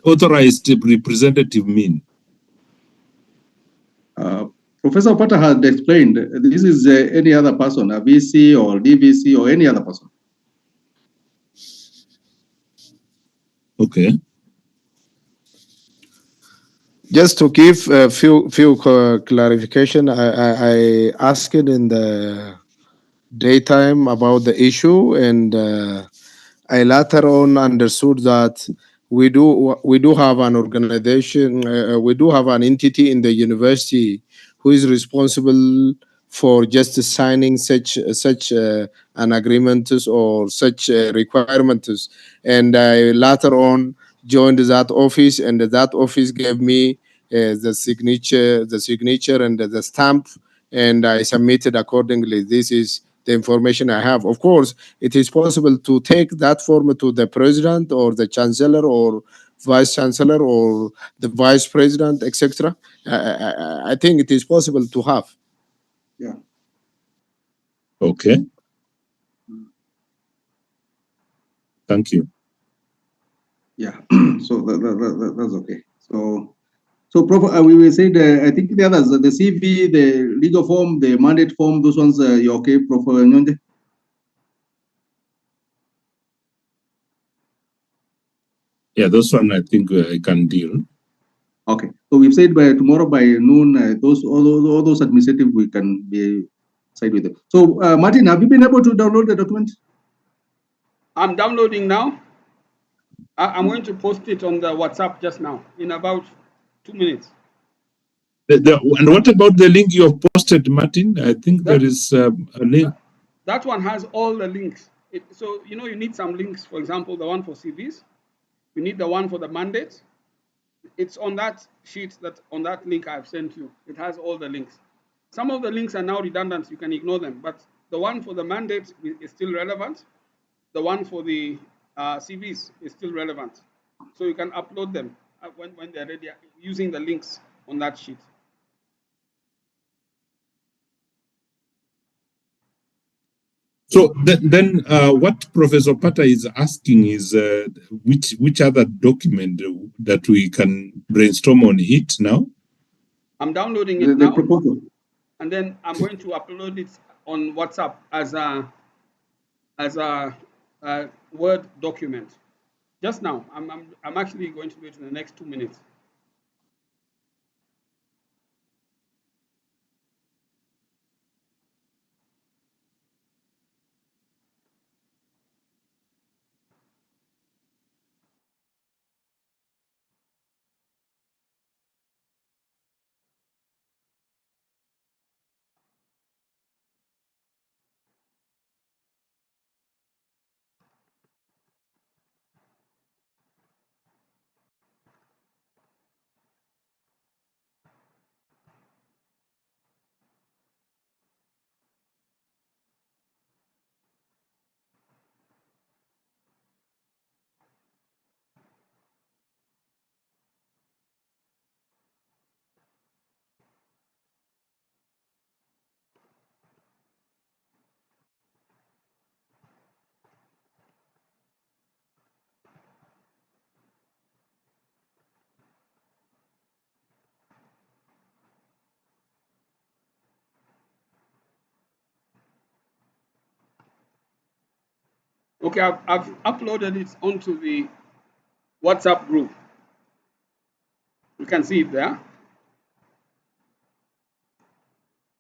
authorized representative mean? Professor Potter had explained this is any other person, a VC or DVC or any other person. Okay. Just to give a few clarification, I asked it in the daytime about the issue, and I later on understood that we do have an organization, we do have an entity in the university who is responsible for just signing such an agreement or such requirements. And I later on joined that office, and that office gave me the signature and the stamp, and I submitted accordingly. This is the information I have. Of course, it is possible to take that form to the president or the chancellor or vice chancellor or the vice president, etc. I think it is possible to have. Yeah. Okay. Thank you. Yeah. So that's okay. So Prof, we will say I think the others, the CV, the legal form, the mandate form, those ones, you're okay, Prof. Nyonde? Yeah, those one I think I can deal. Okay. So we've said by tomorrow by noon, all those administrative we can be side with them. So Martin, have you been able to download the document? I'm downloading now. I'm going to post it on the WhatsApp just now in about 2 minutes. And what about the link you have posted, Martin? I think there is a link. That one has all the links. So, you know, you need some links. For example, the one for CVs. You need the one for the mandates. It's on that sheet, on that link I've sent you. It has all the links. Some of the links are now redundant. You can ignore them. But the one for the mandate is still relevant. The one for the CVs is still relevant. So you can upload them when they're ready using the links on that sheet. So then what Professor Pata is asking is which other document that we can brainstorm on it now? I'm downloading it now. Proposal. And then I'm going to upload it on WhatsApp as a Word document. Just now, I'm actually going to do it in the next 2 minutes. Okay, I've uploaded it onto the WhatsApp group. You can see it there.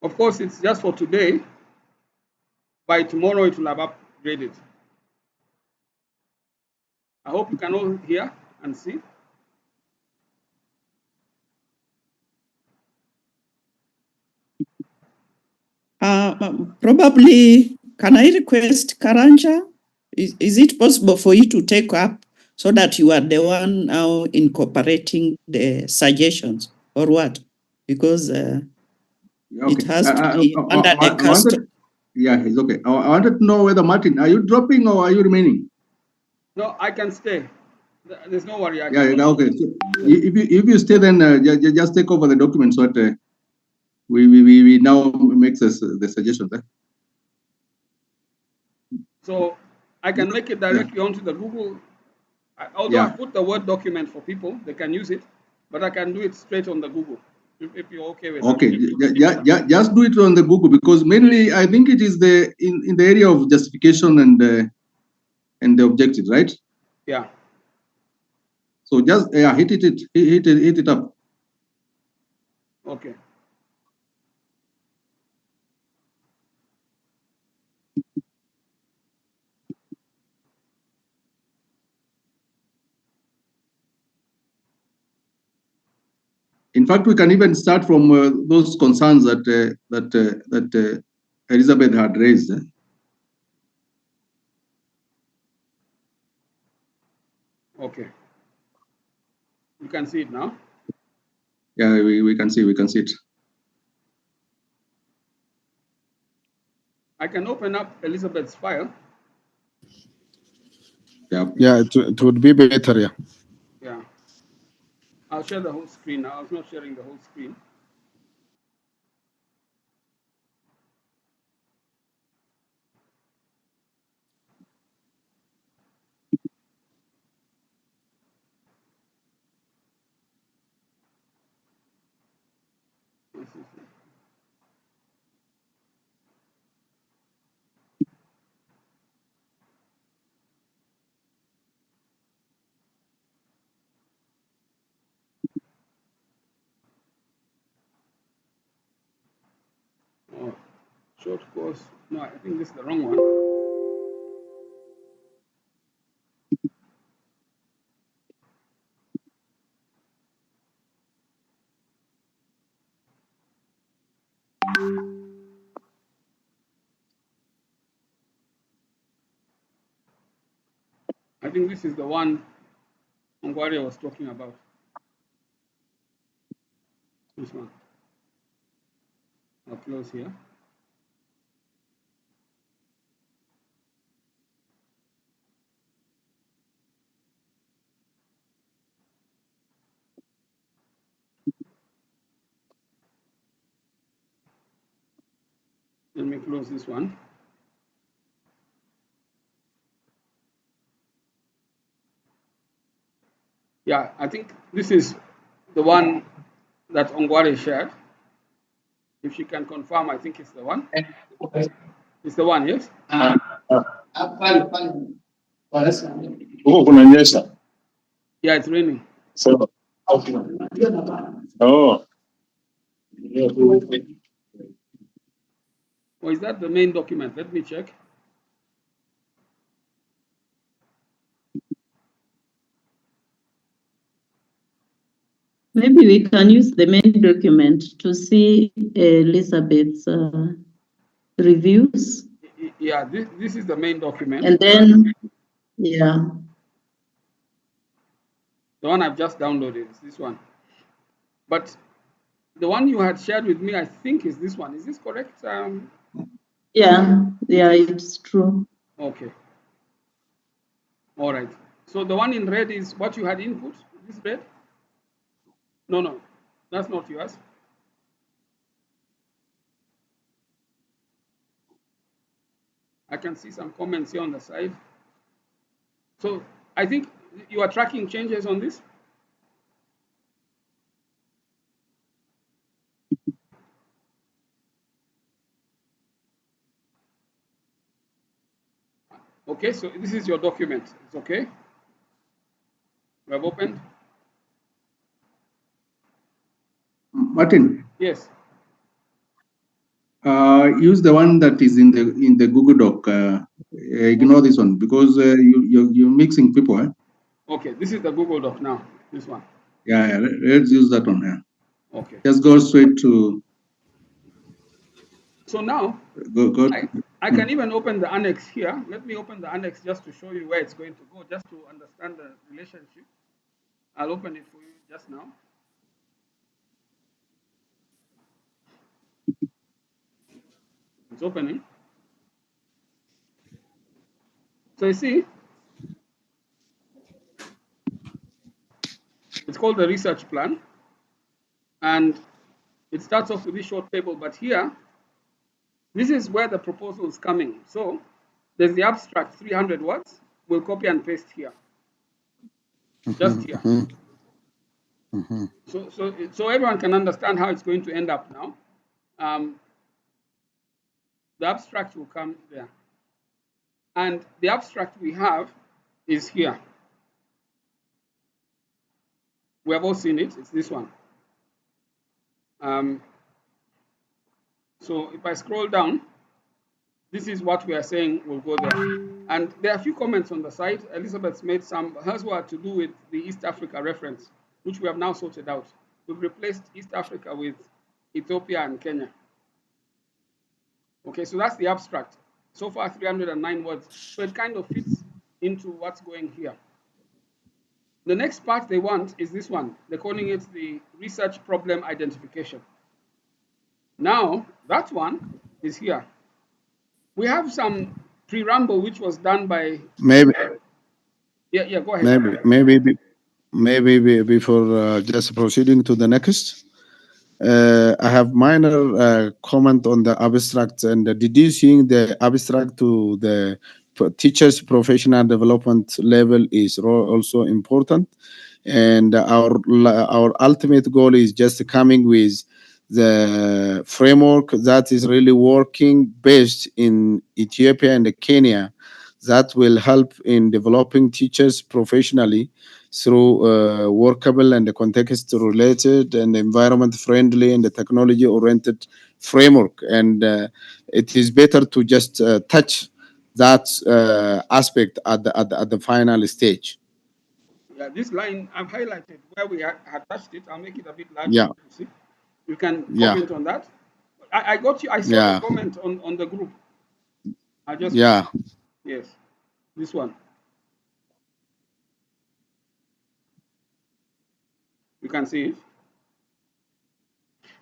Of course, it's just for today. By tomorrow, it will have upgraded. I hope you can all hear and see. Probably, can I request Karanja? Is it possible for you to take up so that you are the one now incorporating the suggestions or what? Because it has to be under the custom. Yeah, it's okay. I wanted to know whether, Martin, are you dropping or are you remaining? No, I can stay. There's no worry. Yeah, okay. So if you stay, then just take over the document so that we now make the suggestions. So I can make it directly onto the Google. Although Yeah. I put the Word document for people, they can use it, but I can do it straight on the Google, if you're okay with that. Okay, just do it on the Google, because mainly I think it is in the area of justification and the objective, right? Yeah. So just hit it up. Okay. In fact, we can even start from those concerns that Elizabeth had raised. Okay. You can see it now. Yeah, we can see it. I can open up Elizabeth's file. Yeah, it would be better. Yeah. Yeah. I'll share the whole screen now. I was not sharing the whole screen. Oh, short course. No, I think this is the wrong one. I think this is the one Ongwaria was talking about. This one. I'll close here. Let me close this one. Yeah, I think this is the one that Ongware shared. If she can confirm, I think it's the one. It's the one, yes? Huko kunanyesha. Yeah, it's raining. So, oh. Or is that the main document? Let me check. Maybe we can use the main document to see Elizabeth's reviews. Yeah, this is the main document. And then, yeah. The one I've just downloaded is this one. But the one you had shared with me, I think, is this one. Is this correct? Yeah, it's true. Okay. All right. So the one in red is what you had input. This red? No, that's not yours. I can see some comments here on the side. So I think you are tracking changes on this. Okay, so this is your document. It's okay. We have opened. Martin. Yes. Use the one that is in the Google Doc. Ignore this one, because you're mixing people. Okay, this is the Google Doc now. This one. Yeah, let's use that one. Yeah. Okay. Just go straight to. So now, Go. I can even open the annex here. Let me open the annex just to show you where it's going to go, just to understand the relationship. I'll open it for you just now. It's opening. So you see, it's called the research plan. And it starts off with this short table, but here, this is where the proposal is coming. So there's the abstract, 300 words. We'll copy and paste here. just here. So everyone can understand how it's going to end up now. The abstract will come there. And the abstract we have is here. We have all seen it. It's this one. So if I scroll down, this is what we are saying will go there. And there are a few comments on the side. Elizabeth's made some. Hers were to do with the East Africa reference, which we have now sorted out. We've replaced East Africa with Ethiopia and Kenya. Okay, so that's the abstract. So far, 309 words. So it kind of fits into what's going here. The next part they want is this one. They're calling it the research problem identification. Now, that one is here. We have some preamble which was done by... Maybe, Yeah, go ahead. maybe before just proceeding to the next, I have minor comment on the abstract and deducing the abstract to the teachers' professional development level is also important. And our ultimate goal is just coming with the framework that is really working based in Ethiopia and Kenya that will help in developing teachers professionally through workable and context related and environment friendly and technology oriented framework. And it is better to just touch that aspect at the final stage. Yeah, this line I've highlighted where we had touched it. I'll make it a bit larger. Yeah. You see, you can Yeah. comment on that. I got you. I saw Yeah. the comment on the group. I just... Yeah. Yes, this one. You can see it.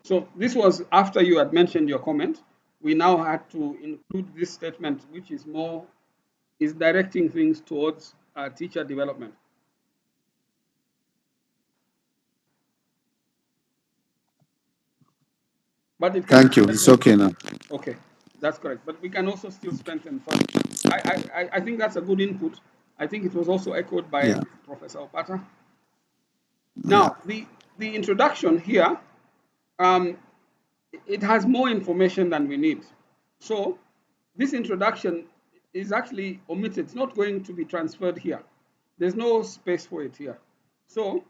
So this was after you had mentioned your comment. We now had to include this statement, which is directing things towards teacher development. But it can... Thank you. It's okay now. Okay, that's correct. But we can also still strengthen further. I think that's a good input. I think it was also echoed by Professor Opata. Now, the introduction here, it has more information than we need. So this introduction is actually omitted. It's not going to be transferred here. There's no space for it here. So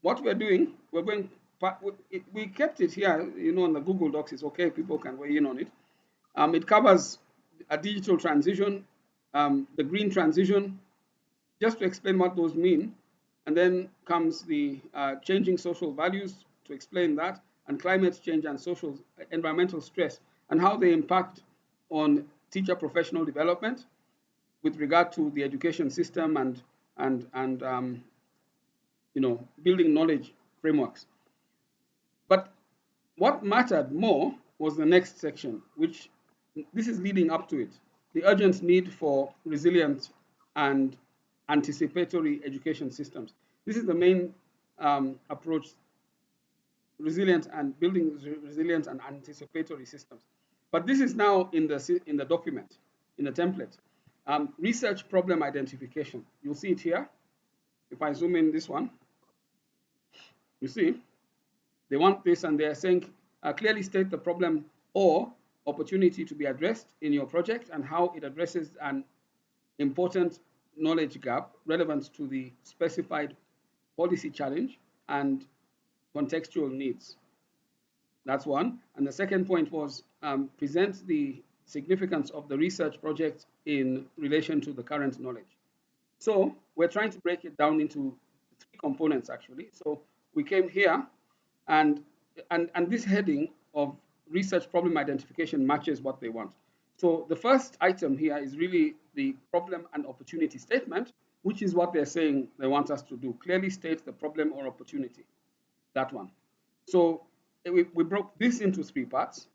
what we're doing, we kept it here, on the Google Docs. It's okay, people can weigh in on it. It covers a digital transition, the green transition, just to explain what those mean. And then comes the changing social values to explain that, and climate change and environmental stress, and how they impact on teacher professional development with regard to the education system and building knowledge frameworks. But what mattered more was the next section, which this is leading up to it. The urgent need for resilient and anticipatory education systems. This is the main approach, resilient and building resilient and anticipatory systems. But this is now in the document, in the template. Research problem identification. You'll see it here. If I zoom in this one, you see, they want this, and they're saying, clearly state the problem or opportunity to be addressed in your project and how it addresses an important knowledge gap relevant to the specified policy challenge and contextual needs. That's one. And the second point was present the significance of the research project in relation to the current knowledge. So we're trying to break it down into 3 components, actually. So we came here, and this heading of research problem identification matches what they want. So the first item here is really the problem and opportunity statement, which is what they're saying they want us to do. Clearly state the problem or opportunity, that one. So we broke this into 3 parts.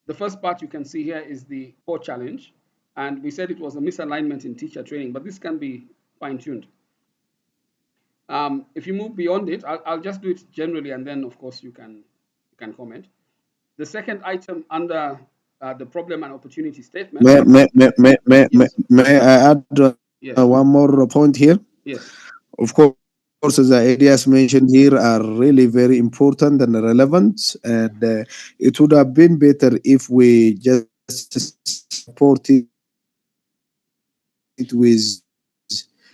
The first part you can see here is the core challenge. And we said it was a misalignment in teacher training, but this can be fine-tuned. If you move beyond it, I'll just do it generally, and then, of course, you can comment. The second item under the problem and opportunity statement. May I add Yes. one more point here? Yes. Of course, course, the ideas mentioned here are really very important and relevant, and it would have been better if we just support it with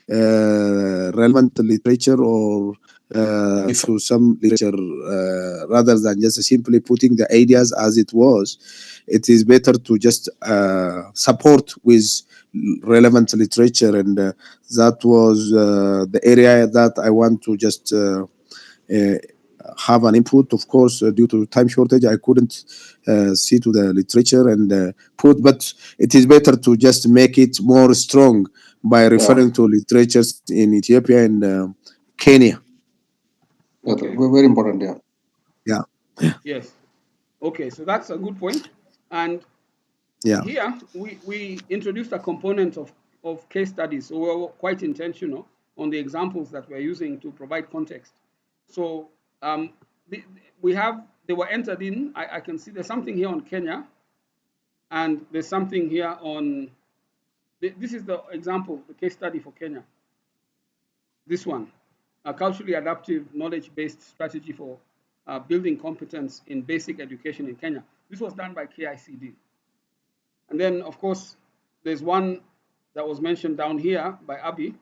relevant literature or to some literature rather than just simply putting the ideas as it was. It is better to just support with relevant literature, and that was the area that I want to just uh, have an input. Of course, due to time shortage, I couldn't see to the literature and put, but it is better to just make it more strong by referring to literatures in Ethiopia and Kenya. Okay. Very important, yeah. Yeah, Yes. Okay, so that's a good point. And yeah, here we introduced a component of case studies. So we were quite intentional on the examples that we're using to provide context. So they were entered in. I can see there's something here on Kenya, and there's something here on. This is the example, the case study for Kenya. This one, a culturally adaptive knowledge-based strategy for building competence in basic education in Kenya. This was done by KICD. And then, of course, there's one that was mentioned down here by Abi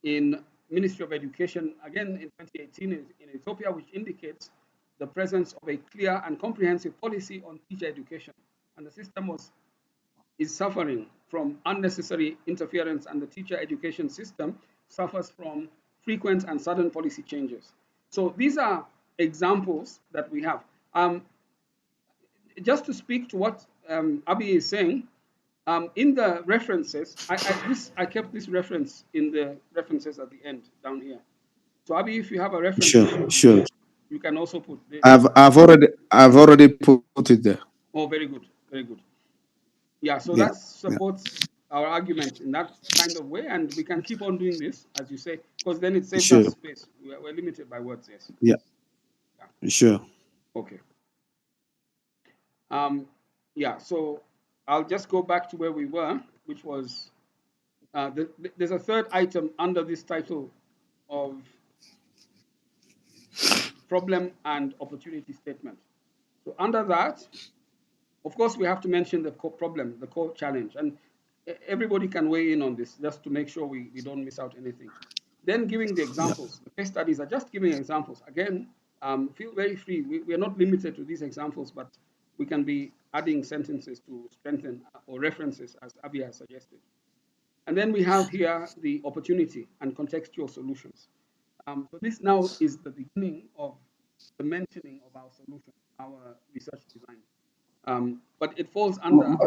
in Ministry of Education, again in 2018 in Ethiopia, which indicates the presence of a clear and comprehensive policy on teacher education. And the system is suffering from unnecessary interference, and the teacher education system suffers from frequent and sudden policy changes. So these are examples that we have. Just to speak to what Abi is saying, in the references, I kept this reference in the references at the end down here. So Abi, if you have a reference sure, there, sure. you can also put this. I've already put it there. Oh, very good, very good. Yeah, so Yeah, that yeah, supports our argument in that kind of way, and we can keep on doing this, as you say, because then it saves us sure. space. We're limited by words, yes. Yeah, Yeah. sure. Okay. Yeah, so I'll just go back to where we were, which was there's a third item under this title of problem and opportunity statement. So under that, of course, we have to mention the core problem, the core challenge, and everybody can weigh in on this just to make sure we don't miss out anything. Then giving the examples, the case studies are just giving examples. Again, feel very free. We are not limited to these examples, but we can be adding sentences to strengthen or references as Abi has suggested. And then we have here the opportunity and contextual solutions. So this now is the beginning of the mentioning of our solution, our research design. But it falls under,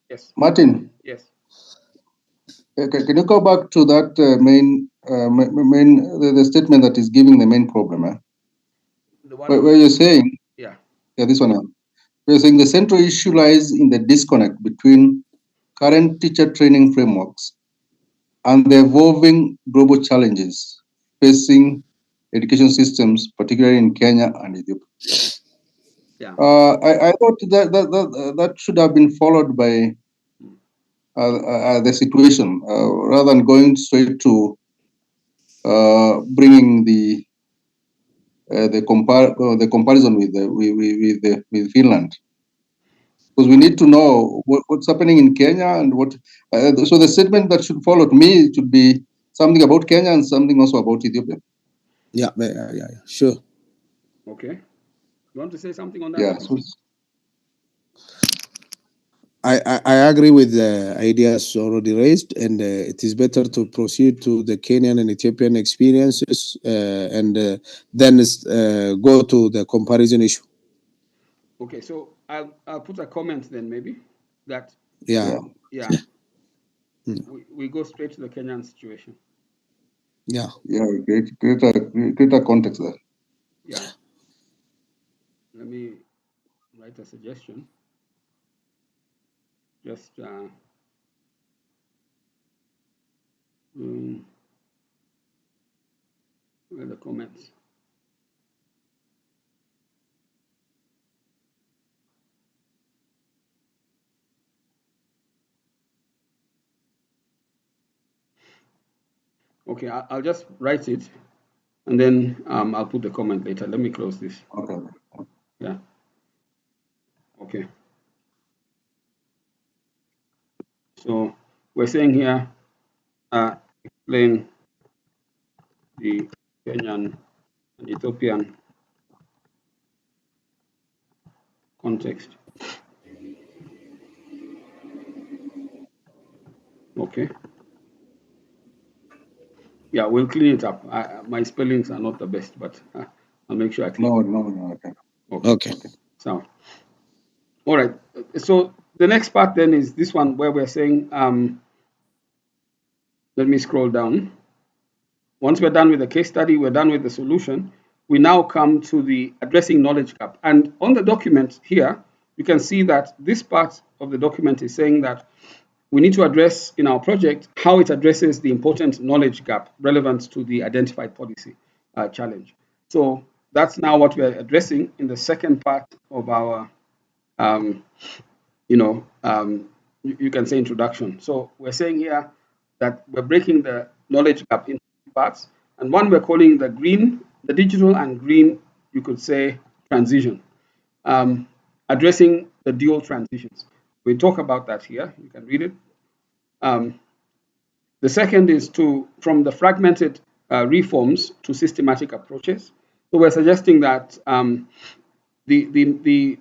yes, Martin, yes. can you go back to that the statement that is giving the main problem? The one Where on, you're saying, yeah, yeah, this one. We're saying the central issue lies in the disconnect between current teacher training frameworks and the evolving global challenges facing education systems, particularly in Kenya and Ethiopia. yeah. I thought that should have been followed by the situation rather than going straight to bringing the comparison with Finland, because we need to know what's happening in Kenya and what. So the statement that should follow to me should be something about Kenya and something also about Ethiopia. Yeah, sure. Okay. You want to say something on that, Yeah. Abi? So, I agree with the ideas already raised, and it is better to proceed to the Kenyan and Ethiopian experiences and then go to the comparison issue. Okay, so I'll put a comment then maybe that, Yeah, yeah. yeah, we go straight to the Kenyan situation. yeah. Yeah. Greater context there. Yeah. Let me write a suggestion. Just where are the comments? Okay, I'll just write it. and then I'll put the comment later. Let me close this. Okay. Yeah. Okay. So we're saying here, explain the Kenyan and Ethiopian context. Okay. Yeah, we'll clean it up. My spellings are not the best, but I'll make sure I clean it. No. Okay. Okay. So, all right. So the next part then is this one where we're saying, let me scroll down. Once we're done with the case study, we're done with the solution, we now come to the addressing knowledge gap. And on the document here, you can see that this part of the document is saying that we need to address in our project how it addresses the important knowledge gap relevant to the identified policy challenge. So that's now what we're addressing in the second part of our, you can say introduction. So we're saying here that we're breaking the knowledge gap into parts, and one we're calling the digital and green, you could say, transition, addressing the dual transitions. We talk about that here. You can read it. The second is from the fragmented reforms to systematic approaches. So we're suggesting that the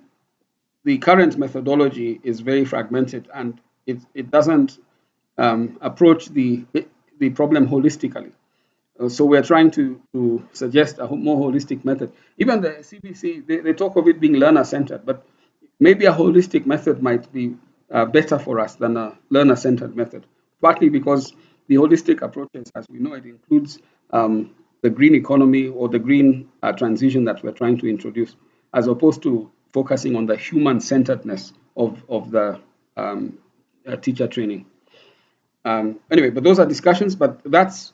current methodology is very fragmented and it doesn't approach the problem holistically. So we're trying to suggest a more holistic method. Even the CBC, they talk of it being learner-centered, but maybe a holistic method might be better for us than a learner-centered method, partly because the holistic approaches, as we know, it includes the green economy or the green transition that we're trying to introduce, as opposed to focusing on the human-centeredness of the teacher training. Anyway, but those are discussions, but that's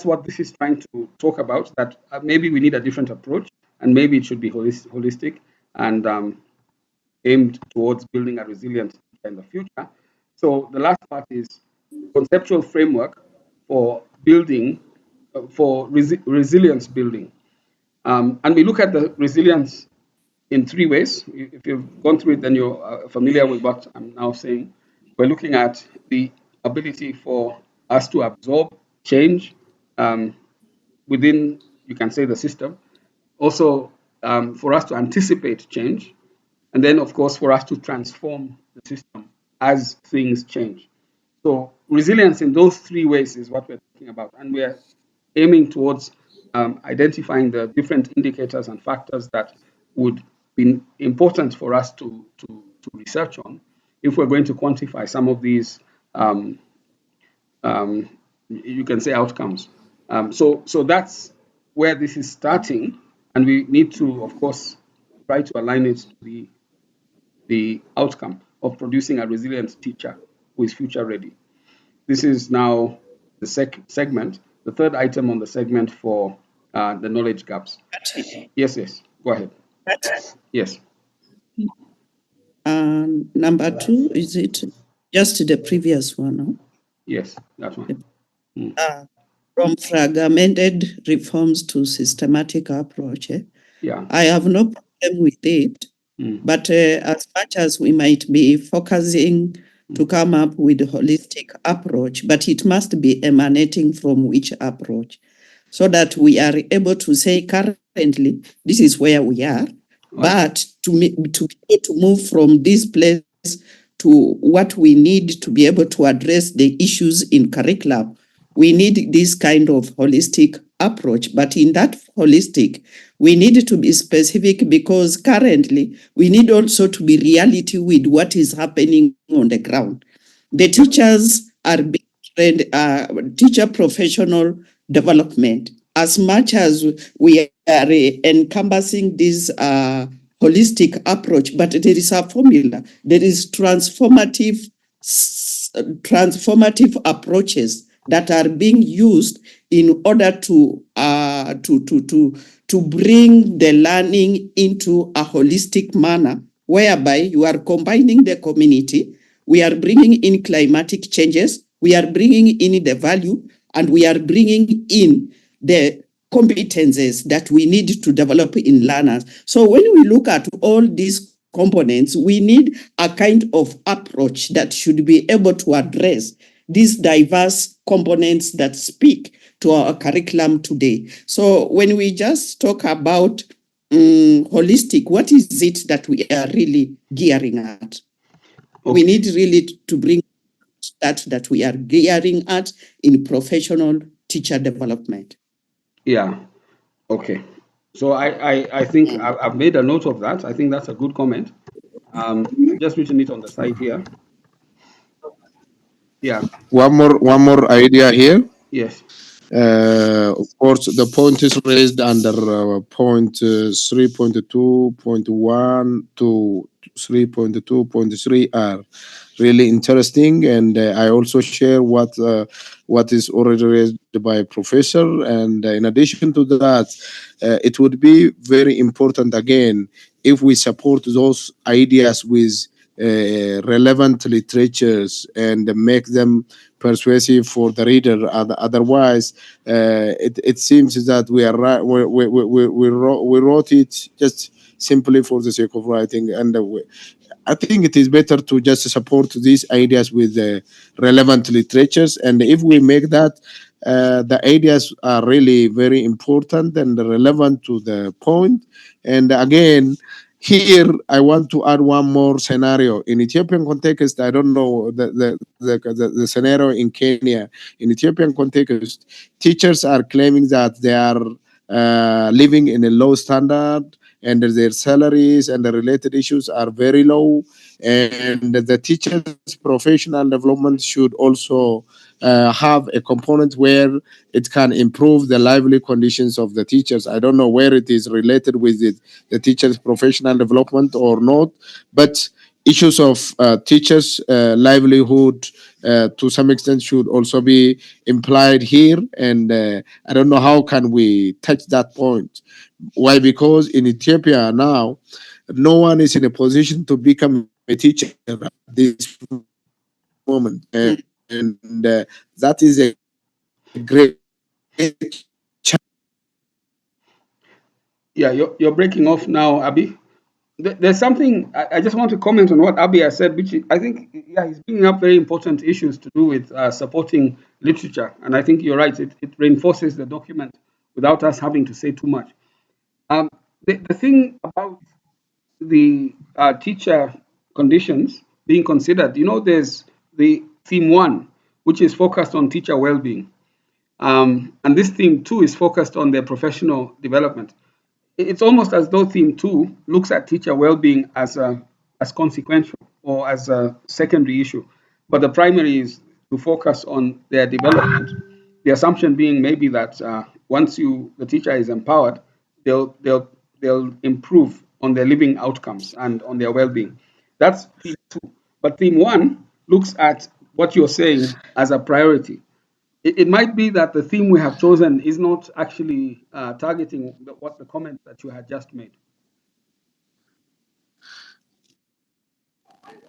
what this is trying to talk about, that maybe we need a different approach and maybe it should be holistic and aimed towards building a resilient in the future. So the last part is conceptual framework for building, for resilience building. And we look at the resilience in three ways. If you've gone through it, then you're familiar with what I'm now saying. We're looking at the ability for us to absorb change within, you can say, the system. Also, for us to anticipate change. And then, of course, for us to transform the system as things change. So resilience in those three ways is what we're talking about. And we're aiming towards identifying the different indicators and factors that would be important for us to research on if we're going to quantify some of these, you can say, outcomes. So that's where this is starting. And we need to, of course, try to align it to the outcome of producing a resilient teacher who is future ready. This is now the segment, the third item on the segment for the knowledge gaps. Yes, go ahead. Yes. Number two, is it just the previous one? No? Yes, that one. From fragmented reforms to systematic approach. Yeah. I have no problem with it, but as much as we might be focusing to come up with a holistic approach, but it must be emanating from which approach, so that we are able to say currently this is where we are, but to be able to move from this place to what we need to be able to address the issues in curriculum, we need this kind of holistic approach. But in that holistic, we need to be specific, because currently we need also to be reality with what is happening on the ground. The teachers are being trained, teacher professional development. As much as we are encompassing this holistic approach, but there is a formula. There is transformative approaches that are being used in order to bring the learning into a holistic manner, whereby you are combining the community, we are bringing in climatic changes, we are bringing in the value, and we are bringing in the competences that we need to develop in learners. So when we look at all these components, we need a kind of approach that should be able to address these diverse components that speak to our curriculum today. So when we just talk about holistic, what is it that we are really gearing at? Okay. We need really to bring that we are gearing at in professional teacher development. Yeah. Okay. So I think I've made a note of that. I think that's a good comment. Just written it on the side here. Yeah. One more idea here. Yes. Of course, the point is raised under point 3.2.1 to 3.2.3 are really interesting, and I also share what is already raised by professor. And in addition to that, it would be very important again if we support those ideas with relevant literatures and make them persuasive for the reader. Otherwise, it seems that we wrote it just simply for the sake of writing, and I think it is better to just support these ideas with relevant literatures. And if we make that, the ideas are really very important and relevant to the point. And again, here I want to add one more scenario. In Ethiopian context, I don't know the scenario in Kenya. In Ethiopian context, teachers are claiming that they are living in a low standard, and their salaries and the related issues are very low, and the teachers professional development should also have a component where it can improve the lively conditions of the teachers. I don't know where it is related with the teachers professional development or not, but issues of teachers livelihood to some extent should also be implied here. And I don't know how can we touch that point. Why? Because in Ethiopia now, no one is in a position to become a teacher at this moment, and that is a great Yeah, you're breaking off now, Abby. There's something I just want to comment on what Abby has said, which I think, yeah, he's bringing up very important issues to do with supporting literature. And I think you're right, it reinforces the document without us having to say too much. The thing about the teacher conditions being considered, there's the theme 1, which is focused on teacher well-being. And this theme 2 is focused on their professional development. It's almost as though theme 2 looks at teacher well-being as consequential or as a secondary issue, but the primary is to focus on their development. The assumption being maybe that once the teacher is empowered, they'll improve on their living outcomes and on their well-being. That's theme 2. But theme 1 looks at what you're saying as a priority. It might be that the theme we have chosen is not actually targeting what the comment that you had just made.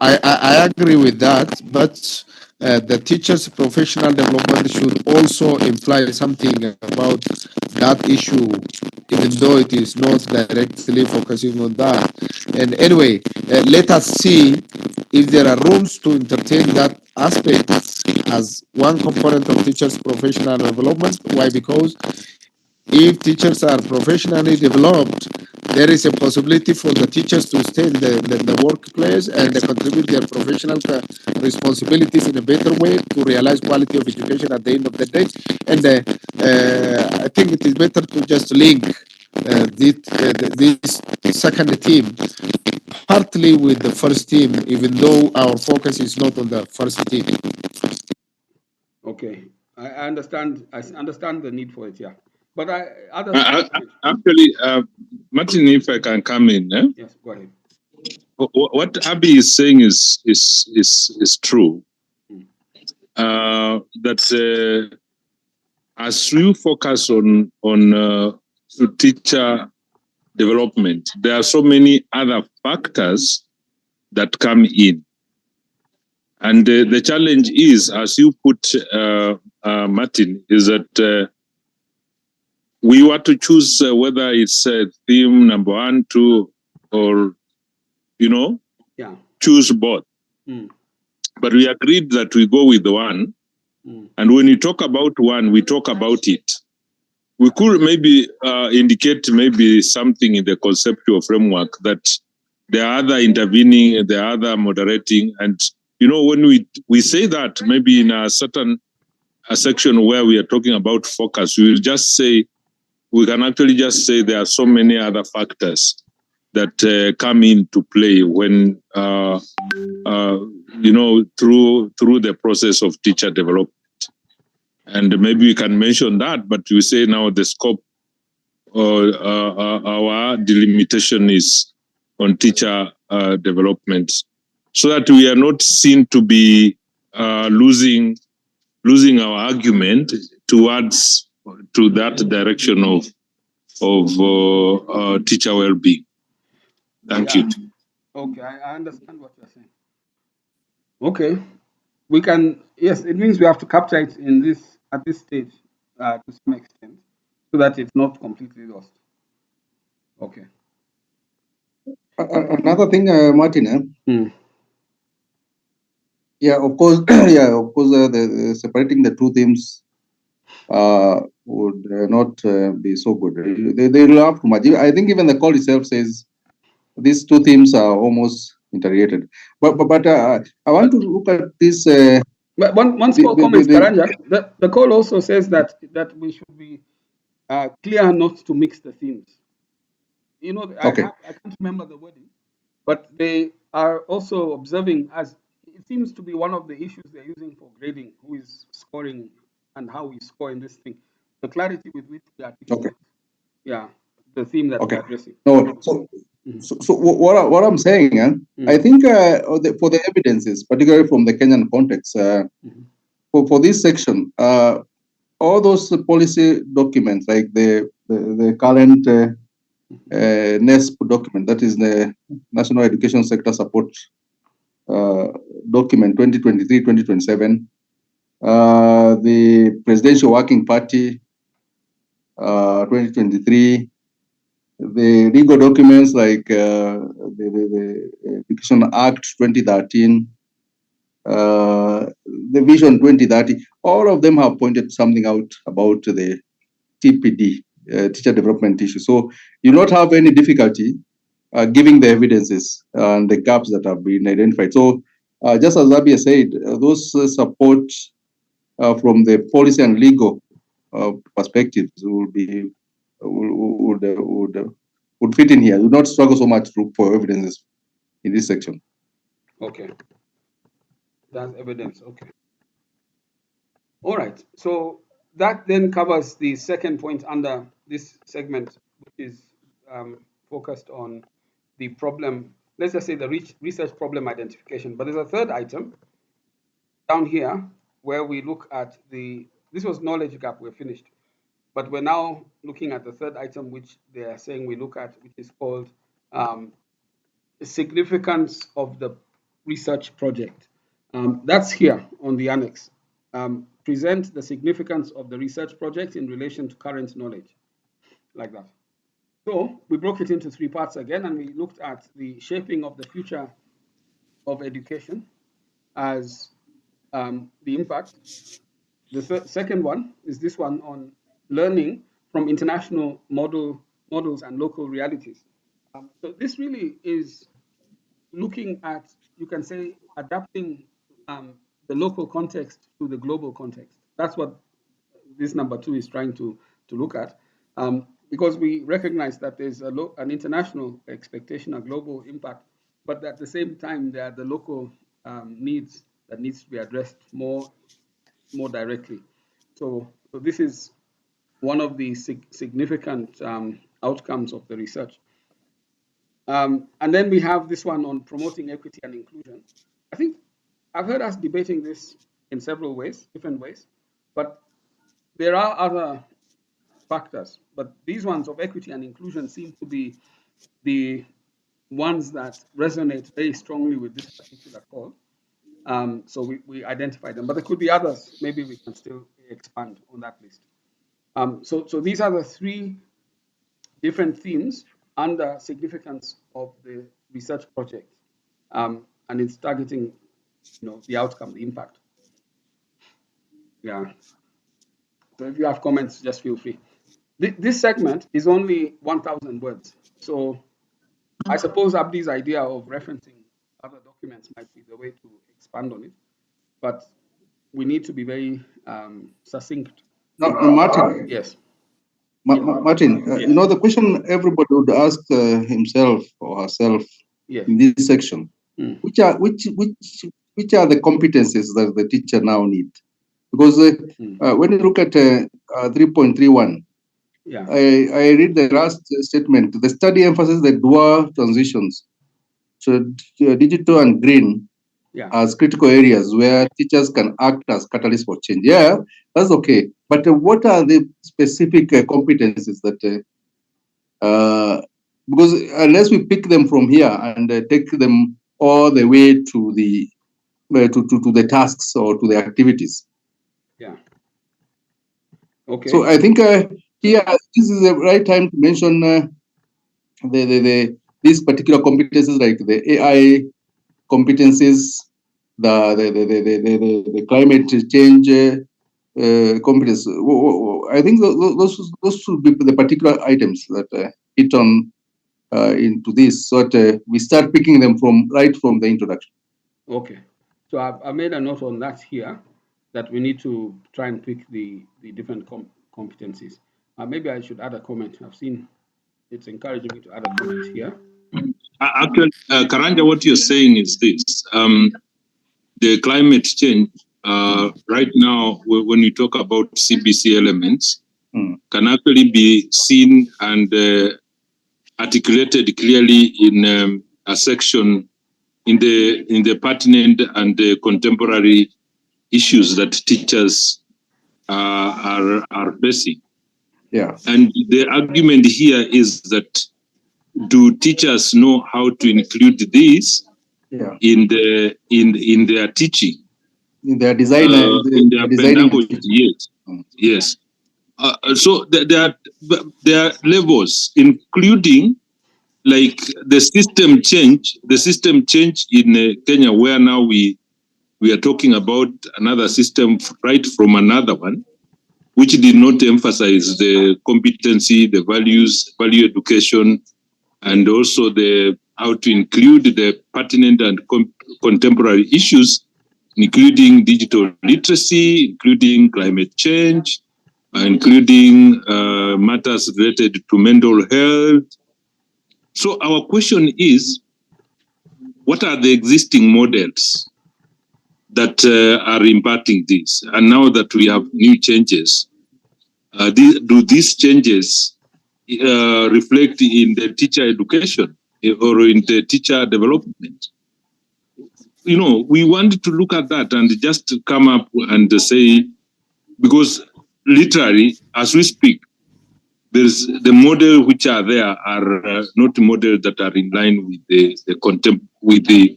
I agree with that, but the teacher's professional development should also imply something about that issue, even though it is not directly focusing on that. And anyway, let us see if there are rooms to entertain that aspect as one component of teachers' professional development. Why? Because if teachers are professionally developed, there is a possibility for the teachers to stay in the workplace and they contribute their professional responsibilities in a better way to realize quality of education at the end of the day. And I think it is better to just link this second team partly with the first team, even though our focus is not on the first team. Okay, I understand. I understand the need for it. Yeah, but Actually, Martin, if I can come in, yes, go ahead. What Abby is saying is true. That as you focus on teacher development, there are so many other factors that come in. And the challenge is, as you put, Martin, is that we were to choose whether it's theme number 1, 2, or, Yeah. choose both. Mm. But we agreed that we go with the one. Mm. And when you talk about one, we talk about it. We could maybe indicate maybe something in the conceptual framework that there are other intervening, there are other moderating. And, when we say that, maybe in a certain section where we are talking about focus, we will just say, we can actually just say there are so many other factors that come into play when, through the process of teacher development. And maybe we can mention that, but we say now the scope or our delimitation is on teacher development, so that we are not seen to be losing our argument to that direction of teacher well-being. Thank you. Okay, I understand what you're saying. Okay, we can. Yes, it means we have to capture it at this stage to some extent, so that it's not completely lost. Okay. Another thing, Martin. Mm. Yeah, of course. Separating the two themes would not be so good. They will have too much. I think even the call itself says these two themes are almost interrelated. But I want to look at this. But one small comment, Karanja. The call also says that we should be clear not to mix the themes. Okay. I can't remember the wording, but they are also observing, as it seems to be one of the issues they're using for grading, who is scoring and how we score in this thing. The clarity with which we articulate, yeah, the theme that we're addressing. No, so what I'm saying, I think for the evidences, particularly from the Kenyan context, for this section, all those policy documents, like the current NESP document, that is the National Education Sector Support document 2023-2027, the Presidential Working Party 2023, the legal documents like the Education Act 2013, the Vision 2030, all of them have pointed something out about the TPD, teacher development issue. So you not have any difficulty giving the evidences and the gaps that have been identified. So just as Abia said, those support from the policy and legal perspectives would fit in here. Do not struggle so much to look for evidences in this section. Okay. That's evidence. Okay. All right. So that then covers the second point under this segment, which is focused on the problem. Let's just say the research problem identification. But there's a third item down here where we look at this was knowledge gap, we're finished. But we're now looking at the third item, which they are saying we look at, which is called significance of the research project. That's here on the annex. Present the significance of the research project in relation to current knowledge, like that. So we broke it into three parts again, and we looked at the shaping of the future of education as the impact. The second one is this one on learning from international models and local realities. So this really is looking at, you can say, adapting the local context to the global context. That's what this number 2 is trying to look at, because we recognize that there's an international expectation, a global impact, but at the same time, there are the local needs that needs to be addressed more directly. So this is one of the significant outcomes of the research. And then we have this one on promoting equity and inclusion. I think I've heard us debating this in several ways, different ways, but there are other factors. But these ones of equity and inclusion seem to be the ones that resonate very strongly with this particular call. So we identify them, but there could be others. Maybe we can still expand on that list. So these are the three different themes under significance of the research project, and it's targeting, the outcome, the impact. Yeah. So if you have comments, just feel free. This segment is only 1,000 words, so I suppose Abdi's idea of referencing other documents might be the way to expand on it, but we need to be very succinct. Martin, Yes. Martin, Yes. the question everybody would ask himself or herself Yes. in this section, which are the competencies that the teacher now need? Because when you look at 3.31, Yeah. I read the last statement. The study emphasizes the dual transitions, so digital and green, as critical areas where teachers can act as catalysts for change. Yeah, that's okay. But what are the specific competencies that, because unless we pick them from here and take them all the way to the to the tasks or to the activities. Yeah. Okay. So I think here this is the right time to mention these particular competencies, like the AI competencies, the climate change competence. I think those should be the particular items that hit on into this, so that we start picking them right from the introduction. Okay. So I've made a note on that here, that we need to try and pick the different competencies. Maybe I should add a comment. I've seen it's encouraging me to add a comment here. Actually, Karanja, what you're saying is this. The climate change, right now, when you talk about CBC elements, can actually be seen and articulated clearly in a section in the pertinent and contemporary issues that teachers are facing. Yeah. And the argument here is that, do teachers know how to include this in their teaching? In their design, in their pedagogy, yes. Yes. So there are levels, including like the system change in Kenya, where now we are talking about another system right from another one, which did not emphasize the competency, the value education, and also how to include the pertinent and contemporary issues, including digital literacy, including climate change, including matters related to mental health. So our question is, what are the existing models that are imparting this? And now that we have new changes, do these changes reflect in the teacher education or in the teacher development? We want to look at that and just come up and say, because literally, as we speak, there's the model which are there are not models that are in line with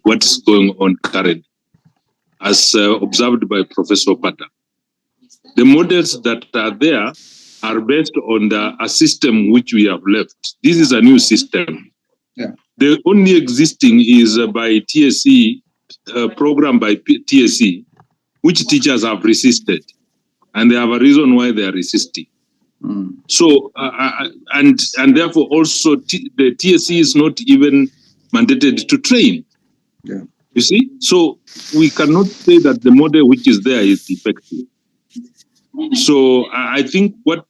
what's going on currently, as observed by Professor Pata. The models that are there are based on a system which we have left. This is a new system. Yeah. The only existing is by TSE, program by TSE, which teachers have resisted, and they have a reason why they are resisting. So, and therefore also the TSE is not even mandated to train. Yeah. You see, so we cannot say that the model which is there is effective. So I think what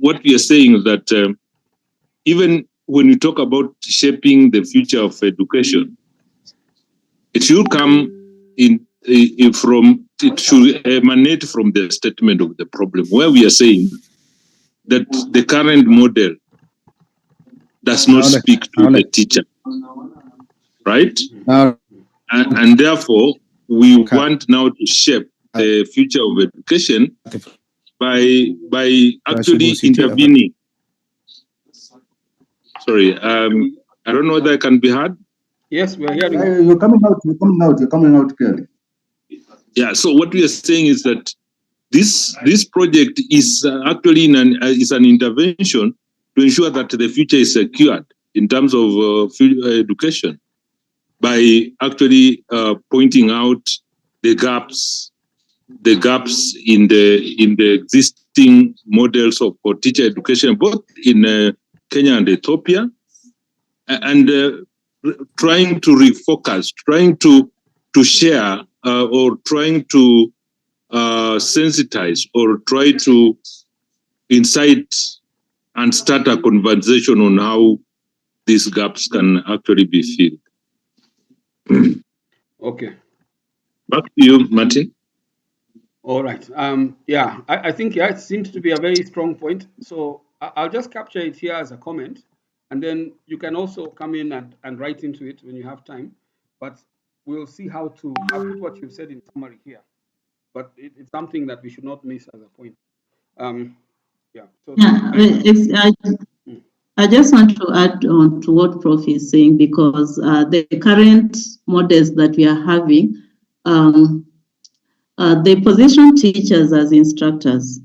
we are saying is that even when you talk about shaping the future of education, it should come it should emanate from the statement of the problem, where we are saying that the current model does not speak to the teacher, right? And therefore, we want now to shape the future of education by actually intervening. Sorry, I don't know whether I can be heard. Yes, we are hearing you. You're coming out clearly. Yeah, so what we are saying is that this project is actually is an intervention to ensure that the future is secured in terms of education by actually pointing out the gaps in the existing models of for teacher education, both in Kenya and Ethiopia, and trying to refocus, trying to share, or trying to sensitize, or try to incite and start a conversation on how these gaps can actually be filled. Okay. Back to you, Martin. All right. Yeah, I think it seems to be a very strong point. So I'll just capture it here as a comment, and then you can also come in and write into it when you have time. But we'll see how to. I'll put what you've said in summary here. But it's something that we should not miss as a point. Yeah. So Yeah, I just want to add on to what Prof is saying, because the current models that we are having, they position teachers as instructors,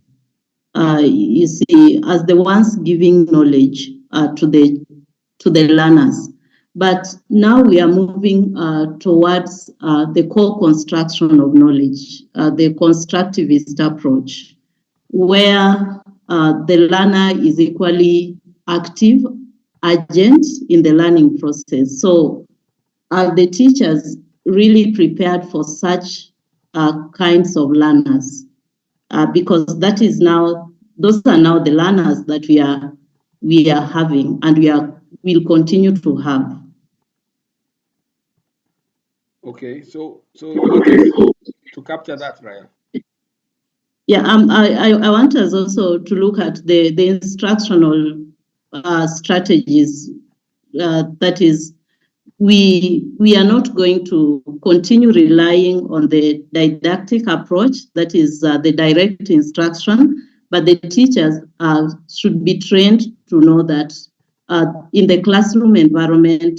you see, as the ones giving knowledge to the learners. But now we are moving towards the co-construction of knowledge, the constructivist approach, where the learner is equally active agent in the learning process. So are the teachers really prepared for such kinds of learners? Because that is now, those are now the learners that we are having, and will continue to have. okay. So you want us to capture that, Raya? Yeah, I want us also to look at the instructional strategies. That is, we are not going to continue relying on the didactic approach, that is the direct instruction, but the teachers should be trained to know that in the classroom environment,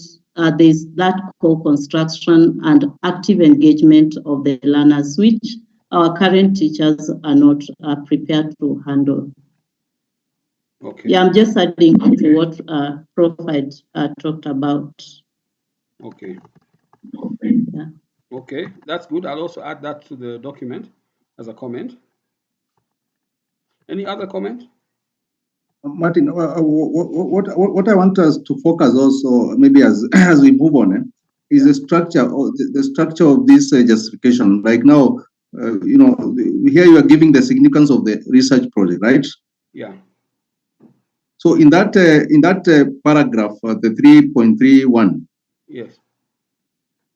there's that co-construction and active engagement of the learners, which our current teachers are not prepared to handle. Okay. Yeah, I'm just adding to what Prof had talked about. Okay. Yeah. Okay, that's good. I'll also add that to the document as a comment. Any other comment? Martin, what I want us to focus also, maybe as we move on, is the structure or the structure of this justification. Like now, here you are giving the significance of the research project, right? Yeah. So in that paragraph, the 3.31, yes,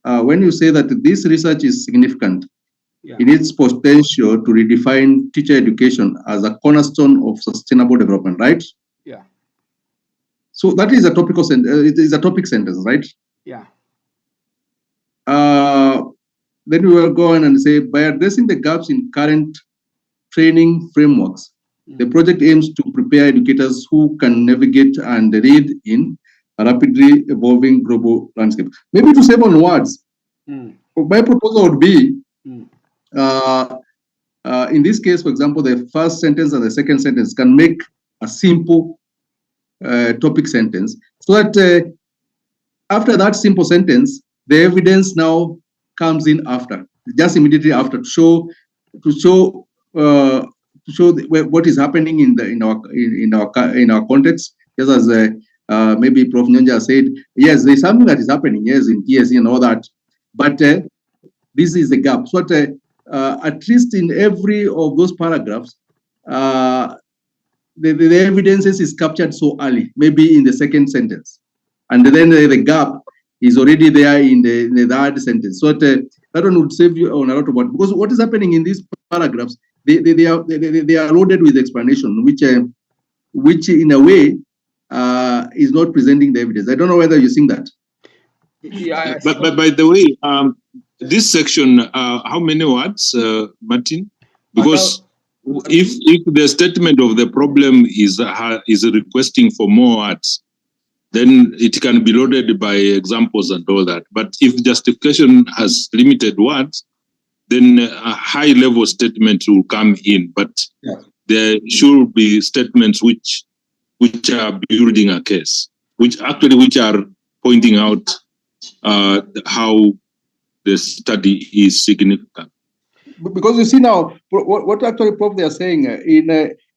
when you say that this research is significant, yeah, in its potential to redefine teacher education as a cornerstone of sustainable development, right? yeah, So that is a topical it is a topic sentence, right? yeah, Then we will go on and say, by addressing the gaps in current training frameworks, the project aims to prepare educators who can navigate and read in a rapidly evolving global landscape. Maybe to save on words, my proposal would be, in this case, for example, the first sentence and the second sentence can make a simple topic sentence, so that after that simple sentence, the evidence now comes in after, just immediately after, to show what is happening in our context. Just as maybe Prof. Nyanja said, yes, there's something that is happening, yes, in TSC and all that, but this is the gap. So at least in every of those paragraphs, the evidences is captured so early, maybe in the second sentence, and then the gap is already there in the third sentence. So that one would save you on a lot of work, because what is happening in these paragraphs, they are loaded with explanation, which in a way is not presenting the evidence. I don't know whether you're seeing that. yeah. But by the way, this section, how many words, Martin? Because if the statement of the problem is requesting for more words, then it can be loaded by examples and all that. But if justification has limited words, then a high-level statement will come in, but Yeah. there should be statements which are building a case, which are pointing out how the study is significant. Because you see now, what actually, Prof, they are saying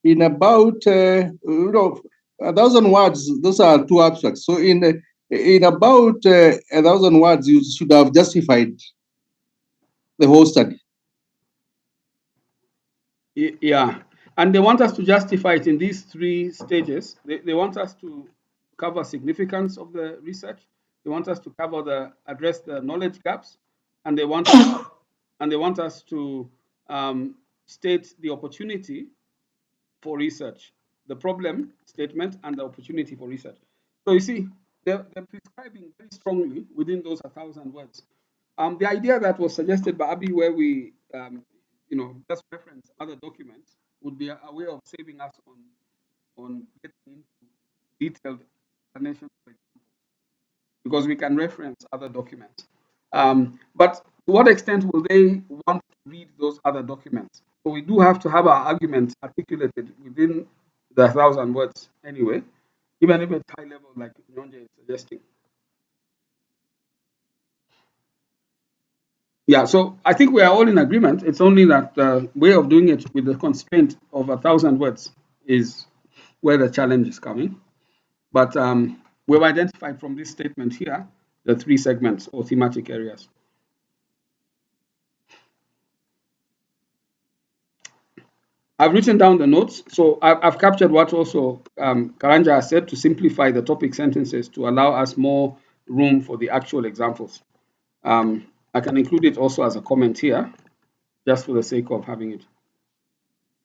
in about 1,000 words, those are two abstracts. So in about 1,000 words, you should have justified the whole study. Yeah, and they want us to justify it in these three stages. They want us to cover significance of the research. They want us to address the knowledge gaps, and they want us to state the opportunity for research, the problem statement, and the opportunity for research. So you see, they're prescribing very strongly within those 1,000 words. The idea that was suggested by Abi, where we just reference other documents, would be a way of saving us on getting into detailed explanation, because we can reference other documents. But to what extent will they want to read those other documents? So we do have to have our arguments articulated within the 1,000 words anyway, even if it's high level, like Nyonje is suggesting. Yeah, so I think we are all in agreement. It's only that the way of doing it with the constraint of 1,000 words is where the challenge is coming. But we've identified from this statement here the three segments or thematic areas. I've written down the notes, so I've captured what also Karanja has said to simplify the topic sentences to allow us more room for the actual examples. I can include it also as a comment here, just for the sake of having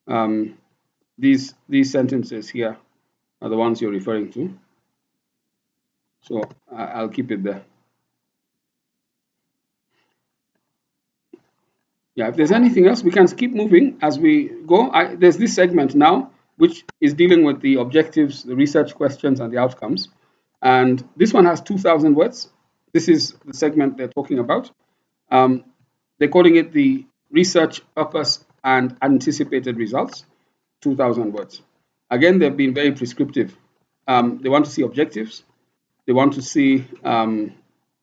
it. These sentences here are the ones you're referring to, so I'll keep it there. Yeah, if there's anything else, we can keep moving as we go. There's this segment now, which is dealing with the objectives, the research questions, and the outcomes. And this one has 2,000 words. This is the segment they're talking about. They're calling it the research purpose and anticipated results, 2,000 words. Again, they've been very prescriptive. They want to see objectives. They want to see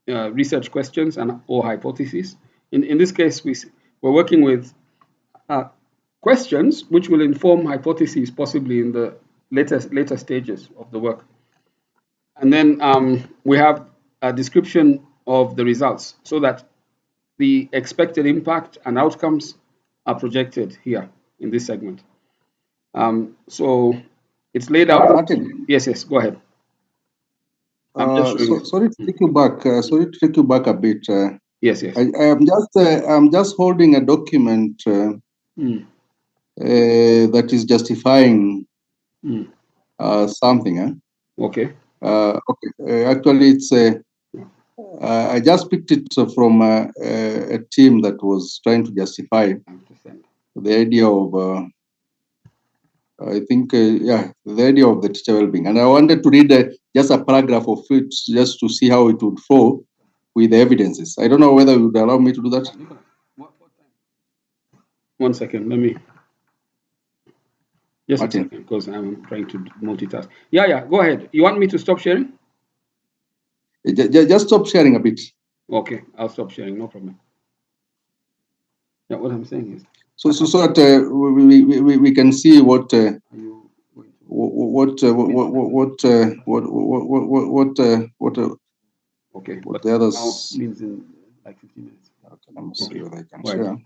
research questions or hypotheses. In this case, we're working with questions which will inform hypotheses possibly in the later stages of the work. And then we have a description of the results so that the expected impact and outcomes are projected here in this segment. So it's laid out. Martin. Yes, go ahead. Sorry to take you back. Sorry to take you back a bit. Yes. I'm just holding a document that is justifying something. Okay. Actually, it's I just picked it from a team that was trying to justify the idea of. I think, the idea of the teacher well-being. And I wanted to read just a paragraph of it just to see how it would flow with the evidences. I don't know whether you would allow me to do that. One second, let me. Just Martin. a second, because I'm trying to multitask. Yeah, go ahead. You want me to stop sharing? Just stop sharing a bit. Okay, I'll stop sharing, no problem. Yeah, what I'm saying is. So that we can see what the others means in like 15 minutes. Okay, let me see whether I can share.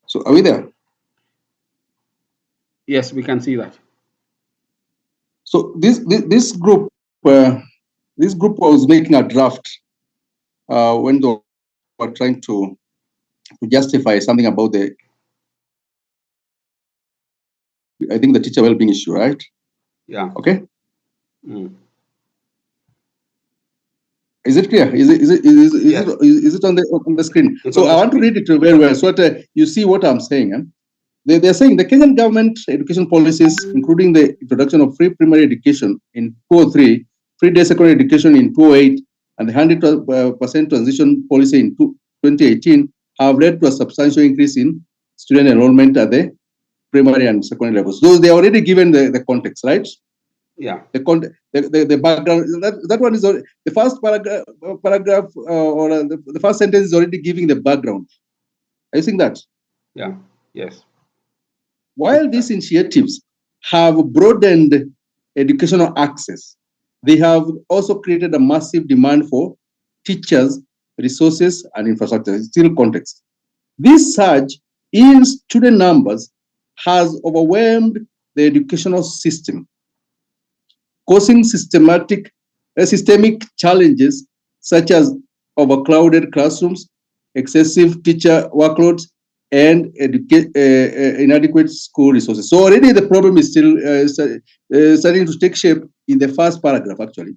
So are we there? Yes, we can see that. So this group was making a draft when they were trying to justify something about I think the teacher well-being issue, right? Yeah. Okay. Is it clear? Is it on the screen? So I want to read it very well so that you see what I'm saying. they're saying the Kenyan government education policies, including the introduction of free primary education in 2003, free day secondary education in 2008, and the 100% transition policy in 2018, have led to a substantial increase in student enrollment at the primary and secondary levels. Those they are already given the context, right? Yeah. The background. That one is the first paragraph or the first sentence is already giving the background. Are you seeing that? Yeah. Yes. While these initiatives have broadened educational access, they have also created a massive demand for teachers, resources, and infrastructure. Still context. This surge in student numbers has overwhelmed the educational system, causing systemic challenges such as overcrowded classrooms, excessive teacher workloads, and inadequate school resources. So already the problem is still starting to take shape in the first paragraph, actually.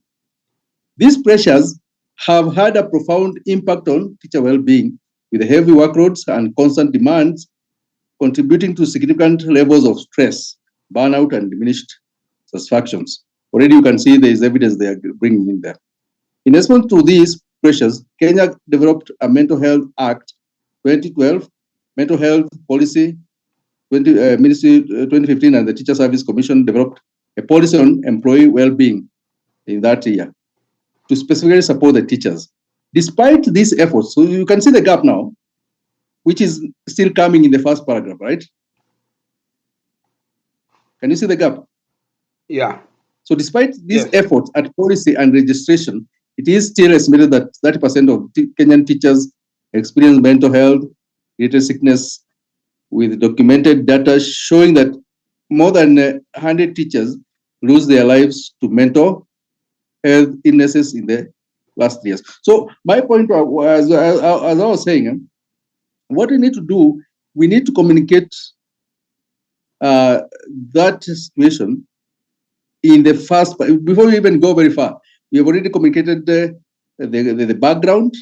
These pressures have had a profound impact on teacher well-being, with heavy workloads and constant demands contributing to significant levels of stress, burnout, and diminished satisfactions. Already you can see there is evidence they are bringing in there. In response to these pressures, Kenya developed a Mental Health Act 2012, Mental Health Policy Ministry 2015, and the Teacher Service Commission developed a policy on employee well-being in that year to specifically support the teachers. Despite these efforts, so you can see the gap now, which is still coming in the first paragraph, right? Can you see the gap? Yeah. So despite these efforts at policy and registration, it is still estimated that 30% of Kenyan teachers experience mental health related sickness, with documented data showing that more than 100 teachers lose their lives to mental health illnesses in the last years. So my point was, as I was saying, what we need to do, we need to communicate that situation in the first, before we even go very far. We have already communicated the background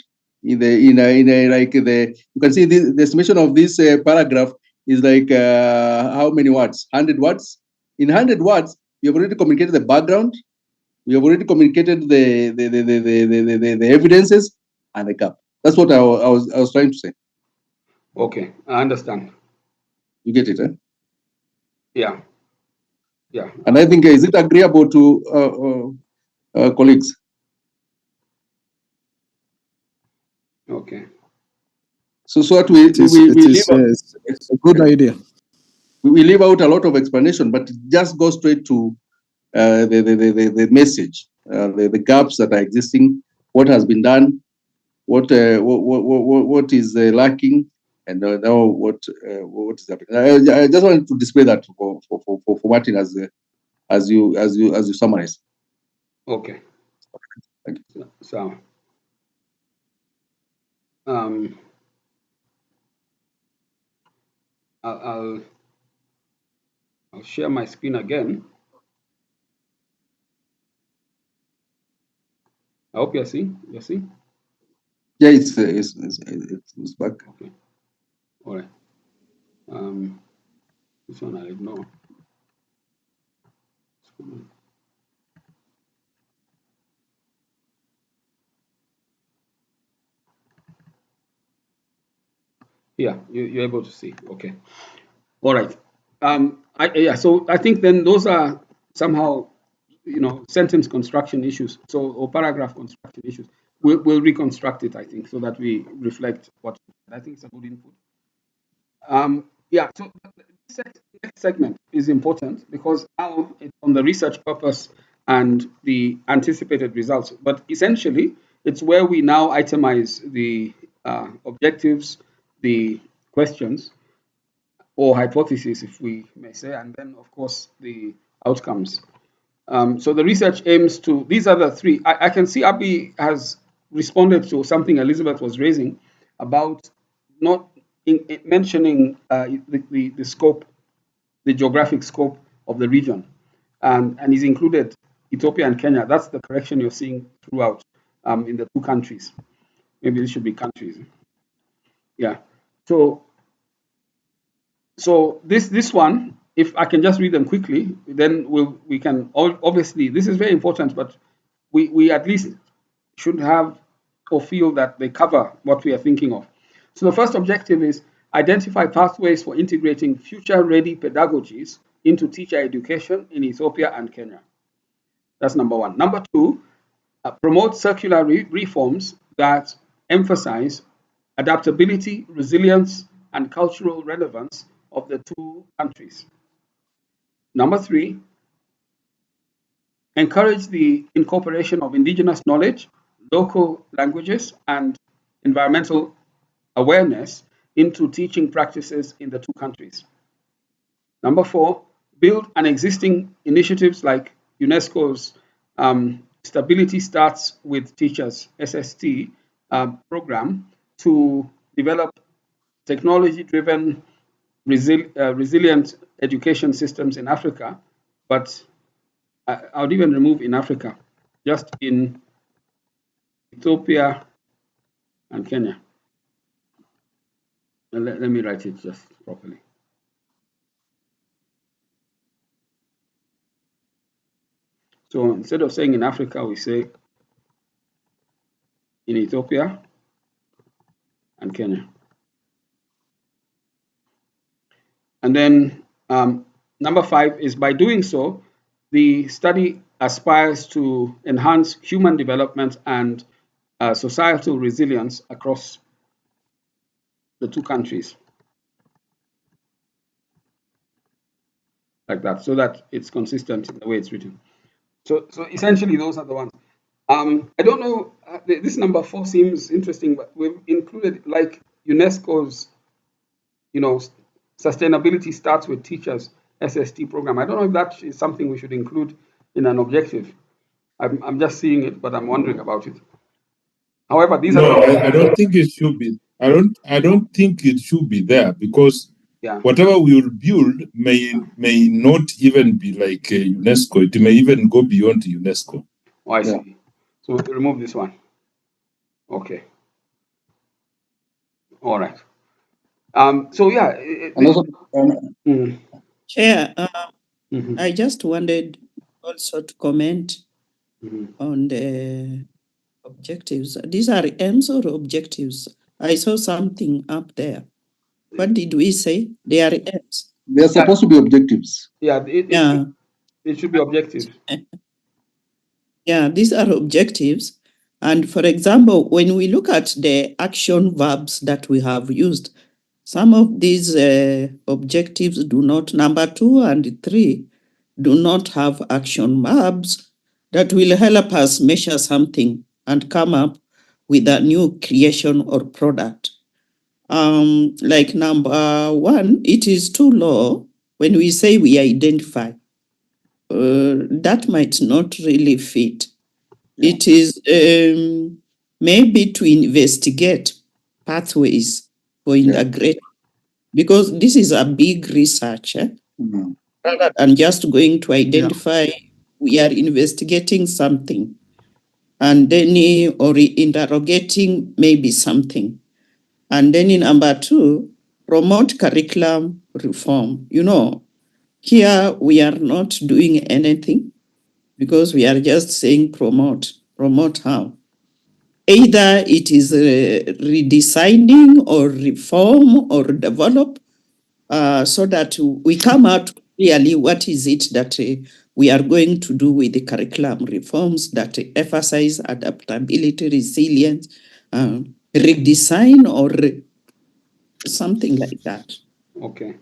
in like the, you can see the estimation of this paragraph is like how many words? 100 words. In 100 words, we have already communicated the background. We have already communicated the evidences and the gap. That's what I was trying to say. Okay, I understand. You get it, eh? Yeah. Yeah. And I think, is it agreeable to colleagues? Okay. So what we leave out, it's a good idea. we leave out a lot of explanation, but just go straight to the message, the gaps that are existing, what has been done, what is lacking, and now what is happening. I just wanted to display that for Martin as you summarize. Okay. Thank you. So, I'll share my screen again. I hope you're seeing. You're seeing? Yeah, it's back. Okay. All right. This one I'll ignore. Yeah, you're able to see. Okay. All right. So I think then those are somehow, sentence construction issues. So, or paragraph construction issues. We'll reconstruct it, I think, so that we reflect what I think is a good input. Yeah. So the next segment is important because now it's on the research purpose and the anticipated results. But essentially, it's where we now itemize the objectives, the questions, or hypotheses, if we may say, and then, of course, the outcomes. So the research aims to, these are the three. I can see Abby has responded to something Elizabeth was raising about not mentioning the scope, the geographic scope of the region, and he's included Ethiopia and Kenya. That's the correction you're seeing throughout in the two countries. Maybe this should be countries. Yeah. So So this one, if I can just read them quickly, then we can obviously this is very important, but we at least should have or feel that they cover what we are thinking of. So the first objective is identify pathways for integrating future-ready pedagogies into teacher education in Ethiopia and Kenya. That's number one. Number two, promote circular reforms that emphasize adaptability, resilience, and cultural relevance of the two countries. Number three, encourage the incorporation of indigenous knowledge, local languages, and environmental awareness into teaching practices in the two countries. Number four, build on existing initiatives like UNESCO's Stability Starts with Teachers, SST, program to develop technology-driven, resilient education systems in Africa, but I would even remove in Africa, just in Ethiopia and Kenya. And let me write it just properly. So instead of saying in Africa, we say in Ethiopia and Kenya. And then number five is by doing so, the study aspires to enhance human development and societal resilience across the two countries. Like that, so that it's consistent in the way it's written. So essentially, those are the ones. I don't know, this number four seems interesting, but we've included like UNESCO's, sustainability starts with teachers SST program. I don't know if that is something we should include in an objective. I'm just seeing it, but I'm wondering about it. However, these are I don't think it should be. I don't think it should be there because yeah. whatever we will build may not even be like UNESCO. It may even go beyond UNESCO. Oh, I see. So we'll remove this one. Okay. All right. So yeah. And also, Chair, Mhm. I just wanted also to comment Mhm. on the objectives. These are aims or objectives? I saw something up there. What did we say? They are aims. they're supposed to be objectives. Yeah, Yeah. it should be objective. Yeah, these are objectives. And for example, when we look at the action verbs that we have used, some of these objectives do not, number 2 and 3, do not have action verbs that will help us measure something and come up with a new creation or product. Like number 1, it is too low when we say we identify. That might not really fit. Yeah. It is maybe to investigate pathways for integrating, because this is a big research. Rather than just going to identify, we are investigating something and then or interrogating maybe something. And then in number 2, promote curriculum reform. Here we are not doing anything because we are just saying promote. Promote how? Either it is redesigning or reform or develop, so that we come out clearly what is it that we are going to do with the curriculum reforms that emphasize adaptability, resilience, redesign or something like that. Okay.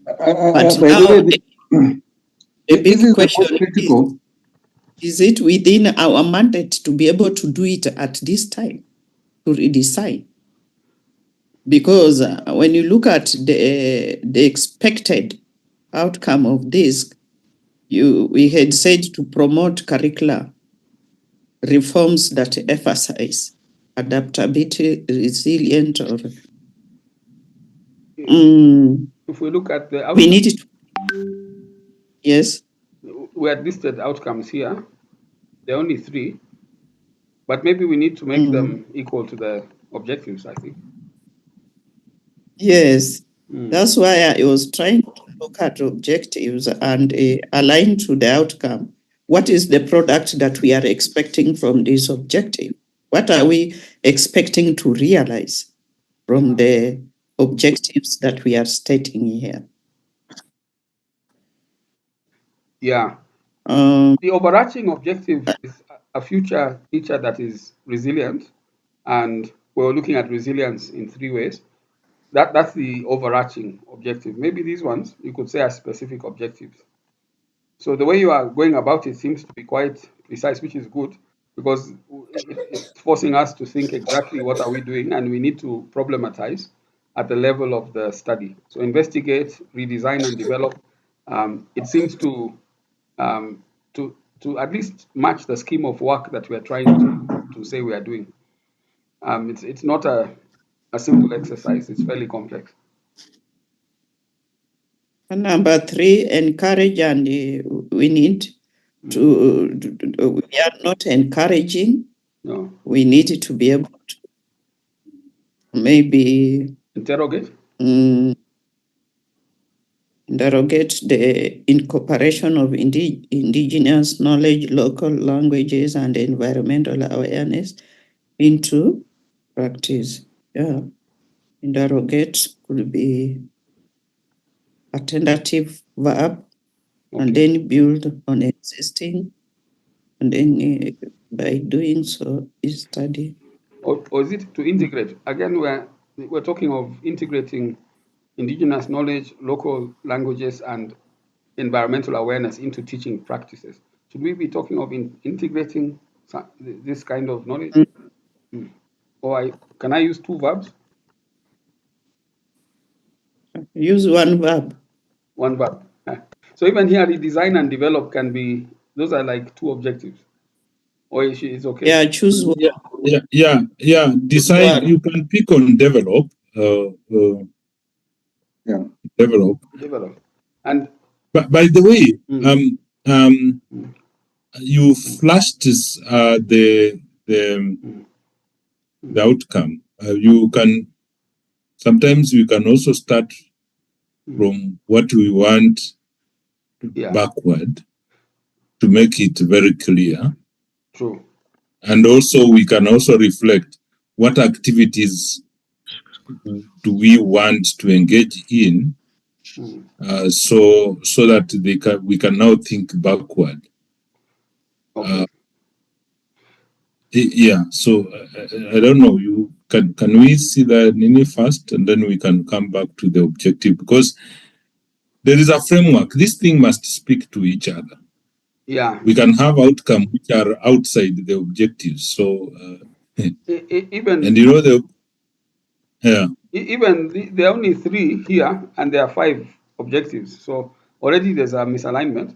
But By now the way, the this big is the question most critical. is it within our mandate to be able to do it at this time, to redesign? Because when you look at the expected outcome of this, we had said to promote curricular reforms that emphasize adaptability, resilient, or If we look at the outcomes, we need it. Yes. We had listed outcomes here. There are only 3, but maybe we need to make them equal to the objectives, I think. Yes. That's why I was trying to look at objectives and align to the outcome. What is the product that we are expecting from this objective? What are we expecting to realize from the objectives that we are stating here? Yeah. The overarching objective is a future teacher that is resilient, and we're looking at resilience in 3 ways. That's the overarching objective. Maybe these ones you could say are specific objectives. So the way you are going about it seems to be quite precise, which is good, because it's forcing us to think exactly what are we doing, and we need to problematize at the level of the study. So investigate, redesign, and develop. It seems to at least match the scheme of work that we are trying to say we are doing. It's not a simple exercise. It's fairly complex. And number 3, encourage, and we need to, we are not encouraging. No. We need to be able to maybe interrogate the incorporation of indigenous knowledge, local languages, and environmental awareness into practice. Yeah. Interrogate could be a tentative verb, and then build on existing, and then by doing so is study. Or is it to integrate? Again, we're talking of integrating indigenous knowledge, local languages, and environmental awareness into teaching practices. Should we be talking of integrating this kind of knowledge? Or can I use 2 verbs? Use 1 verb. 1 verb. So even here, redesign and develop can be, those are like 2 objectives. Or it's okay? Yeah, choose one. Yeah. Decide. You can pick on develop. Develop. And but by the way, you flashed the outcome. You can sometimes we can also start from what we want backward to make it very clear. True. And also we can also reflect what activities do we want to engage in, so that we can now think backward. Okay. Yeah. So I don't know. You can we see the Nini first, and then we can come back to the objective, because there is a framework. This thing must speak to each other. Yeah. We can have outcomes which are outside the objectives. So even and you know even there are only 3 here, and there are 5 objectives. So already there's a misalignment.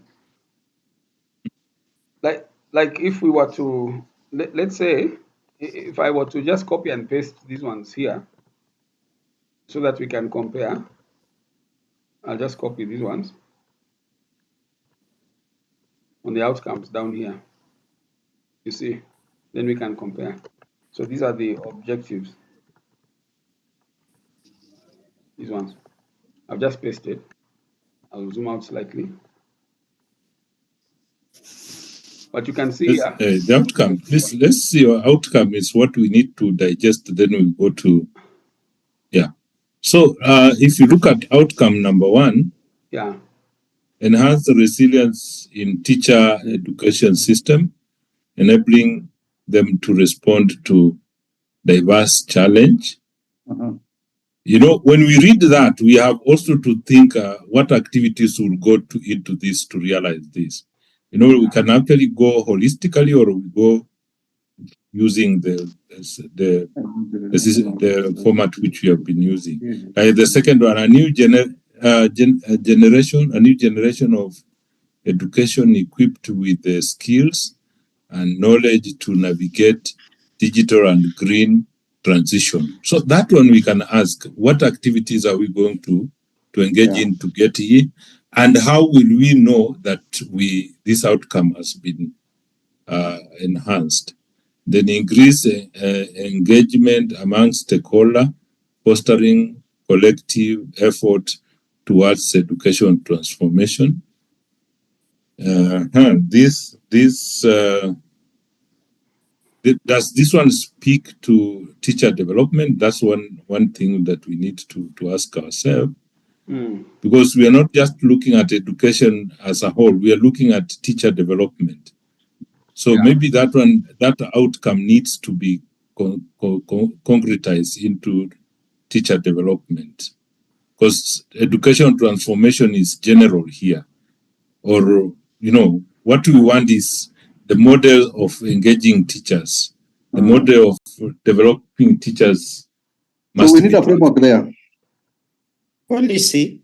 Like if we were to let's say if I were to just copy and paste these ones here so that we can compare, I'll just copy these ones on the outcomes down here. You see, then we can compare. So these are the objectives. These ones. I've just pasted. I'll zoom out slightly. But you can see the outcome. Let's see. Your outcome is what we need to digest. Then we go to So if you look at outcome number 1, enhance the resilience in teacher education system, enabling them to respond to diverse challenge. You know, when we read that, we have also to think what activities will go into this to realize this. You know, we can actually go holistically, or we go using the format which we have been using. The second one, a new generation of education equipped with the skills and knowledge to navigate digital and green transition. So that one we can ask, what activities are we going to engage in to get here, and how will we know that this outcome has been enhanced? Then increase engagement among stakeholders, fostering collective effort towards education transformation. Does this one speak to teacher development? That's one thing that we need to ask ourselves. Because we are not just looking at education as a whole, we are looking at teacher development. So maybe that outcome needs to be concretized into teacher development. Because education transformation is general here. Or, what we want is the model of engaging teachers, the model of developing teachers. So we need a framework there. Policy.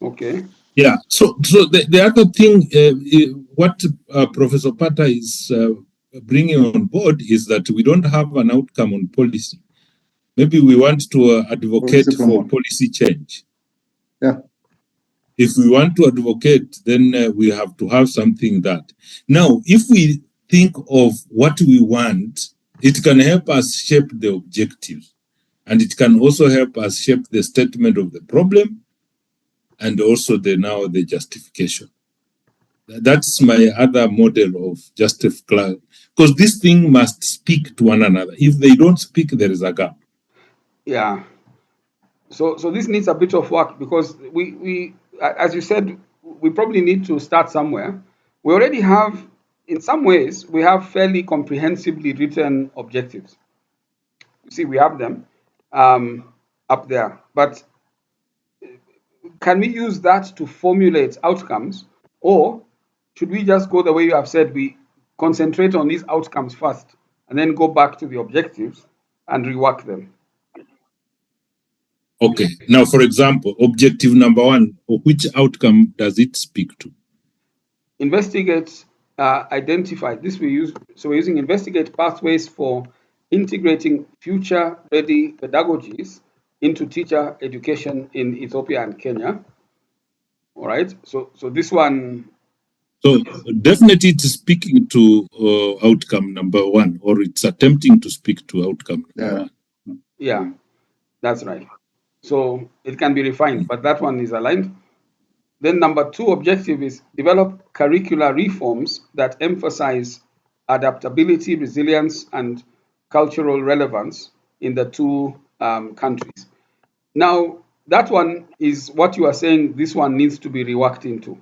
Okay. Yeah. So the other thing, what Professor Pata is bringing on board is that we don't have an outcome on policy. Maybe we want to advocate for policy change. Yeah. If we want to advocate, then we have to have something that. Now, if we think of what we want, it can help us shape the objectives. And it can also help us shape the statement of the problem and also the justification. That's my other model of justification. Because this thing must speak to one another. If they don't speak, there is a gap. Yeah. So this needs a bit of work because we as you said, we probably need to start somewhere. We already have, in some ways, we have fairly comprehensively written objectives. You see, we have them up there. But can we use that to formulate outcomes? Or should we just go the way you have said, we concentrate on these outcomes first and then go back to the objectives and rework them? Okay. Now, for example, objective number 1, which outcome does it speak to? Investigate, identify. This we use. So we're using investigate pathways for integrating future-ready pedagogies into teacher education in Ethiopia and Kenya. All right. So this one. So definitely it's speaking to outcome number 1, or it's attempting to speak to outcome number 1. Yeah, that's right. So it can be refined, but that one is aligned. Then number 2 objective is develop curricular reforms that emphasize adaptability, resilience, and cultural relevance in the 2 countries. Now, that one is what you are saying this one needs to be reworked into.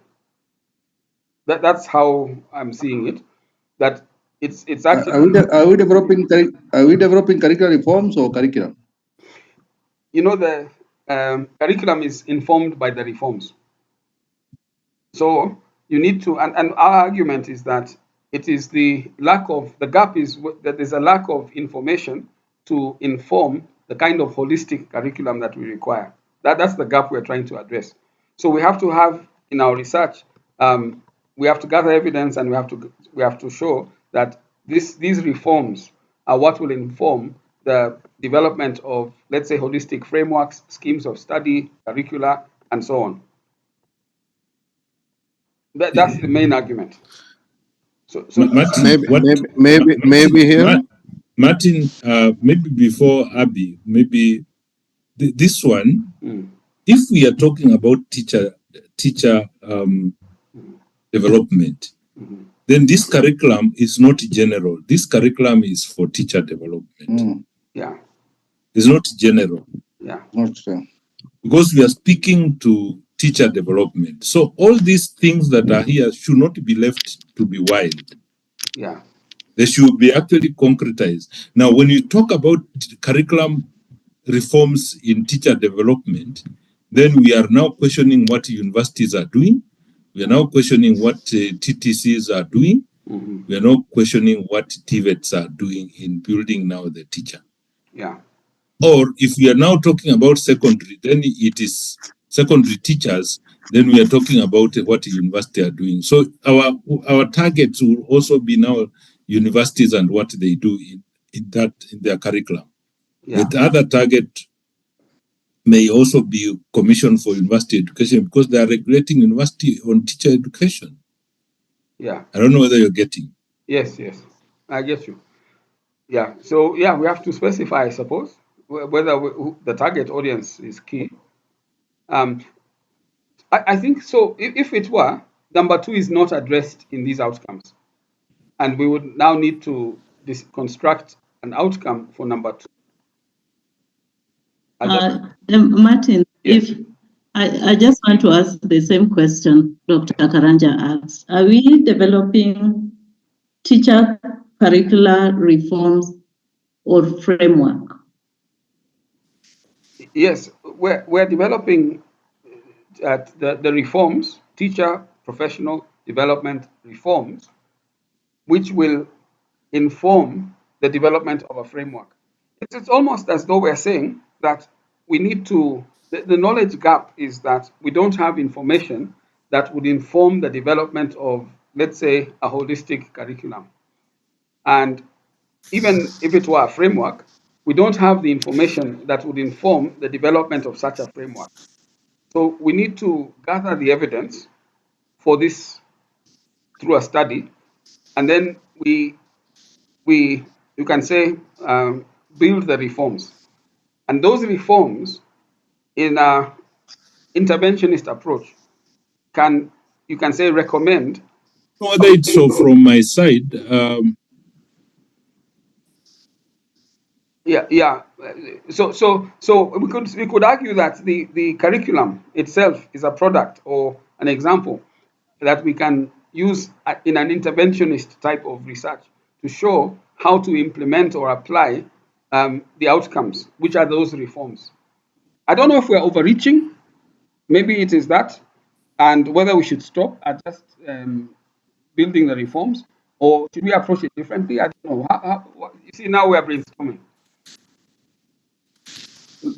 That's how I'm seeing it. That it's actually. Are we developing curricular reforms or curriculum? The curriculum is informed by the reforms. So you need to, and our argument is that it is the gap is that there's a lack of information to inform the kind of holistic curriculum that we require. That's the gap we're trying to address. So we have to have in our research, we have to gather evidence and we have to show that these reforms are what will inform the development of, let's say, holistic frameworks, schemes of study, curricula, and so on. That's the main argument. So Martin, maybe here. Martin, maybe before Abby, maybe this one. If we are talking about teacher development, then this curriculum is not general. This curriculum is for teacher development. Yeah, it's not general. Yeah, not so. Because we are speaking to teacher development. So all these things that are here should not be left to be wild. Yeah. They should be actually concretized. Now, when you talk about curriculum reforms in teacher development, then we are now questioning what universities are doing. We are now questioning what TTCs are doing. We are now questioning what TVETs are doing in building now the teacher. Yeah. Or if we are now talking about secondary, then it is secondary teachers, then we are talking about what university are doing. So our targets will also be now universities and what they do in their curriculum. Yeah. The other target may also be Commission for University Education because they are regulating university on teacher education. Yeah. I don't know whether you're getting. Yes, I get you. Yeah. So yeah, we have to specify, I suppose, whether the target audience is key. I think so. If it were, number two is not addressed in these outcomes, and we would now need to construct an outcome for number two. Martin, Yes. if I just want to ask the same question Dr. Karanja asked. Are we developing teacher curricular reforms or framework? Yes, we're developing the reforms, teacher professional development reforms, which will inform the development of a framework. It's almost as though we're saying that we need to, the knowledge gap is that we don't have information that would inform the development of, let's say, a holistic curriculum. And even if it were a framework, we don't have the information that would inform the development of such a framework. So we need to gather the evidence for this through a study, and then you can say, build the reforms. And those reforms in a interventionist approach you can say recommend. So from my side, Yeah. So we could argue that the curriculum itself is a product or an example that we can use in an interventionist type of research to show how to implement or apply the outcomes, which are those reforms. I don't know if we're overreaching. Maybe it is that, and whether we should stop at just building the reforms, or should we approach it differently? I don't know. You see, now we are brainstorming.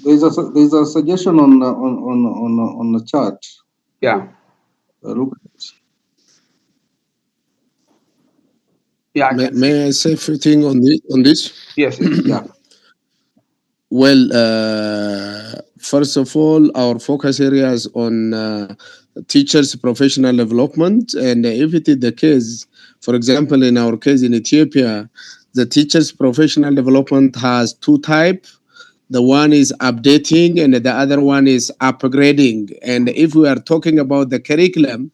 There's a suggestion on the chart. Yeah. Look. Yeah. May I say a few things on this? Yes. Yeah. Well, first of all, our focus area is on teachers' professional development. And if it is the case, for example, in our case in Ethiopia, the teachers' professional development has two types. The one is updating and the other one is upgrading. And if we are talking about the curriculum,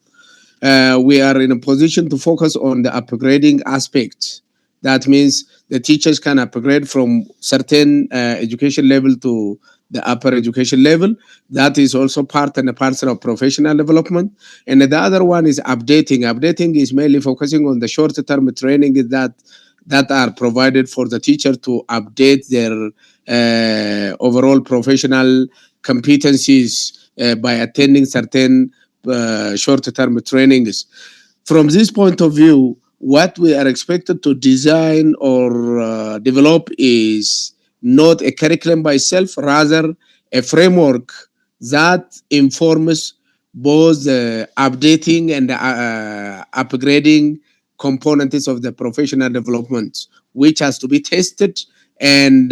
we are in a position to focus on the upgrading aspect. That means the teachers can upgrade from certain education level to the upper education level. That is also part and a parcel of professional development. And the other one is updating. Updating is mainly focusing on the short-term training that are provided for the teacher to update their overall professional competencies by attending certain short-term trainings. From this point of view, what we are expected to design or develop is not a curriculum by itself, rather a framework that informs both the updating and upgrading components of the professional development, which has to be tested and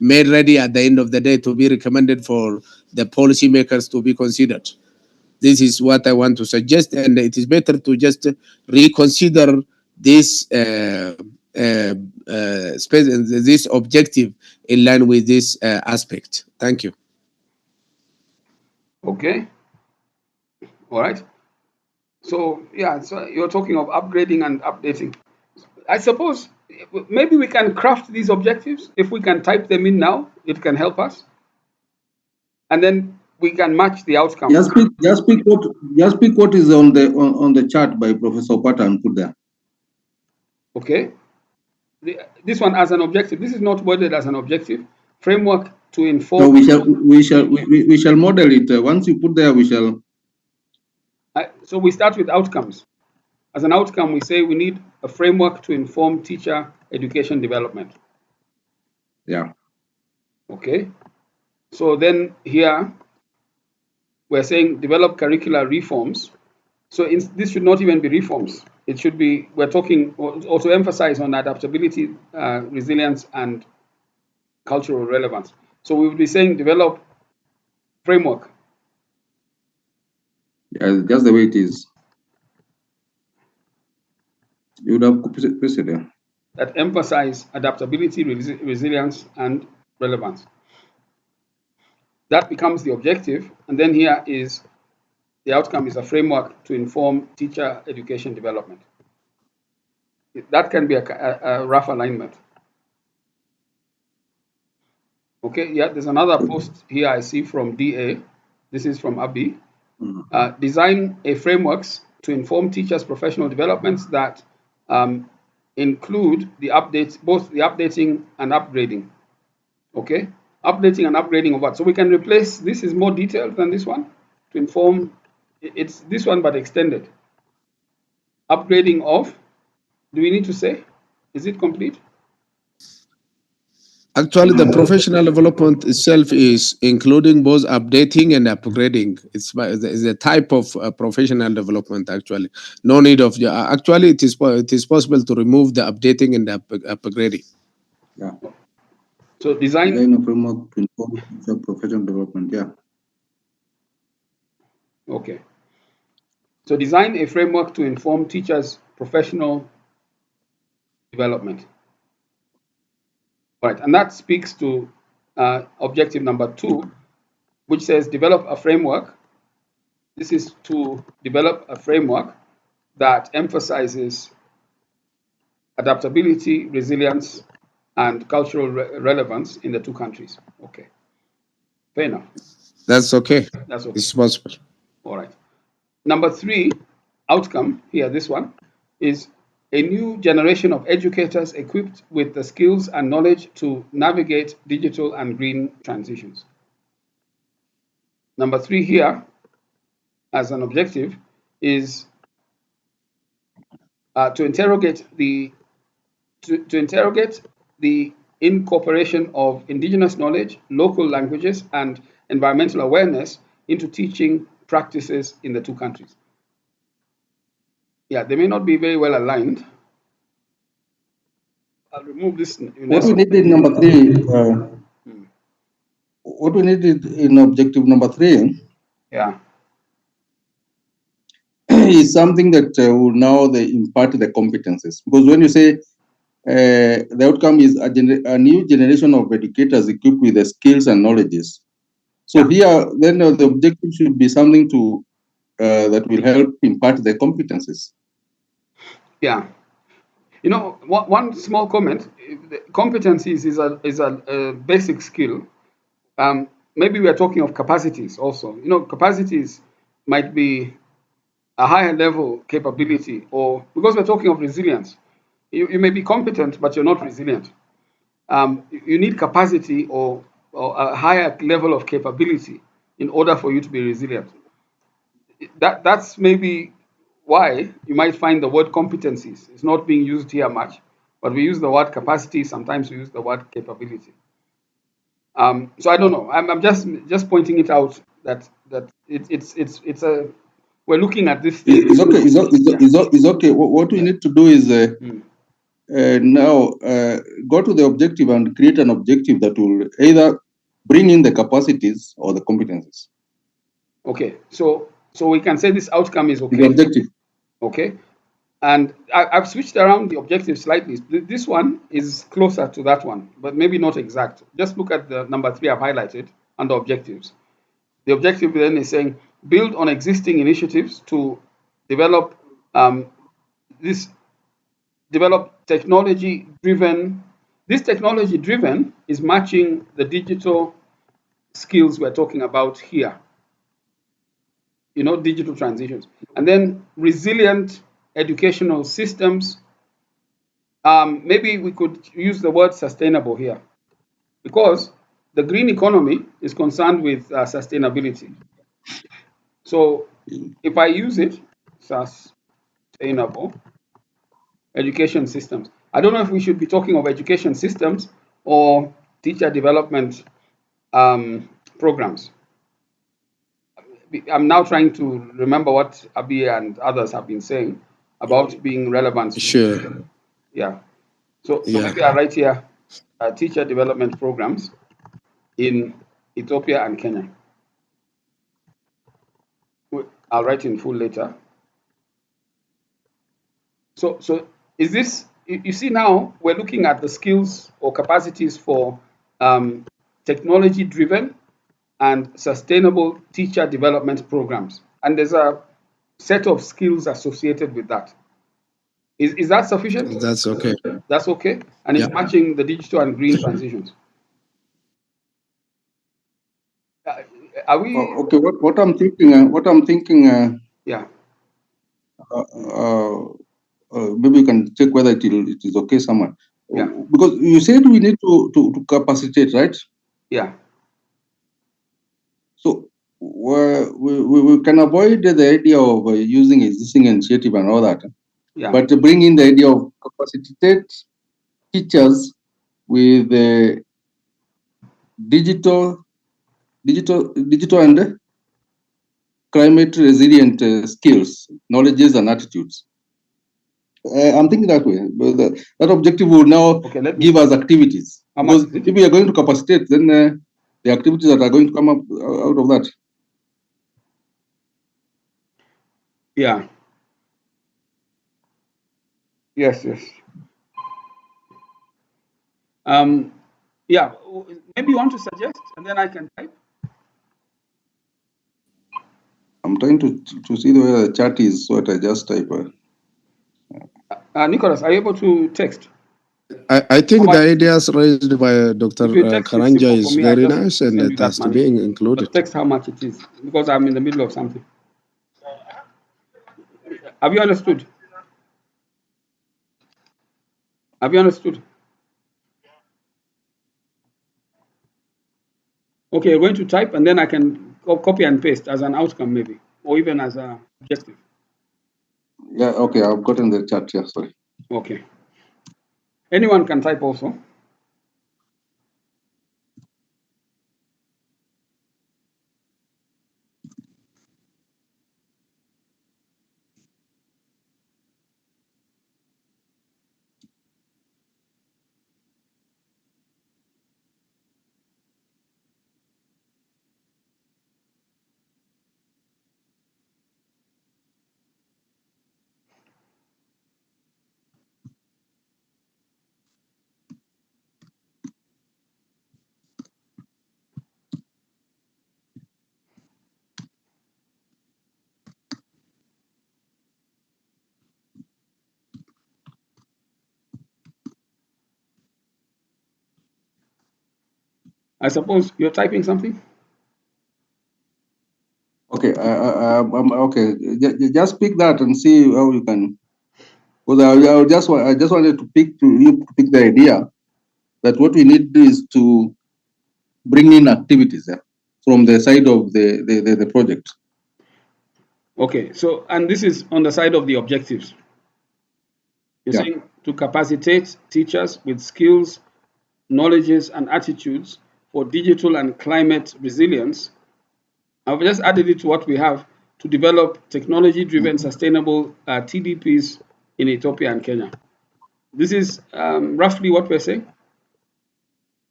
made ready at the end of the day to be recommended for the policymakers to be considered. This is what I want to suggest, and it is better to just reconsider this this objective in line with this aspect. Thank you. Okay. All right. So yeah, so you're talking of upgrading and updating. I suppose maybe we can craft these objectives. If we can type them in now, it can help us, and then we can match the outcome. Just pick what is on the chart by Professor Opata and put there. Okay. This one as an objective. This is not worded as an objective. Framework to inform. No, we shall model it. Once you put there, we shall. So we start with outcomes. As an outcome, we say we need a framework to inform teacher education development. Yeah. Okay. So then here we're saying develop curricular reforms. So this should not even be reforms. It should be, we're talking also emphasize on adaptability, resilience, and cultural relevance. So we would be saying develop framework. Yeah, just the way it is. You would have put it there. that emphasize adaptability, resilience, and relevance. That becomes the objective, and then here is the outcome is a framework to inform teacher education development. That can be a rough alignment. Okay, yeah, there's another post here I see from DA. This is from Abi. Design a frameworks to inform teachers' professional developments that include the updates, both the updating and upgrading. Okay, updating and upgrading of what? So we can replace, this is more detailed than this one to inform, it's this one but extended. Upgrading of, do we need to say, is it complete? Actually, the professional development itself is including both updating and upgrading. It's a type of professional development. Actually, no need of actually it is possible to remove the updating and the upgrading. Yeah. So design a framework to inform professional development. Yeah. Okay. So design a framework to inform teachers' professional development. Right, and that speaks to objective number 2, which says develop a framework. This is to develop a framework that emphasizes adaptability, resilience, and cultural relevance in the two countries. Okay, fair enough. That's okay. That's okay. It's possible. All right. Number 3, outcome here, this one, is a new generation of educators equipped with the skills and knowledge to navigate digital and green transitions. Number 3 here, as an objective, is to interrogate the incorporation of indigenous knowledge, local languages, and environmental awareness into teaching practices in the two countries. Yeah, they may not be very well aligned. I'll remove this. What we need in number 3, what we need in objective number 3, yeah, is something that will now impart the competencies. Because when you say the outcome is a new generation of educators equipped with the skills and knowledges. So here, then the objective should be something to that will help impart the competencies. Yeah. You know, one small comment, competencies is a basic skill. Maybe we are talking of capacities also. You know, capacities might be a higher level capability, or because we're talking of resilience, you may be competent, but you're not resilient. You need capacity or a higher level of capability in order for you to be resilient. That's maybe why you might find the word competencies is not being used here much, but we use the word capacity. Sometimes we use the word capability. So I don't know. I'm just pointing it out that it's a we're looking at this. It's okay. It's okay. What we need to do is now go to the objective and create an objective that will either bring in the capacities or the competencies. Okay, so we can say this outcome is okay. The objective. Okay, and I've switched around the objective slightly. This one is closer to that one, but maybe not exact. Just look at the number 3 I've highlighted under objectives. The objective then is saying build on existing initiatives to develop technology driven. This technology driven is matching the digital skills we're talking about here. You know, digital transitions, and then resilient educational systems. Maybe we could use the word sustainable here, because the green economy is concerned with sustainability. So if I use it, sustainable education systems, I don't know if we should be talking of education systems or teacher development programs. I'm now trying to remember what Abi and others have been saying about being relevant. Sure. Yeah. So maybe I write here teacher development programs in Ethiopia and Kenya. I'll write in full later. So is this you see now we're looking at the skills or capacities for technology-driven and sustainable teacher development programs. And there's a set of skills associated with that. Is that sufficient? That's okay. That's okay? And it's Yeah. matching the digital and green transitions. Are we? Okay, what I'm thinking, Yeah. maybe you can check whether it is okay somewhere. Yeah. Because you said we need to capacitate, right? Yeah. So we can avoid the idea of using existing initiative and all that, Yeah. but to bring in the idea of capacitate teachers with digital and climate resilient skills, knowledges, and attitudes. I'm thinking that way. But that objective will now give us activities. Because if we are going to capacitate, then the activities that are going to come up out of that. Yeah. Yes. Yeah. Maybe you want to suggest, and then I can type. I'm trying to see where the chat is, so I just type. Nicholas, are you able to text? I think the ideas raised by Dr. Karanja is me, very nice, and it has to be included. But text how much it is, because I'm in the middle of something. Have you understood? Have you understood? Okay, you're going to type, and then I can copy and paste as an outcome, maybe, or even as an objective. Yeah, okay, I've gotten the chat here, sorry. Okay. Anyone can type also. I suppose you're typing something? Okay, okay. Just pick that and see how you can. Because I just wanted to pick the idea that what we need is to bring in activities from the side of the project. Okay, so, and this is on the side of the objectives. You're saying to capacitate teachers with skills, knowledges, and attitudes for digital and climate resilience. I've just added it to what we have to develop technology-driven sustainable TDPs in Ethiopia and Kenya. This is roughly what we're saying?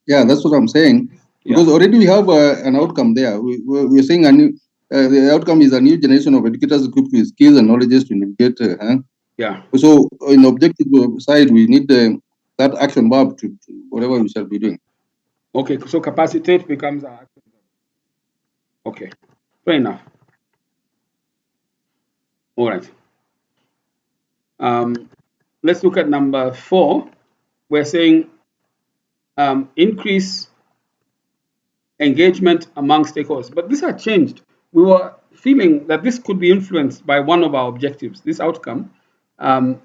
Yeah, that's what I'm saying. Because already we have an outcome there. We're saying the outcome is a new generation of educators equipped with skills and knowledges to navigate. Yeah. So in the objective side, we need that action verb to whatever we shall be doing. Okay, so capacitate becomes our action verb. Okay, fair enough. All right. Let's look at number 4. We're saying increase engagement among stakeholders. But this had changed. We were feeling that this could be influenced by one of our objectives, this outcome. You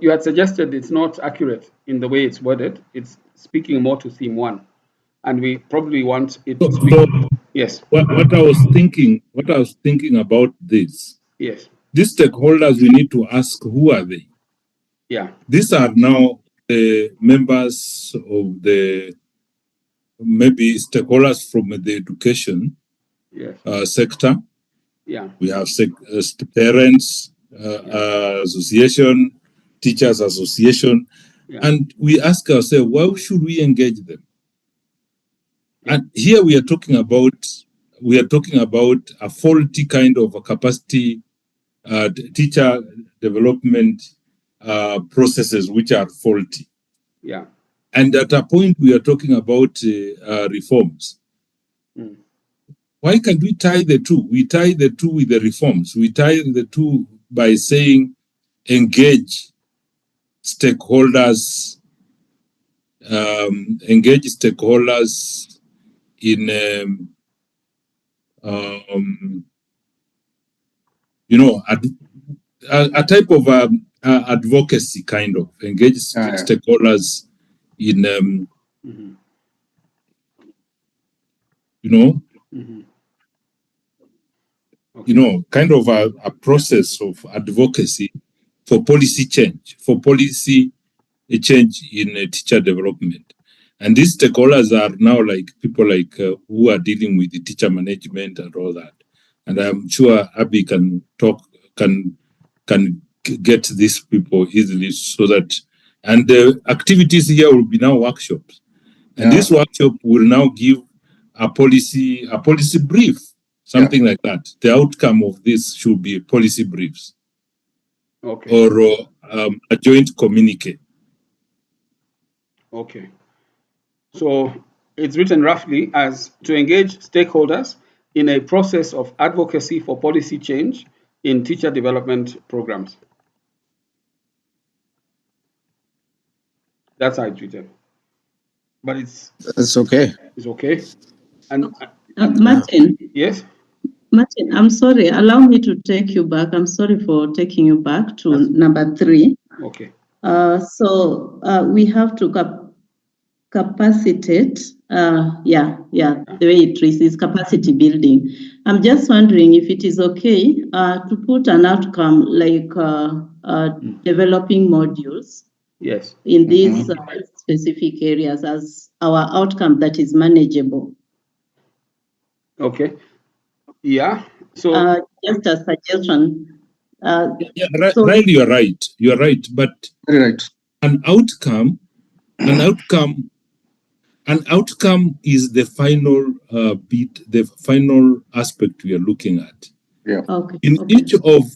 had suggested it's not accurate in the way it's worded. It's speaking more to theme 1. And we probably want it to speak. Yes. What I was thinking about this. Yes. These stakeholders, we need to ask, who are they? Yeah. These are now the members of the, maybe stakeholders from the education sector. Yeah. We have parents association, teachers association, and we ask ourselves, why should we engage them? And here we are talking about a faulty kind of a capacity teacher development processes which are faulty. Yeah. And at a point we are talking about reforms. Mm. Why can't we tie the two? We tie the two with the reforms. We tie the two by saying engage stakeholders, in a type of advocacy, kind of engage stakeholders in Mm-hmm. Mm-hmm. Okay. kind of a process of advocacy for policy change, in teacher development. And these stakeholders are now like people like who are dealing with the teacher management and all that. And I'm sure Abby can get these people easily, so that, and the activities here will be now workshops. And this workshop will now give a policy brief, something like that. The outcome of this should be policy briefs. Okay. Or a joint communique. Okay. So it's written roughly as to engage stakeholders in a process of advocacy for policy change in teacher development programs. That's how it's written. But it's okay. It's okay. And Martin. Yes. Martin, I'm sorry. Allow me to take you back. I'm sorry for taking you back to number 3. Okay. So we have to capacitate. The way it reads is capacity building. I'm just wondering if it is okay to put an outcome like developing modules. Yes. In these specific areas as our outcome that is manageable. Okay. Yeah. So just a suggestion. Riley, you're right. You're right. But an outcome is the final bit, the final aspect we are looking at. Yeah. Each of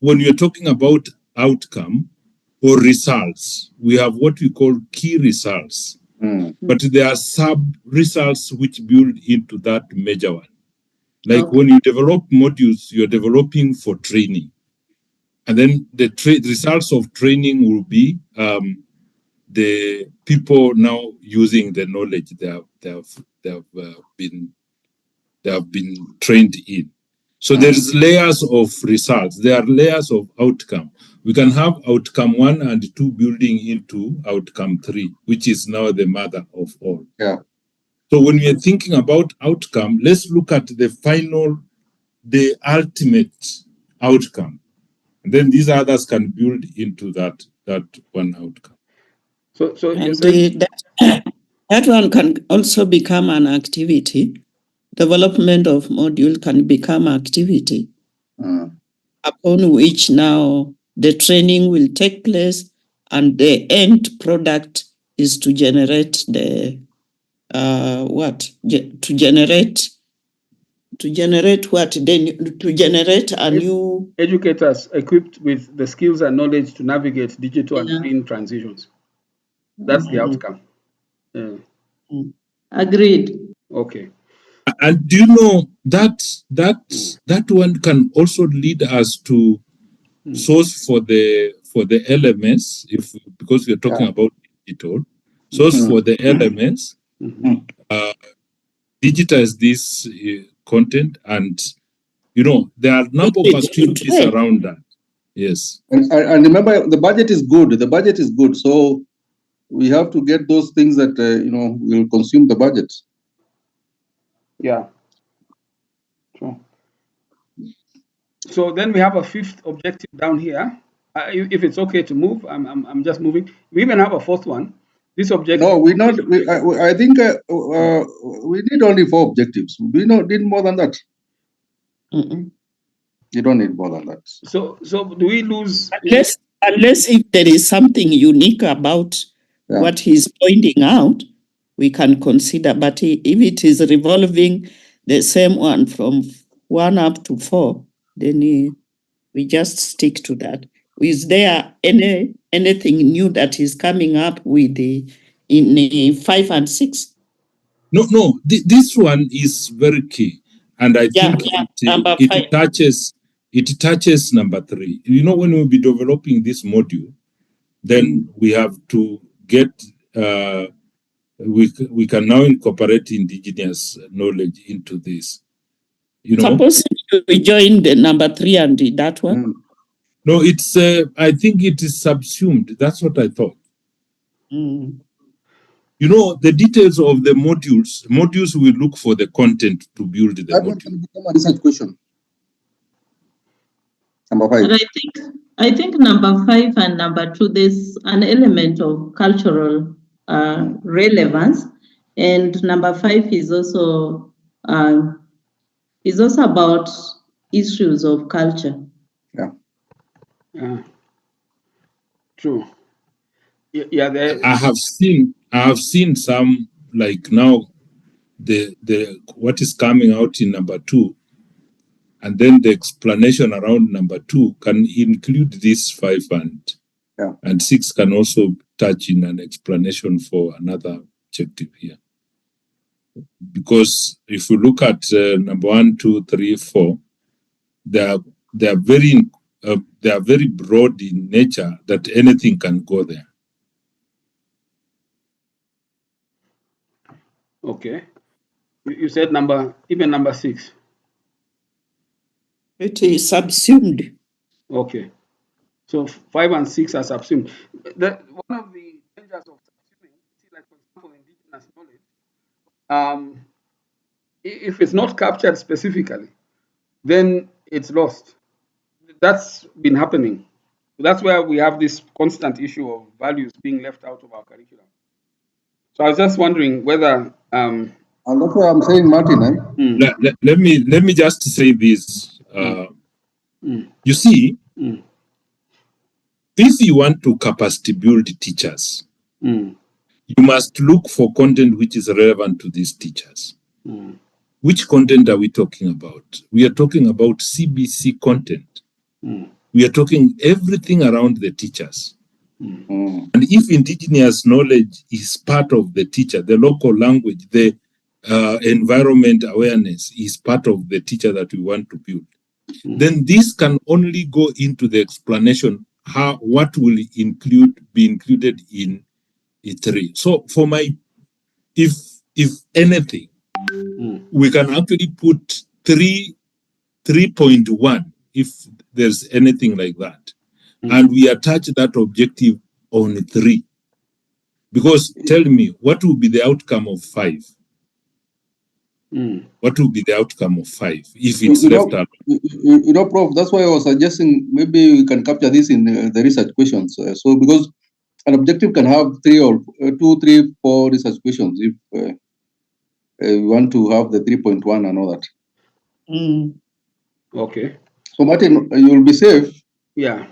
when you're talking about outcome or results, we have what we call key results. But there are sub results which build into that major one. Like when you develop modules, you're developing for training. And then the results of training will be the people now using the knowledge they have been trained in. So there's layers of results. There are layers of outcome. We can have outcome 1 and 2 building into outcome 3, which is now the mother of all. Yeah. So when we are thinking about outcome, let's look at the ultimate outcome. And then these others can build into that one outcome. So that one can also become an activity. Development of module can become activity upon which now the training will take place, and the end product is to generate the to generate a new educators equipped with the skills and knowledge to navigate digital and green transitions. That's the outcome. Agreed. Okay. And do you know that one can also lead us to source for the LMS, because we are talking about digital source for the LMS, digitize this content, and there are a number of activities around that. Yes. And remember, the budget is good. The budget is good, so we have to get those things that will consume the budget. Yeah. So then we have a 5th objective down here. If it's okay to move, I'm just moving. We even have a 4th one. This objective. No, I think we need only 4 objectives. We need more than that. You don't need more than that. So do we lose? Unless if there is something unique about what he's pointing out, we can consider. But if it is revolving the same one from 1 up to 4, then we just stick to that. Is there anything new that is coming up with in 5 and 6? No. This one is very key, and I think number 5. it touches number 3. You know, when we'll be developing this module, then we have to get we can now incorporate indigenous knowledge into this. You know, Suppose we join the number 3 and that one. No, it's I think it is subsumed. That's what I thought. You know, the details of the modules will look for the content to build the module. Can become a research question. Number 5. And I think number 5 and number 2, there's an element of cultural relevance, and number 5 is also about issues of culture. Yeah. True. Yeah. I have seen some, like now the what is coming out in number 2, and then the explanation around number 2 can include this 5 and 6 can also touch in an explanation for another objective here. Because if you look at number 1, 2, 3, 4, they are very broad in nature that anything can go there. Okay. You said even number 6. It is subsumed. Okay. So 5 and 6 are subsumed. One of the dangers of subsuming, like for example, indigenous knowledge, if it's not captured specifically, then it's lost. That's been happening. That's where we have this constant issue of values being left out of our curriculum. So I was just wondering whether and that's what I'm saying, Martin. Let me just say this. You see, if you want to capacity build teachers, you must look for content which is relevant to these teachers. Which content are we talking about? We are talking about CBC content. We are talking everything around the teachers. And if indigenous knowledge is part of the teacher, the local language, the environment awareness is part of the teacher that we want to build, then this can only go into the explanation what will be included in E3. So if anything, we can actually put 3.1 if there's anything like that. And we attach that objective on 3. Because tell me, what will be the outcome of 5? What will be the outcome of 5 if it's left out? You know, Prof, that's why I was suggesting maybe we can capture this in the research questions. So because an objective can have 3 or 2, 3, 4 research questions if we want to have the 3.1 and all that. Okay. So Martin, you will be safe. Yeah.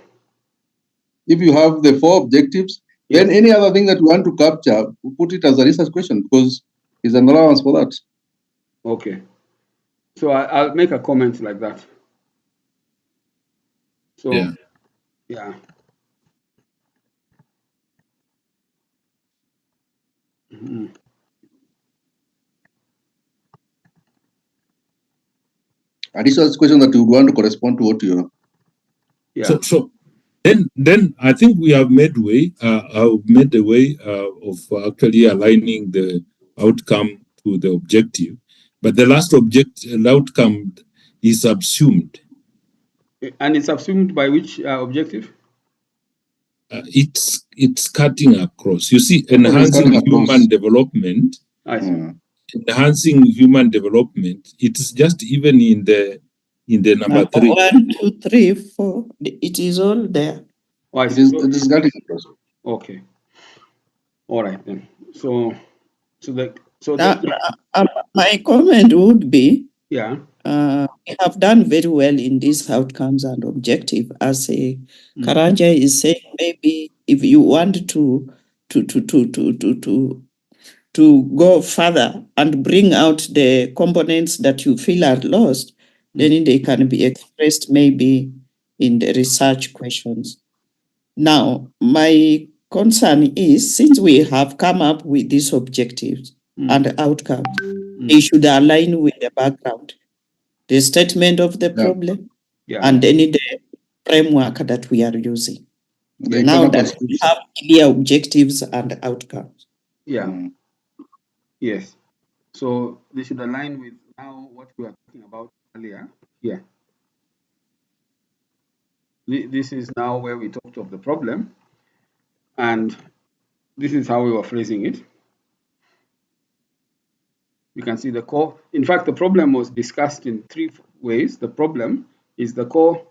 If you have the 4 objectives, then any other thing that you want to capture, put it as a research question because it's an allowance for that. Okay. So I'll make a comment like that. So, yeah. Additional question that you would want to correspond to what you know. Yeah. So then I think we have made way. Made the way of actually aligning the outcome to the objective, but the last outcome is subsumed. And it's subsumed by which objective? It's cutting across. You see, enhancing human development. I see. Enhancing human development. It's just even in the number 3. 1, 2, 3, 4. It is all there. Oh, it is cutting across. Okay. All right then. So my comment would be, we have done very well in these outcomes and objective. As Karanja is saying, maybe if you want to go further and bring out the components that you feel are lost, then they can be expressed maybe in the research questions. Now, my concern is, since we have come up with these objectives and outcomes, they should align with the background, the statement of the problem, and then the framework that we are using. Now that we have clear objectives and outcomes. Yes. So they should align with now what we were talking about earlier here. This is now where we talked of the problem, and this is how we were phrasing it. You can see the core. In fact, the problem was discussed in 3 ways. The problem is the core,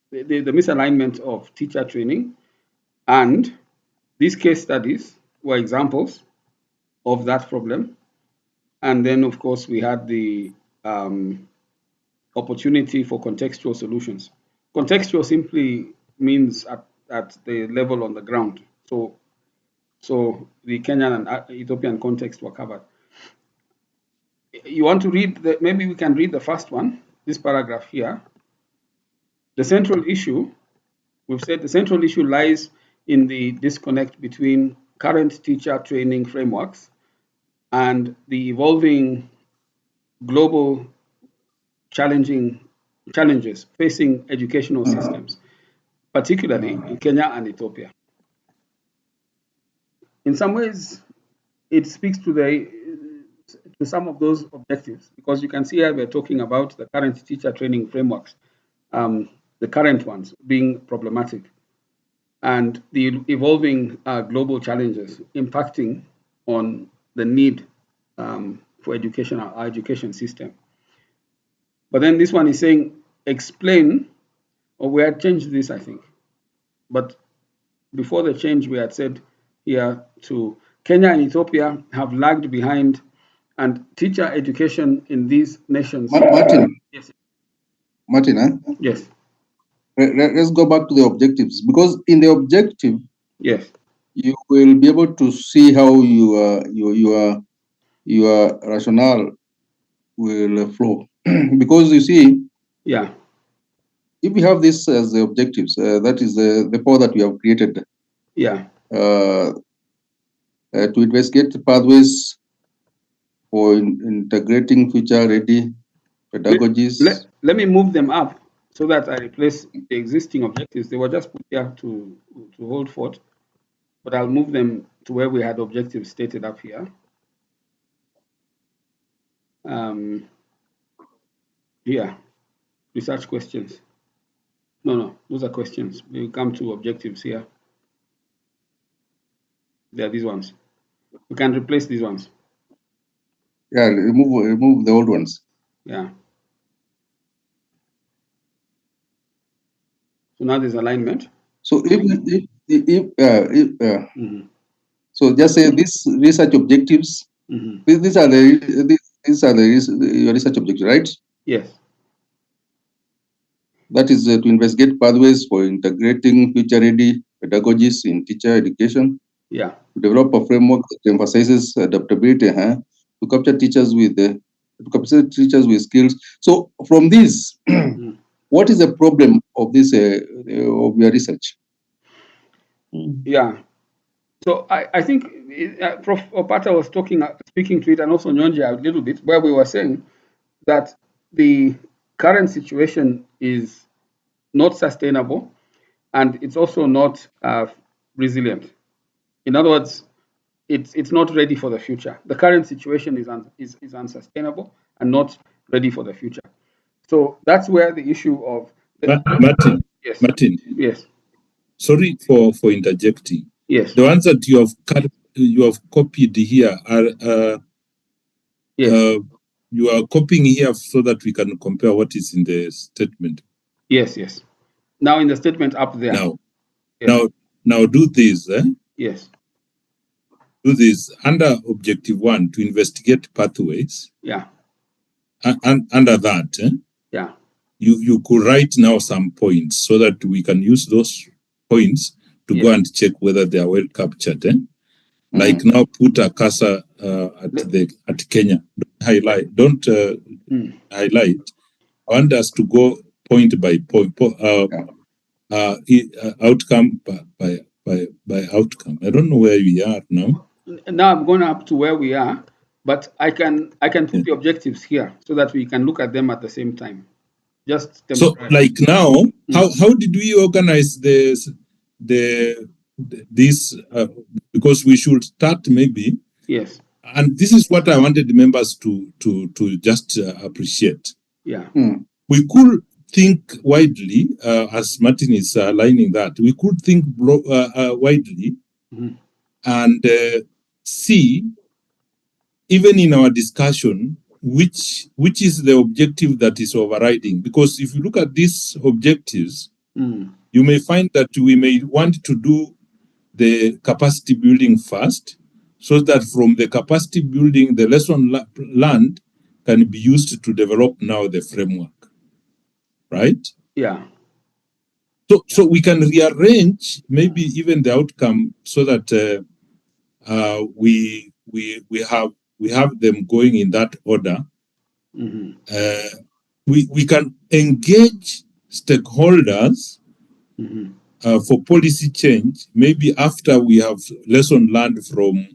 the misalignment of teacher training, and these case studies were examples of that problem. And then, of course, we had the opportunity for contextual solutions. Contextual simply means at the level on the ground. So the Kenyan and Ethiopian context were covered. You want to read maybe we can read the first one, this paragraph here. The central issue, we've said the central issue lies in the disconnect between current teacher training frameworks and the evolving global challenges facing educational systems, particularly in Kenya and Ethiopia. In some ways, it speaks to some of those objectives, because you can see here we're talking about the current teacher training frameworks, the current ones being problematic, and the evolving global challenges impacting on the need for education, our education system. But then this one is saying, explain, or we had changed this, I think. But before the change, we had said here to Kenya and Ethiopia have lagged behind, and teacher education in these nations. Martin. Yes. Martin, Yes. Let's go back to the objectives, because in the objective, yes, you will be able to see how your rationale will flow. Because you see, yeah, if we have this as the objectives, that is the power that we have created. Yeah. To investigate pathways for integrating future-ready pedagogies. Let me move them up so that I replace the existing objectives. They were just put here to hold forth, but I'll move them to where we had objectives stated up here. Here, research questions. No, those are questions. We come to objectives here. They are these ones. We can replace these ones. Yeah, remove the old ones. Yeah. So now there's alignment. So so just say these research objectives. These are your research objectives, right? Yes. That is to investigate pathways for integrating future-ready pedagogies in teacher education. Yeah. To develop a framework that emphasizes adaptability, to capture teachers with skills. So from this, what is the problem of this of your research? Yeah. So I think Prof. Opata was speaking to it, and also Nyonja a little bit, where we were saying that the current situation is not sustainable, and it's also not resilient. In other words, it's not ready for the future. The current situation is unsustainable and not ready for the future. So that's where the issue of Martin. Yes. Martin. Yes. Sorry for interjecting. Yes. The ones that you have copied here are yes. You are copying here so that we can compare what is in the statement. Yes. Now in the statement up there. Now do this. Yes. Do this under objective 1 to investigate pathways. Yeah. And under that, yeah, you could write now some points so that we can use those points to go and check whether they are well captured. Like now, put a cursor at Kenya. Don't highlight. I want us to go point by point. outcome by outcome. I don't know where we are now. Now I'm going up to where we are, but I can put the objectives here so that we can look at them at the same time. Just So, temporarily. like now, how did we organize this? Because we should start maybe. Yes. And this is what I wanted the members to just appreciate. Yeah. We could think widely, as Martin is lining that. We could think widely and see, even in our discussion, which is the objective that is overriding. Because if you look at these objectives, you may find that we may want to do the capacity building first, so that from the capacity building, the lesson learned can be used to develop now the framework, right? Yeah. So we can rearrange maybe even the outcome so that we have them going in that order. We can engage stakeholders for policy change, maybe after we have lesson learned from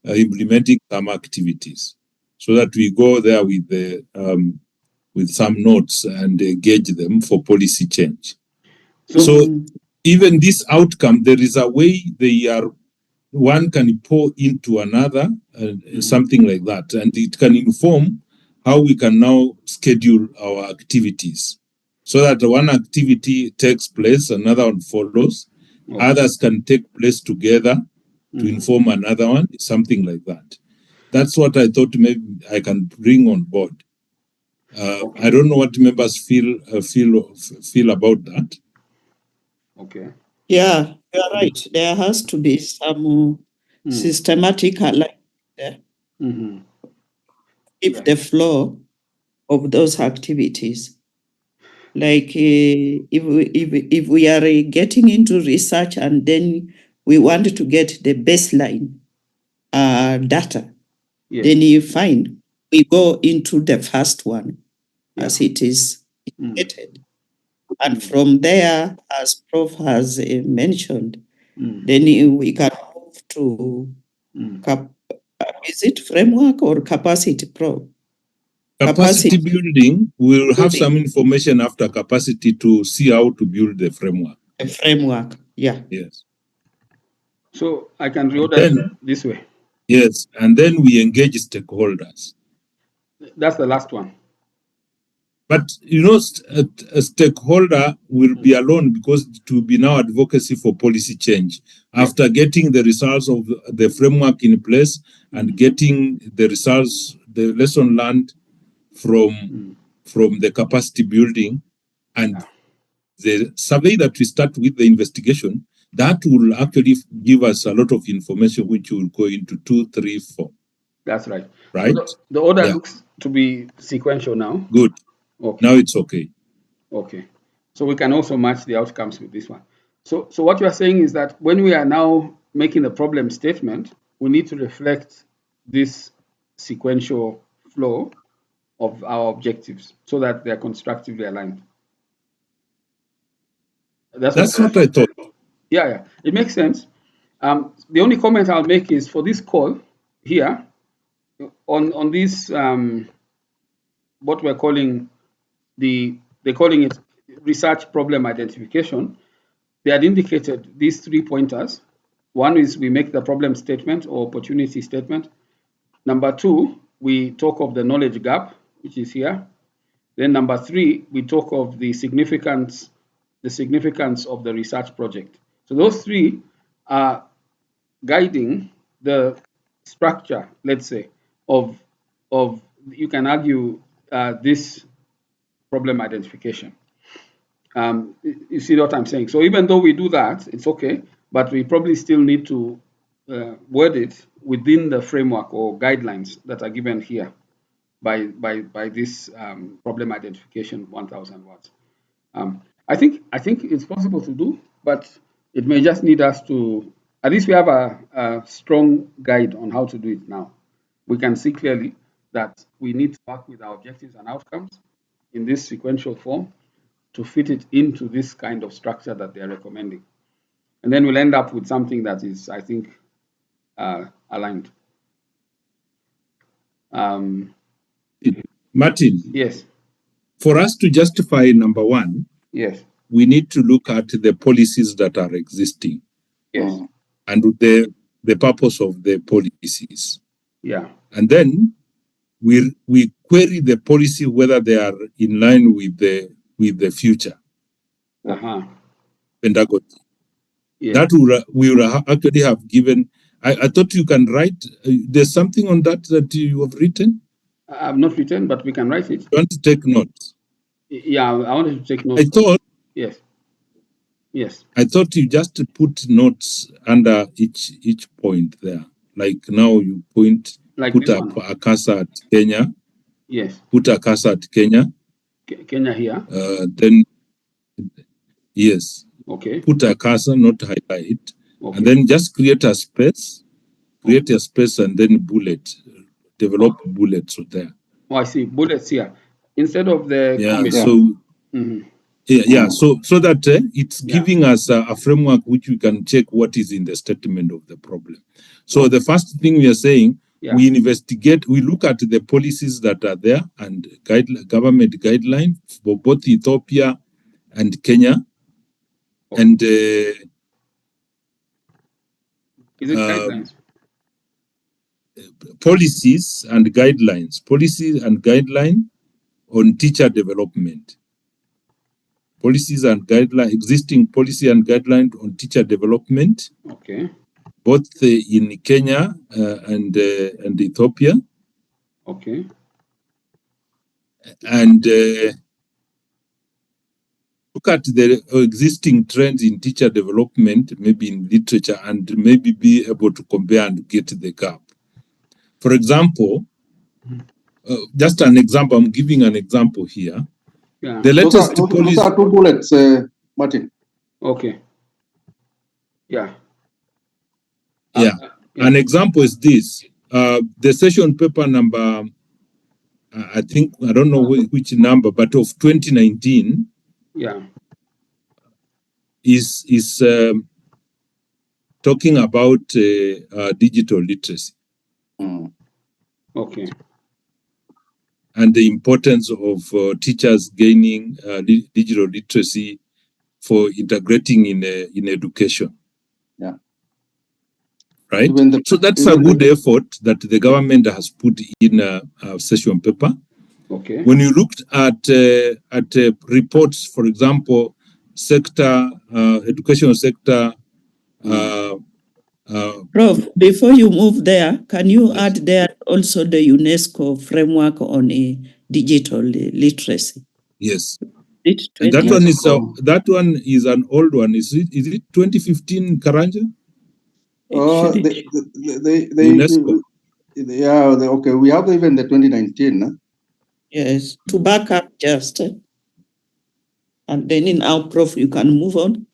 implementing some activities, so that we go there with some notes and engage them for policy change. So even this outcome, there is a way one can pour into another, something like that, and it can inform how we can now schedule our activities, so that one activity takes place, another one follows, others can take place together to inform another one, something like that. That's what I thought maybe I can bring on board. I don't know what members feel about that. Okay. Yeah, you're right. There has to be some systematic alignment there. If the flow of those activities, like if we are getting into research and then we want to get the baseline data, then you find we go into the first one as it is indicated. And from there, as Prof has mentioned, then we can move to is it framework or capacity pro? Capacity building, we'll have some information after capacity to see how to build the framework. A framework, yeah. Yes. So I can reorder it this way. Yes, and then we engage stakeholders. That's the last one. But a stakeholder will be alone because it will be now advocacy for policy change. After getting the results of the framework in place and getting the results, the lesson learned from the capacity building and the survey that we start with, the investigation, that will actually give us a lot of information which will go into 2, 3, 4. That's right. Right? So the order looks to be sequential now. Good. Okay. Now it's okay. Okay. So we can also match the outcomes with this one. So what you are saying is that when we are now making the problem statement, we need to reflect this sequential flow of our objectives so that they're constructively aligned. That's what I thought. Yeah, it makes sense. The only comment I'll make is for this call here on this what we're calling they're calling it research problem identification. They had indicated these 3 pointers. One is we make the problem statement or opportunity statement. Number 2, we talk of the knowledge gap, which is here. Then number 3, we talk of the significance of the research project. So those 3 are guiding the structure, let's say, of you can argue this problem identification. You see what I'm saying? So even though we do that, it's okay, but we probably still need to word it within the framework or guidelines that are given here by this problem identification 1000 words. I think it's possible to do, but it may just need us to, at least we have a strong guide on how to do it now. We can see clearly that we need to work with our objectives and outcomes in this sequential form. to fit it into this kind of structure that they are recommending. And then we'll end up with something that is, I think, aligned. Martin, Yes, for us to justify number one, yes, we need to look at the policies that are existing yes, and the purpose of the policies. yeah, And then we query the policy whether they are in line with the future pedagogy. yes. That we would actually have given. I thought you can write. There's something on that you have written. I've not written, but we can write it. You want to take notes? Yeah, I wanted to take notes. I thought. Yes. Yes. I thought you just put notes under each point there. Like now you point, Like put this a one. cursor at Kenya. Yes. Put a cursor at Kenya. Kenya here. Then yes. Okay. Put a cursor, not highlight. Okay. And then just create a space. Create a space and then bullet. Develop bullets there. Oh, I see. Bullets here. Instead of the Yeah. So so that it's giving us a framework which we can check what is in the statement of the problem. So the first thing we are saying, we investigate, we look at the policies that are there and government guidelines for both Ethiopia and Kenya. And is it guidelines? Policies and guidelines on teacher development. Policies and guidelines, existing policy and guidelines on teacher development. Okay. Both in Kenya and Ethiopia. Okay. And look at the existing trends in teacher development, maybe in literature, and maybe be able to compare and get the gap. For example, just an example, I'm giving an example here. Yeah. The latest those are 2 bullets, Martin. Okay. Yeah. Yeah. An example is this. The session paper number, I think, I don't know which number, but of 2019 is talking about digital literacy. Okay. And the importance of teachers gaining digital literacy for integrating in education. Yeah. Right? So that's a good effort that the government has put in a session paper. Okay. When you looked at reports, for example, education sector. Prof, before you move there, can you add there also the UNESCO framework on digital literacy? Yes. And that one is an old one. Is it 2015, Karanja? UNESCO. Okay. We have even the 2019. Yes, to back up just. And then in our Prof, you can move on.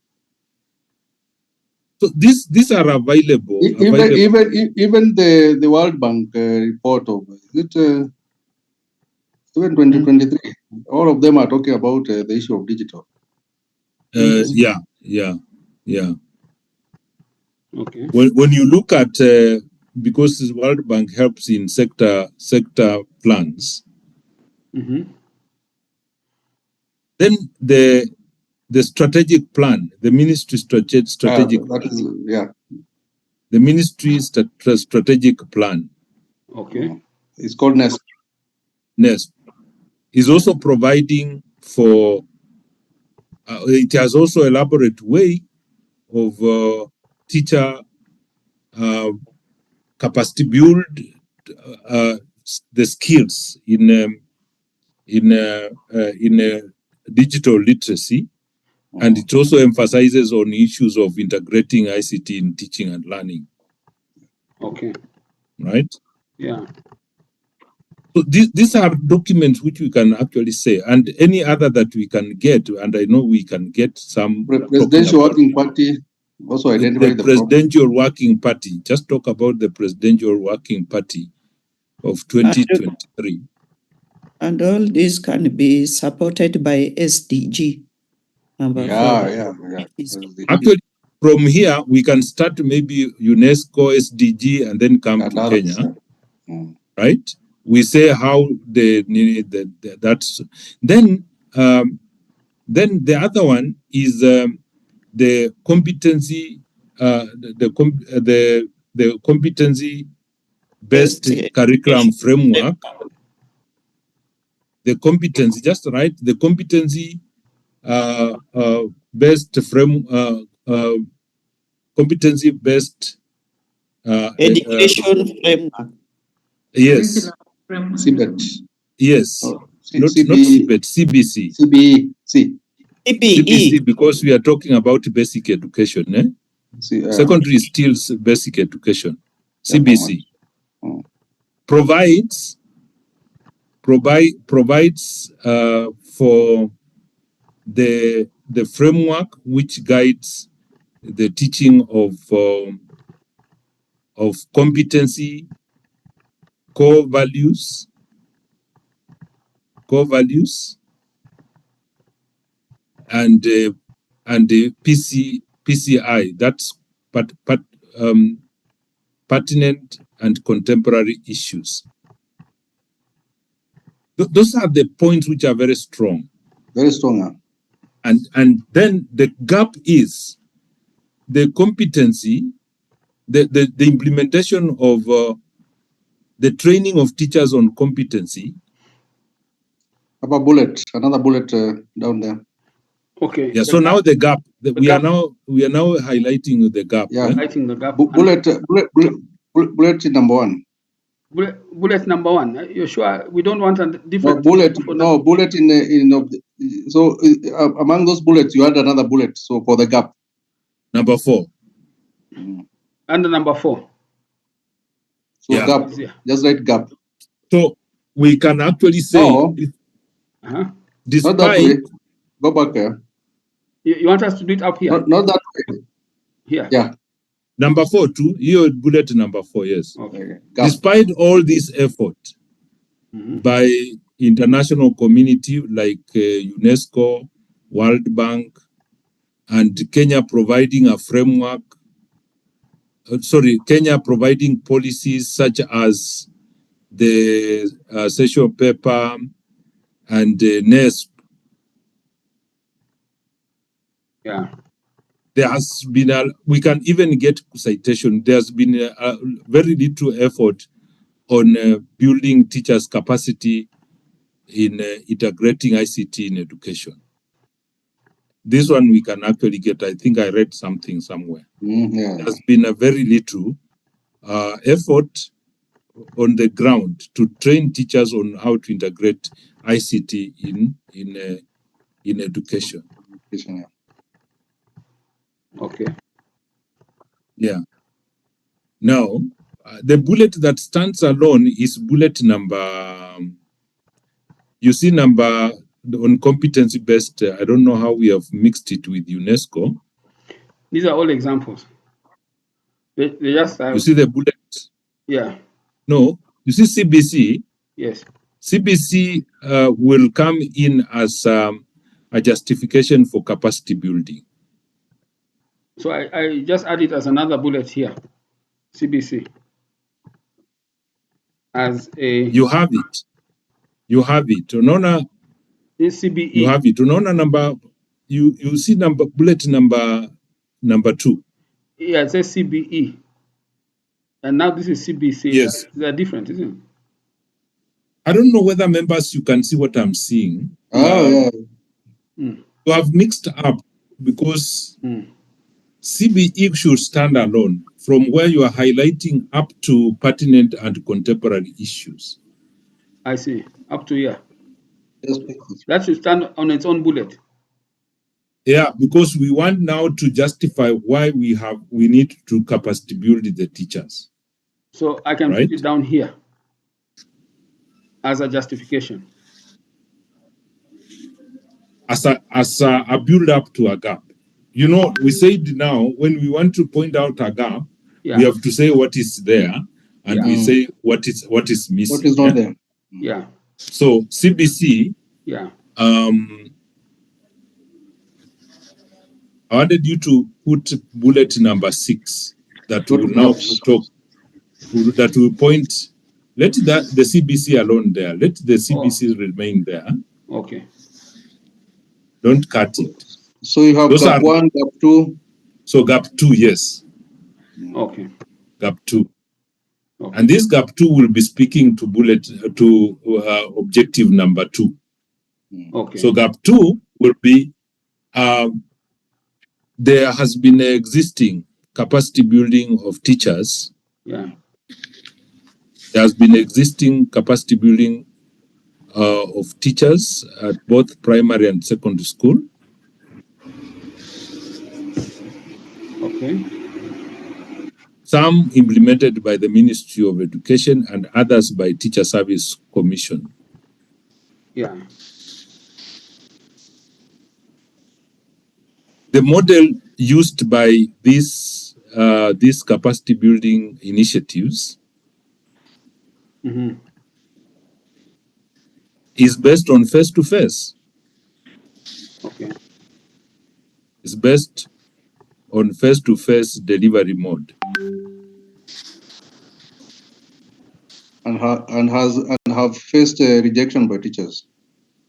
So these are available. Even the World Bank report of it, even 2023, all of them are talking about the issue of digital. Yeah. Okay. When you look at because the World Bank helps in sector plans, then the strategic plan, the ministry strategic the ministry strategic plan. Okay. It's called NESP. NESP is also providing for. It has also elaborate way of teacher capacity build the skills in digital literacy. And it also emphasizes on issues of integrating ICT in teaching and learning. Okay. Right? Yeah. So these are documents which we can actually say, and any other that we can get, and I know we can get some. Presidential Working Party also identify the Presidential Working Party. Just talk about the Presidential Working Party of 2023. And all this can be supported by SDG. Number Yeah, four. yeah, yeah. Actually, from here we can start maybe UNESCO, SDG, and then come to Kenya, right? We say how that's then the other one is the competency the competency based curriculum framework. The competency, just right, the competency based competency based Education framework. yes. CBET. Yes. Oh, Not CB, CBET, CBC. CBC. CBC, because we are talking about basic education. Secondary is still basic education. CBC provides for the framework which guides the teaching of competency, core values, and the PCI. That's pertinent and contemporary issues. Those are the points which are very strong. Very strong. And then the gap is the competency, the implementation of the training of teachers on competency. About bullet, another bullet down there. Okay. Yeah. So now the gap. We are now highlighting the gap. Yeah. Highlighting the gap. Bullet number one. Bullet number one. You're sure we don't want a different bullet? No, bullet so among those bullets you had another bullet. So for the gap. Number 4. Under number 4. So yeah. Gap. Just write gap. So we can actually say despite. Not that way. Go back here. You want us to do it up here? Not that way. Here. Yeah. Number 4 too. Here bullet number 4. Yes. Okay. Despite all this effort by international community like UNESCO, World Bank, and Kenya providing a framework. Kenya providing policies such as the session paper and NESP. Yeah. There has been we can even get citation. There's been a very little effort on building teachers' capacity in integrating ICT in education. This one we can actually get. I think I read something somewhere. There's been a very little effort on the ground to train teachers on how to integrate ICT in education. Okay. Yeah. Now, the bullet that stands alone is bullet number. You see, number on competency based. I don't know how we have mixed it with UNESCO. These are all examples. They just have, you see the bullet. Yeah. No, you see CBC. Yes. CBC will come in as a justification for capacity building. So I just add it as another bullet here. CBC. As a. You have it. You have it. Unaona, CBE. You have it. Unaona number. You see bullet number 2. Yeah, it says CBE. And now this is CBC. Yes. They're different, isn't it? I don't know whether members you can see what I'm seeing. Yeah. You have mixed up because CBE should stand alone from where you are highlighting up to pertinent and contemporary issues. I see. Up to here. That should stand on its own bullet. Yeah, because we want now to justify why we need to capacity build the teachers. So I can put it down here as a justification. As a build up to a gap. You know, we said now when we want to point out a gap, we have to say what is there, and we say what is missing. What is not there? Yeah. So CBC. Yeah. I wanted you to put bullet number 6 that Put will now blocks. talk, that will point, let the CBC alone there. Let the CBC remain there. Okay. Don't cut it. So you have Those gap are, 1, gap 2. so gap 2, yes. Okay. Gap 2. Okay. And this gap 2 will be speaking to objective number 2. Okay. So gap 2 will be, there has been existing capacity building of teachers. Yeah. There has been existing capacity building of teachers at both primary and secondary school. Okay. Some implemented by the Ministry of Education and others by Teacher Service Commission. Yeah. The model used by these capacity building initiatives is based on face-to-face. Okay. It's based on face-to-face delivery mode. And have faced rejection by teachers.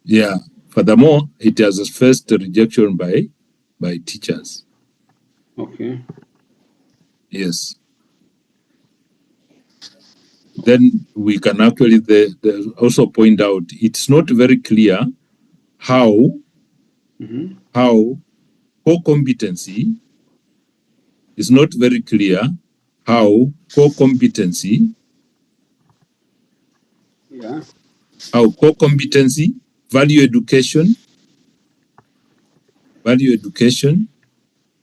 Yeah. Furthermore, it has faced rejection by teachers. Okay. Yes. Then we can actually also point out it's not very clear how core competency is not very clear how core competency, value education,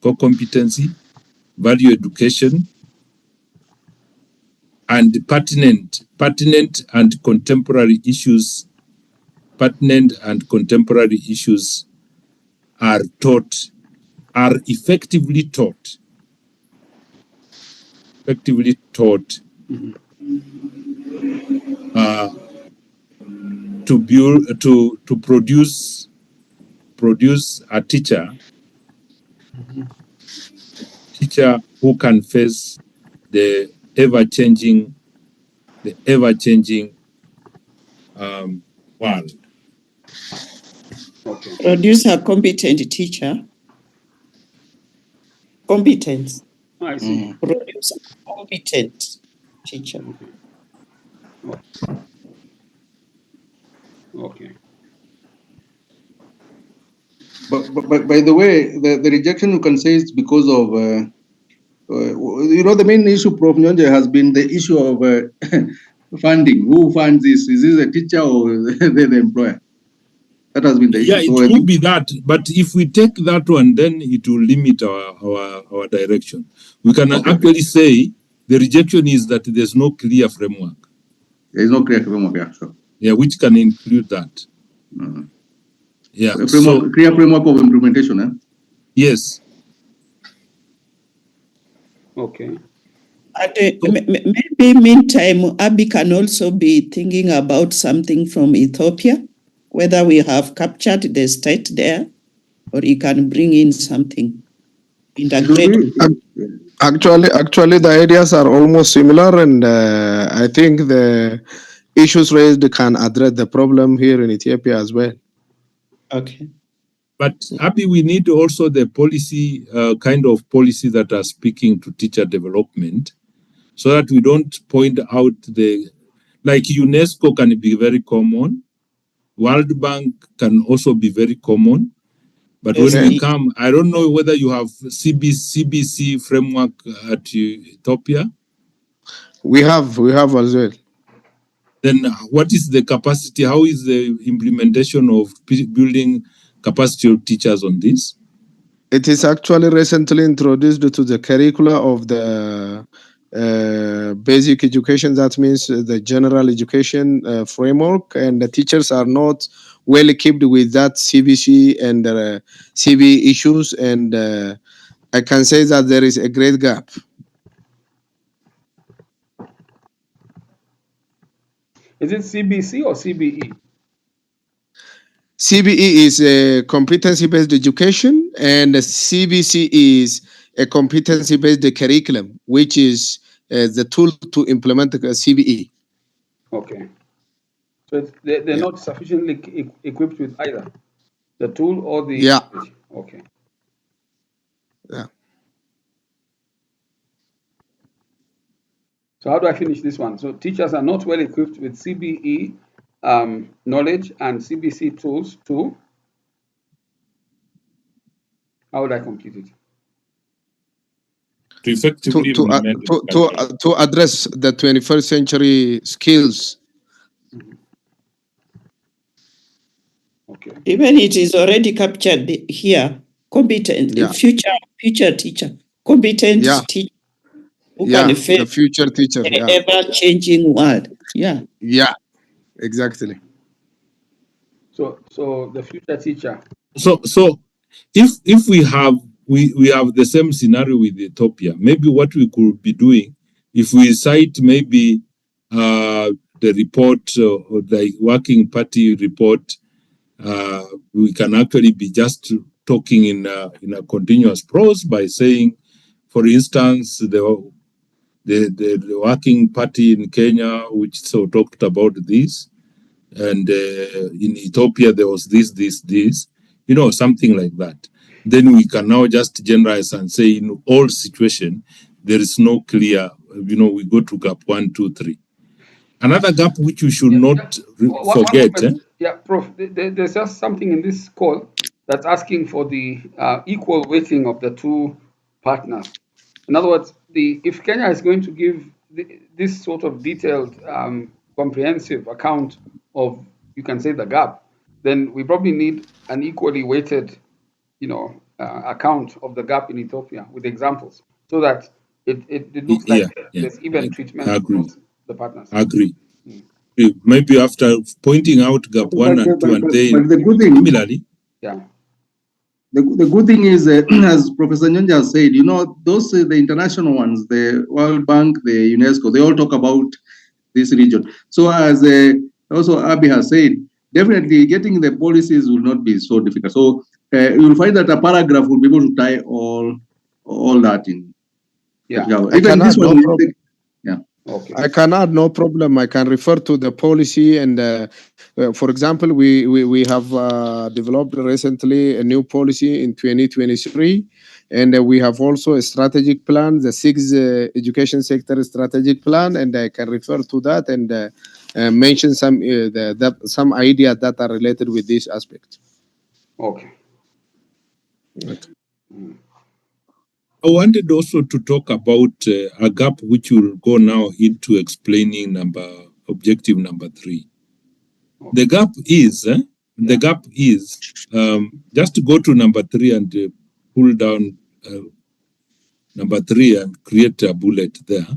core competency, value education, and pertinent and contemporary issues, are effectively taught to produce a teacher who can face the ever-changing world. Okay. Produce a competent teacher. Competence. I see. Produce a competent teacher. Okay. But by the way, the rejection you can say it's because of the main issue, Prof. Nyonje, has been the issue of funding. Who funds this? Is this a teacher or the employer? That has been the issue. Yeah, it could be that, but if we take that one, then it will limit our direction. We can actually say the rejection is that there's no clear framework. There is no clear framework, yeah, sure. Yeah, which can include that. Yeah. Clear framework of implementation, eh? Yes. Okay. Maybe meantime, Abby can also be thinking about something from Ethiopia, whether we have captured the state there, or you can bring in something integrated. Actually, the ideas are almost similar, and I think the issues raised can address the problem here in Ethiopia as well. Okay. But Abby, we need also the policy, kind of policy that are speaking to teacher development, so that we don't point out like UNESCO can be very common, World Bank can also be very common, but when we come, I don't know whether you have CBC framework at Ethiopia. We have as well. Then what is the capacity? How is the implementation of building capacity of teachers on this? It is actually recently introduced to the curricula of the basic education. That means the general education framework, and the teachers are not well equipped with that CBC and CB issues. And I can say that there is a great gap. Is it CBC or CBE? CBE is a competency-based education, and the CBC is a competency-based curriculum, which is the tool to implement the CBE. Okay. So they're not sufficiently equipped with either the tool or the knowledge. Okay. Yeah. So how do I finish this one? So teachers are not well equipped with CBE knowledge and CBC tools too. How would I complete it? To effectively to address the 21st century skills. Okay. Even it is already captured here. Competent, future teacher, competent teacher who can face the future teacher. the ever-changing world. Yeah. Yeah, exactly. So the future teacher. So if we have the same scenario with Ethiopia, maybe what we could be doing, if we cite maybe the report or the working party report, we can actually be just talking in a continuous prose by saying, for instance, the working party in Kenya, which so talked about this, and in Ethiopia there was this, something like that. Then we can now just generalize and say in all situations there is no clear, we go to gap 1, 2, 3. Another gap which we should not forget. Yeah, Prof. There's just something in this call that's asking for the equal weighting of the two partners. In other words, if Kenya is going to give this sort of detailed, comprehensive account of, you can say, the gap, then we probably need an equally weighted, account of the gap in Ethiopia with examples, so that it looks like there's even treatment across the partners. Agree. Maybe after pointing out gap 1 and 2 and then the good thing, similarly. Yeah. The good thing is, as Professor Nyanja said, those the international ones, the World Bank, the UNESCO, they all talk about this region. So as also Abi has said, definitely getting the policies will not be so difficult. So you'll find that a paragraph will be able to tie all that in. Yeah. Even this one, yeah. Okay. I can add no problem. I can refer to the policy, and for example, we have developed recently a new policy in 2023, and we have also a strategic plan, the 6th education sector strategic plan, and I can refer to that and mention some ideas that are related with this aspect. Okay. I wanted also to talk about a gap which will go now into explaining objective number 3. Okay. The gap is just to go to number 3 and pull down number 3 and create a bullet there.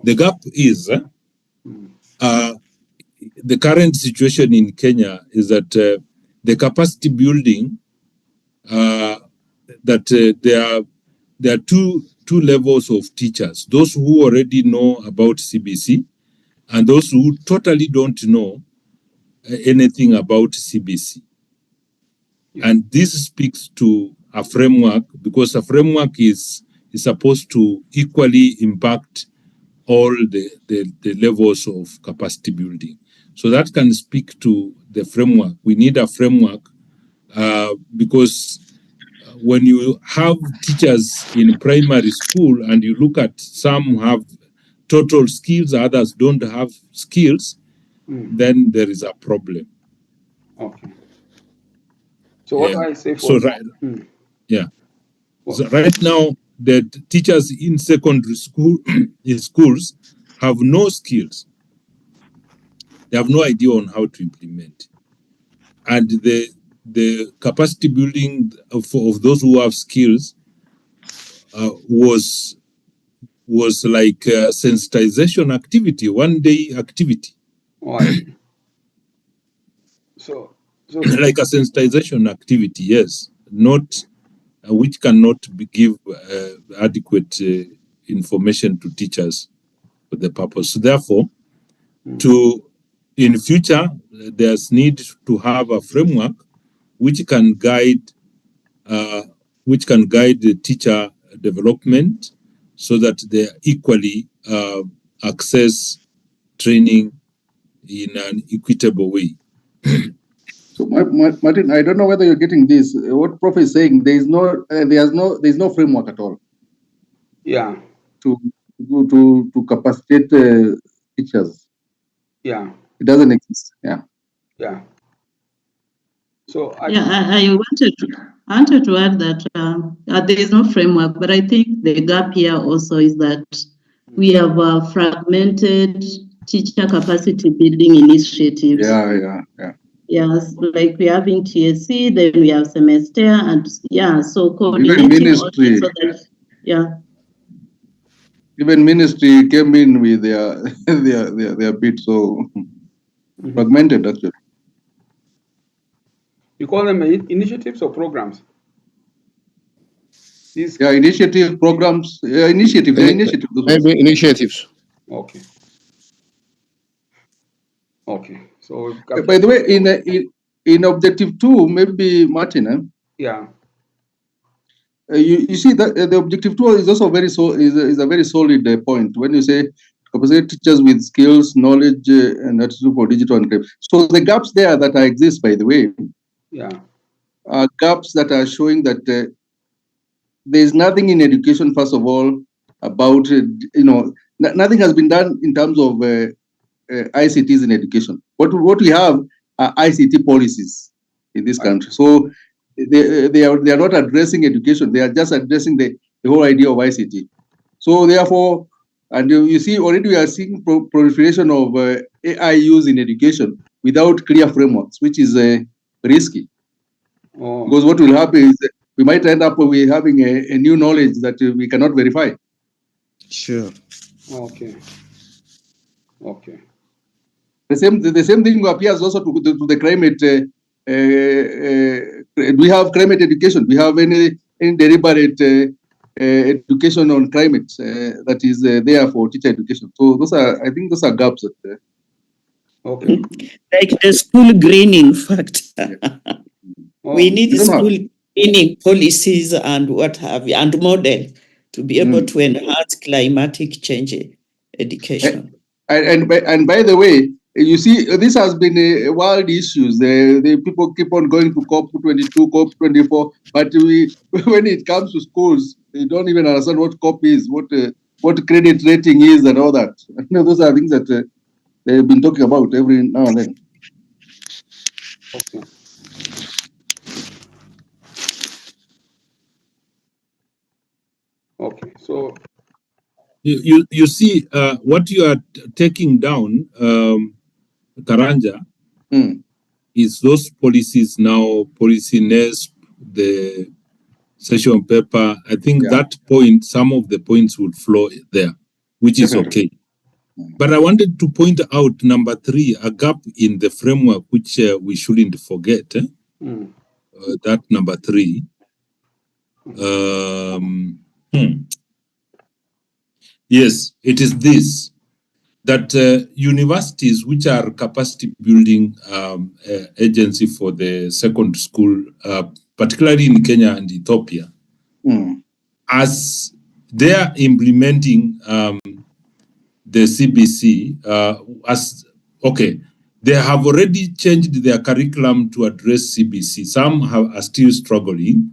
The gap is the current situation in Kenya is that the capacity building that there are two levels of teachers, those who already know about CBC and those who totally don't know anything about CBC. And this speaks to a framework, because a framework is supposed to equally impact all the levels of capacity building. So that can speak to the framework. We need a framework because when you have teachers in primary school and you look at some have total skills, others don't have skills, then there is a problem. Okay. So what do I say for? So So right now, the teachers in secondary school in schools have no skills. They have no idea on how to implement, and the capacity building of those who have skills was like a sensitization activity, one-day activity. Oh, I see. So like a sensitization activity, yes, not which cannot give adequate information to teachers for the purpose. So therefore, in future, there's need to have a framework which can guide the teacher development so that they equally access training in an equitable way. So, Martin, I don't know whether you're getting this. What Prof is saying, there's no framework at all. Yeah. To capacitate teachers. Yeah. It doesn't exist. Yeah. Yeah. So I wanted to add that there is no framework, but I think the gap here also is that we have fragmented teacher capacity building initiatives. Yeah. Yes, like we have in TSC, then we have semester, and so coordinating ministry. so that, Even ministry came in with their bit, so fragmented actually. You call them initiatives or programs? Initiative programs, initiatives. Maybe initiatives. Okay. Okay. So by the way, in objective 2, maybe Martin. Yeah. You see that the objective 2 is also is a very solid point when you say capacity teachers with skills, knowledge, and attitude for digital encryption. So the gaps there that exist, by the way, are gaps that are showing that there is nothing in education. First of all, about nothing has been done in terms of ICTs in education. What we have are ICT policies in this country. So they are not addressing education. They are just addressing the whole idea of ICT. So therefore, and you see already we are seeing proliferation of AI use in education without clear frameworks, which is risky. Because what will happen is we might end up with having a new knowledge that we cannot verify. Sure. Okay. The same thing appears also to the climate. We have climate education. We have any deliberate education on climate that is there for teacher education. So I think those are gaps. Okay. Like the school greening factor. We need school greening policies and what have you, and model to be able to enhance climatic change education. And by the way, you see, this has been a world issue. The people keep on going to COP22, COP24, but when it comes to schools, they don't even understand what COP is, what credit rating is, and all that. Those are things that they've been talking about every now and then. Okay. Okay. So you see what you are taking down, Karanja, is those policies now, policy NESP, the session paper. I think that point, some of the points would flow there, which is okay. But I wanted to point out number 3, a gap in the framework, which we shouldn't forget. That number 3. Yes, it is this, that universities, which are capacity building agency for the second school, particularly in Kenya and Ethiopia, as they are implementing the CBC, they have already changed their curriculum to address CBC. Some are still struggling,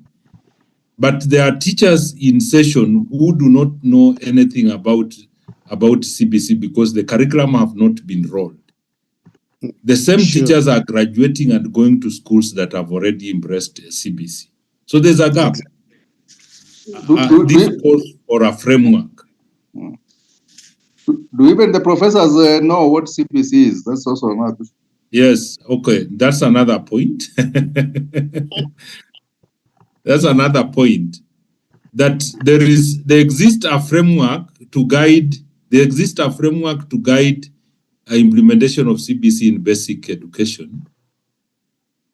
but there are teachers in session who do not know anything about CBC because the curriculum have not been rolled. The same teachers are graduating and going to schools that have already embraced CBC. So there's a gap. This calls for a framework. Do even the professors know what CBC is? That's also another question. Yes, okay, that's another point. That's another point. That there exists a framework to guide implementation of CBC in basic education.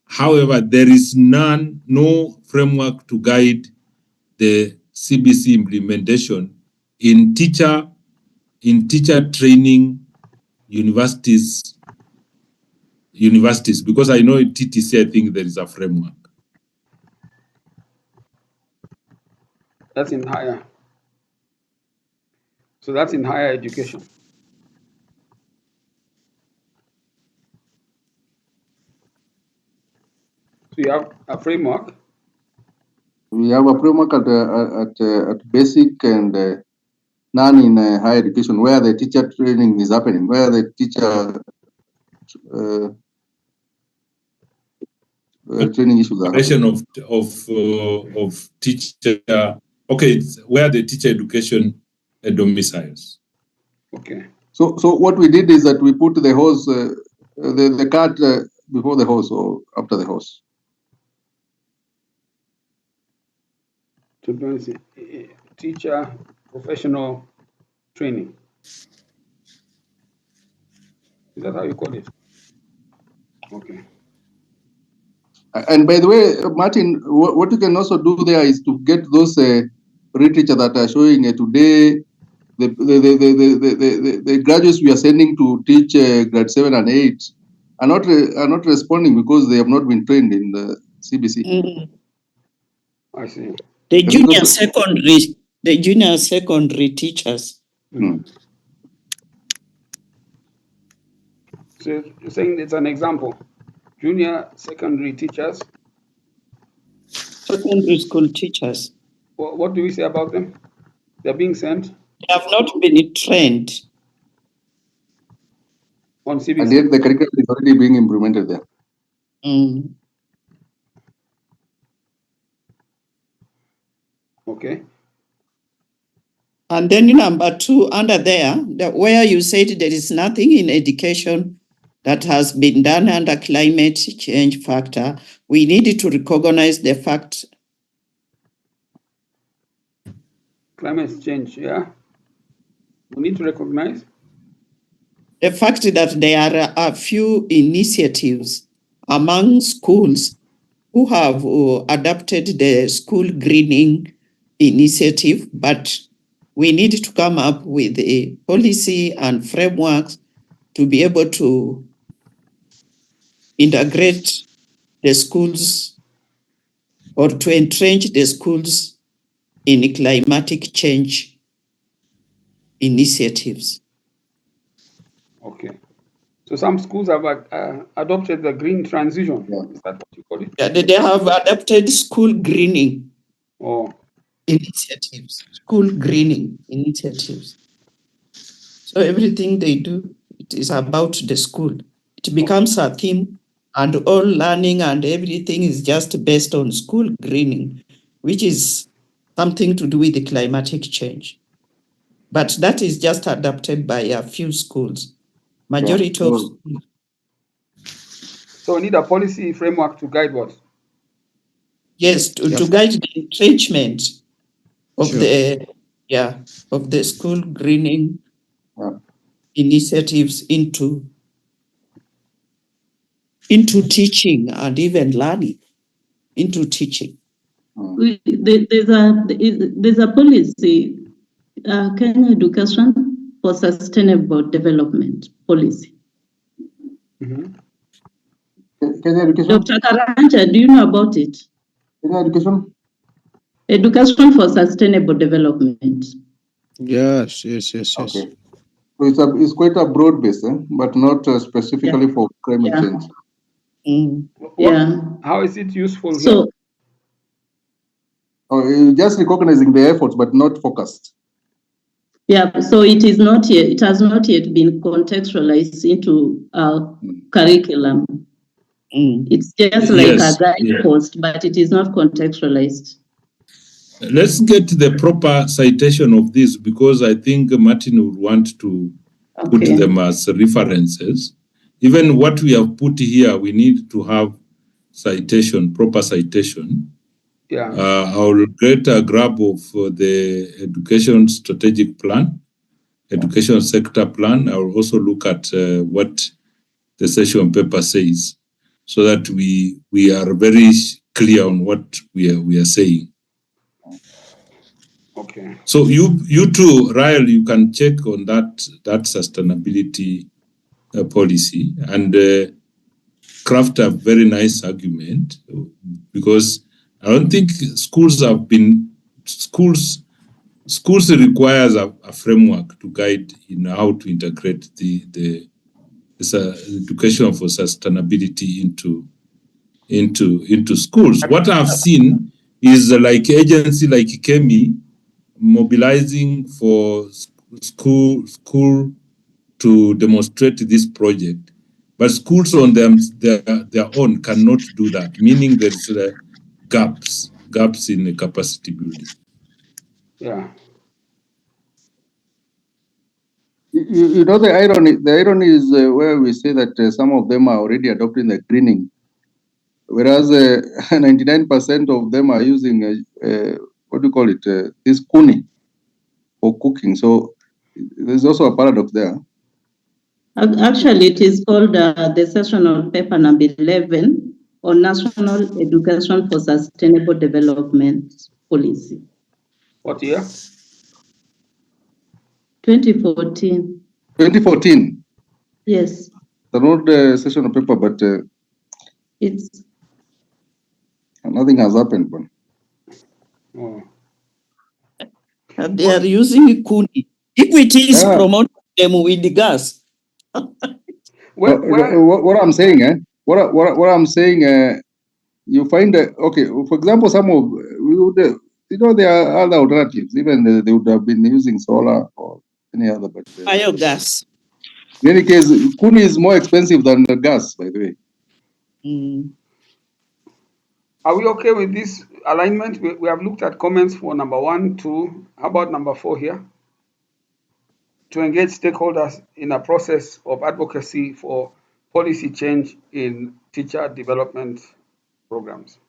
However, there is no framework to guide the CBC implementation in teacher training universities, because I know in TTC, I think there is a framework. That's in higher. So that's in higher education. So you have a framework. We have a framework at basic and none in higher education, where the teacher training is happening, where the teacher training issues are happening. Of teacher. Okay, it's where the teacher education domiciles. Okay. So what we did is that we put the horse, the cart before the horse or after the horse. Teacher professional training. Is that how you call it? Okay. And by the way, Martin, what you can also do there is to get those literature that are showing today the graduates we are sending to teach grade 7 and 8 are not responding because they have not been trained in the CBC. I see. The junior secondary teachers. So you're saying it's an example. Junior secondary teachers. Secondary school teachers. What do we say about them? They're being sent? They have not been trained on CBC. And yet the curriculum is already being implemented there. Okay. And then number 2, under there, where you said there is nothing in education that has been done under climate change factor, we need to recognize the fact. Climate change, yeah. We need to recognize the fact that there are a few initiatives among schools who have adopted the school greening initiative, but we need to come up with a policy and frameworks to be able to integrate the schools or to entrench the schools in climatic change initiatives. Okay. So some schools have adopted the green transition. Yeah. Is that what you call it? Yeah, they have adopted school greening initiatives, school greening initiatives. So everything they do, it is about the school. It becomes a theme, and all learning and everything is just based on school greening, which is something to do with the climatic change. But that is just adopted by a few schools. Majority of schools. So we need a policy framework to guide what? Yes, to guide the entrenchment of the school greening initiatives into teaching and even learning, into teaching. There's a policy, Kenya Education for Sustainable Development policy. Kenya Education? Dr. Karanja, do you know about it? Kenya Education? Education for Sustainable Development. Yes. Okay. So it's quite a broad base, but not specifically for climate change. How is it useful here? Just recognizing the efforts, but not focused. Yeah, so it has not yet been contextualized into our curriculum. It's just like a guidepost, but it is not contextualized. Let's get the proper citation of this, because I think Martin would want to put them as references. Even what we have put here, we need to have citation, proper citation. Yeah. I'll get a grab of the education strategic plan, education sector plan. I'll also look at what the session paper says, so that we are very clear on what we are saying. Okay. So you too, Ryle, you can check on that sustainability policy and craft a very nice argument, because I don't think schools have been schools requires a framework to guide in how to integrate the education for sustainability into schools. What I've seen is like agency like Kemi mobilizing for school to demonstrate this project, but schools on their own cannot do that, meaning there's gaps in the capacity building. Yeah. You know, the irony is where we say that some of them are already adopting the greening, whereas 99% of them are using what do you call it, this kuni for cooking. So there's also a paradox there. Actually, it is called the sessional paper number 11 on National Education for Sustainable Development Policy. What year? 2014. 2014. Yes. The not sessional paper, but It's nothing has happened. But Oh. And they are using kuni. Equity is promoting them with the gas. what I'm saying, what I'm saying, you find that, okay, for example, some of we would, there are other alternatives. Even they would have been using solar or any other, but Biogas. in any case, kuni is more expensive than the gas, by the way. Are we okay with this alignment? We have looked at comments for number 1, 2. How about number 4 here? To engage stakeholders in a process of advocacy for policy change in teacher development programs.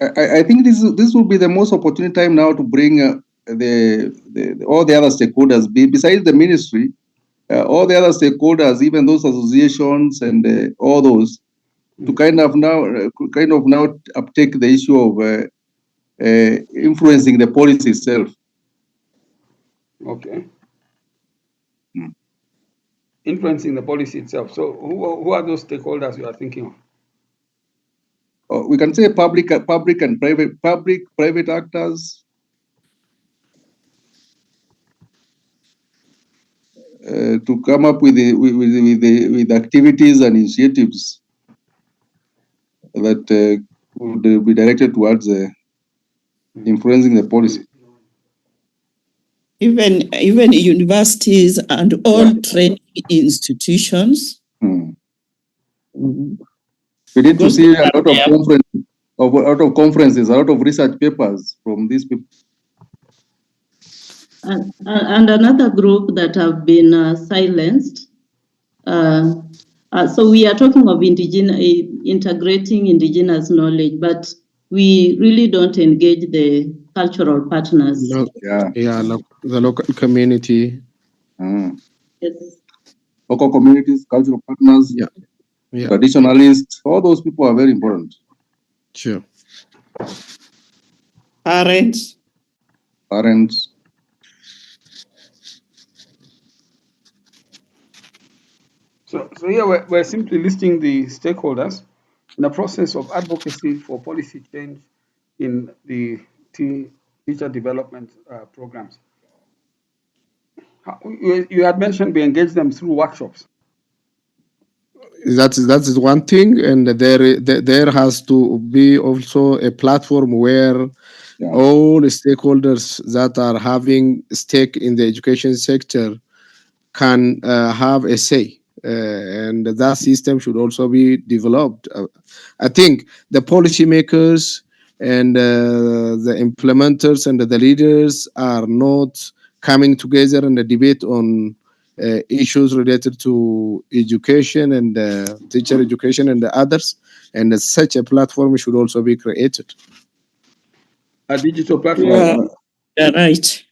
I think this will be the most opportune time now to bring all the other stakeholders, besides the ministry, all the other stakeholders, even those associations and all those, to kind of now uptake the issue of influencing the policy itself. Okay. Influencing the policy itself. So who are those stakeholders you are thinking of? We can say public and private actors, to come up with activities and initiatives that would be directed towards influencing the policy. Even universities and all training institutions. We need to see a lot of conferences, a lot of research papers from these people. and another group that have been silenced. So we are talking of integrating indigenous knowledge, but we really don't engage the cultural partners. The local community. Yes. Local communities, cultural partners, traditionalists, all those people are very important. Sure. Parents. So here we're simply listing the stakeholders in the process of advocacy for policy change in the teacher development programs. You had mentioned we engage them through workshops. That is one thing, and there has to be also a platform where all the stakeholders that are having stake in the education sector can have a say, and that system should also be developed. I think the policymakers and the implementers and the leaders are not coming together in the debate on issues related to education and teacher education and the others, and such a platform should also be created. A digital platform. Yeah, right.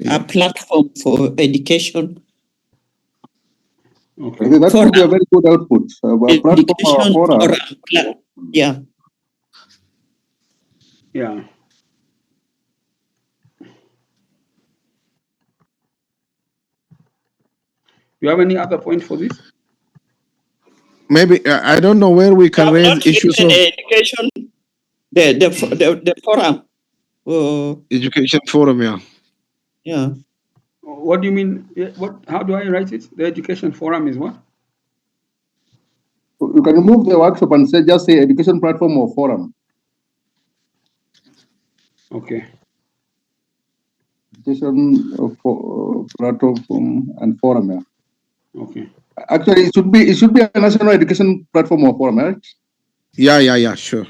A platform for education. Okay. That would be a very good output. Yeah. You have any other point for this? Maybe I don't know where we can raise issues of education. The forum. Education forum, yeah. Yeah. What do you mean? What? How do I write it? The education forum is what? You can remove the workshop and just say education platform or forum. Okay. Education platform and forum, yeah. Okay. Actually, it should be a national education platform or forum, right? Yeah, sure.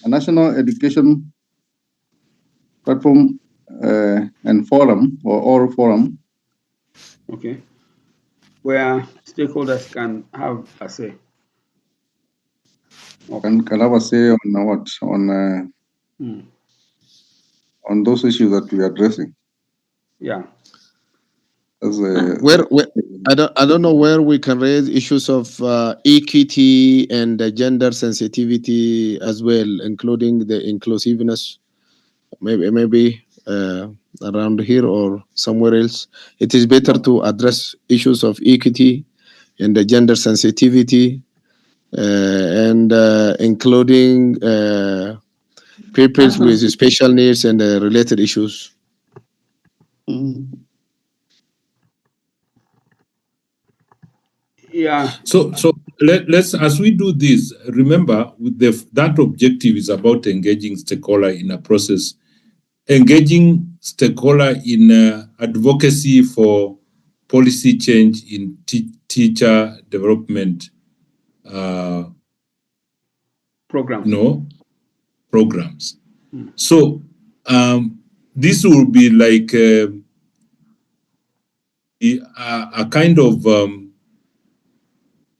A national education platform and forum or forum. Okay. Where stakeholders can have a say. Okay. Can have a say on what on those issues that we are addressing. Yeah. As Where I don't know where we can raise issues of equity and gender sensitivity as well, including the inclusiveness. Maybe around here or somewhere else. It is better to address issues of equity and the gender sensitivity and including people with special needs and related issues. Yeah. So let's, as we do this, remember that objective is about engaging stakeholder in a process, engaging stakeholder in advocacy for policy change in teacher development Programs. Programs. So this will be like a kind of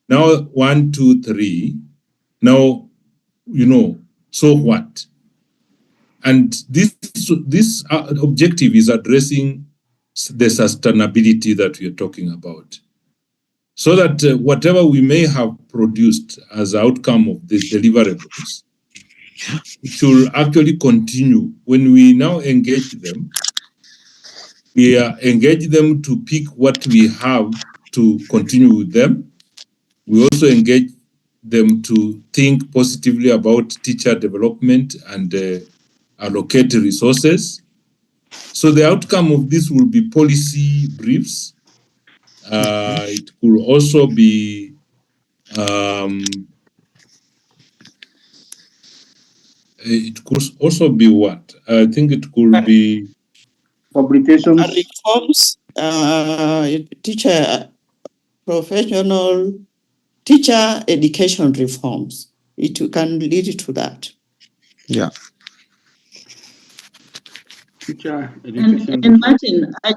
now 1, 2, 3. Now, so what? And this objective is addressing the sustainability that we are talking about. So that whatever we may have produced as outcome of these deliverables, it should actually continue. When we now engage them, we engage them to pick what we have to continue with them. We also engage them to think positively about teacher development and allocate resources. So the outcome of this will be policy briefs. It could also be what? I think it could be publications, reforms, teacher professional teacher education reforms. It can lead to that. Yeah. Teacher education. And Martin, I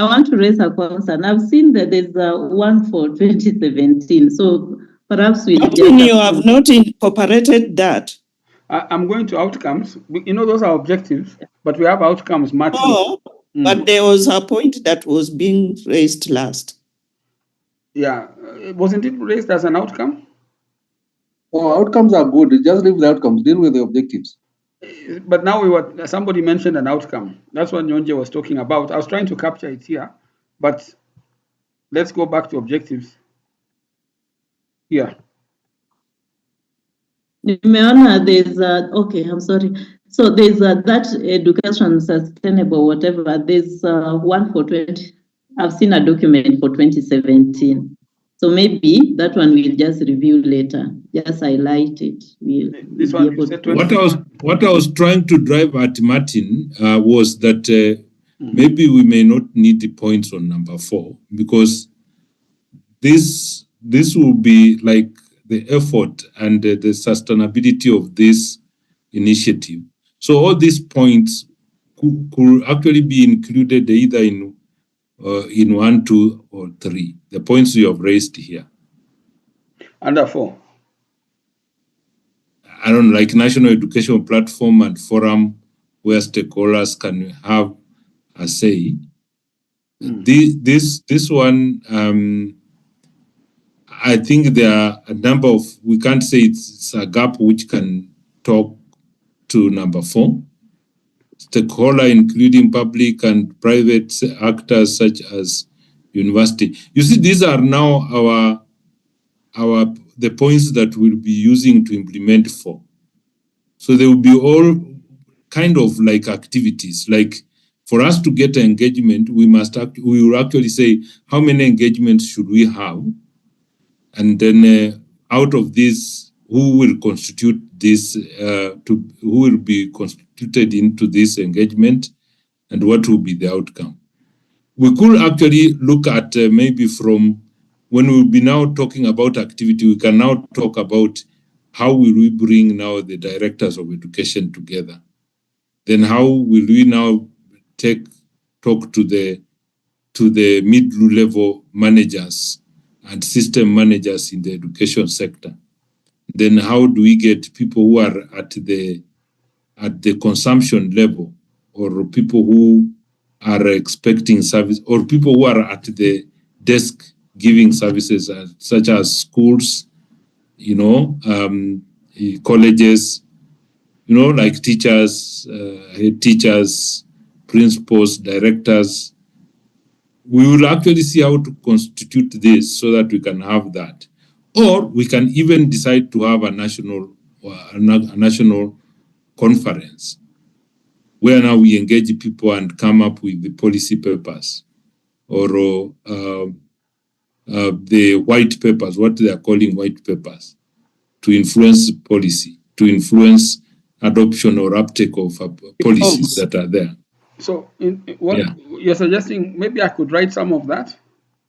want to raise a concern. I've seen that there's one for 2017. So perhaps we you have not incorporated that. I'm going to outcomes. Those are objectives, but we have outcomes, Martin. Oh, but there was a point that was being raised last. Yeah. Wasn't it raised as an outcome? Oh, outcomes are good. Just leave the outcomes. Deal with the objectives. But now somebody mentioned an outcome. That's what Nyonje was talking about. I was trying to capture it here, but let's go back to objectives. Yeah. There's okay, I'm sorry. So there's that education sustainable, whatever. There's one for 20. I've seen a document for 2017. So maybe that one we'll just review later. Just highlight it. This one. What I was trying to drive at, Martin, was that maybe we may not need the points on number 4, because this will be like the effort and the sustainability of this initiative. So all these points could actually be included either in 1, 2, or 3. The points you have raised here. Under 4. I don't like national education platform and forum where stakeholders can have a say. This one, I think there are a number of, we can't say it's a gap which can talk to number 4. Stakeholder, including public and private actors such as university. You see, these are now the points that we'll be using to implement 4. So there will be all kind of like activities. Like for us to get engagement, we will actually say how many engagements should we have, and then out of this, who will constitute this who will be constituted into this engagement, and what will be the outcome. We could actually look at maybe from when we'll be now talking about activity, we can now talk about how will we bring now the directors of education together. Then how will we now talk to the mid-level managers and system managers in the education sector? Then how do we get people who are at the consumption level, or people who are expecting service, or people who are at the desk giving services, such as schools, colleges, like teachers, head teachers, principals, directors. We will actually see how to constitute this so that we can have that. Or we can even decide to have a national conference where now we engage people and come up with the policy papers, or the white papers, what they are calling white papers, to influence policy, to influence adoption or uptake of policies that are there. So you're suggesting maybe I could write some of that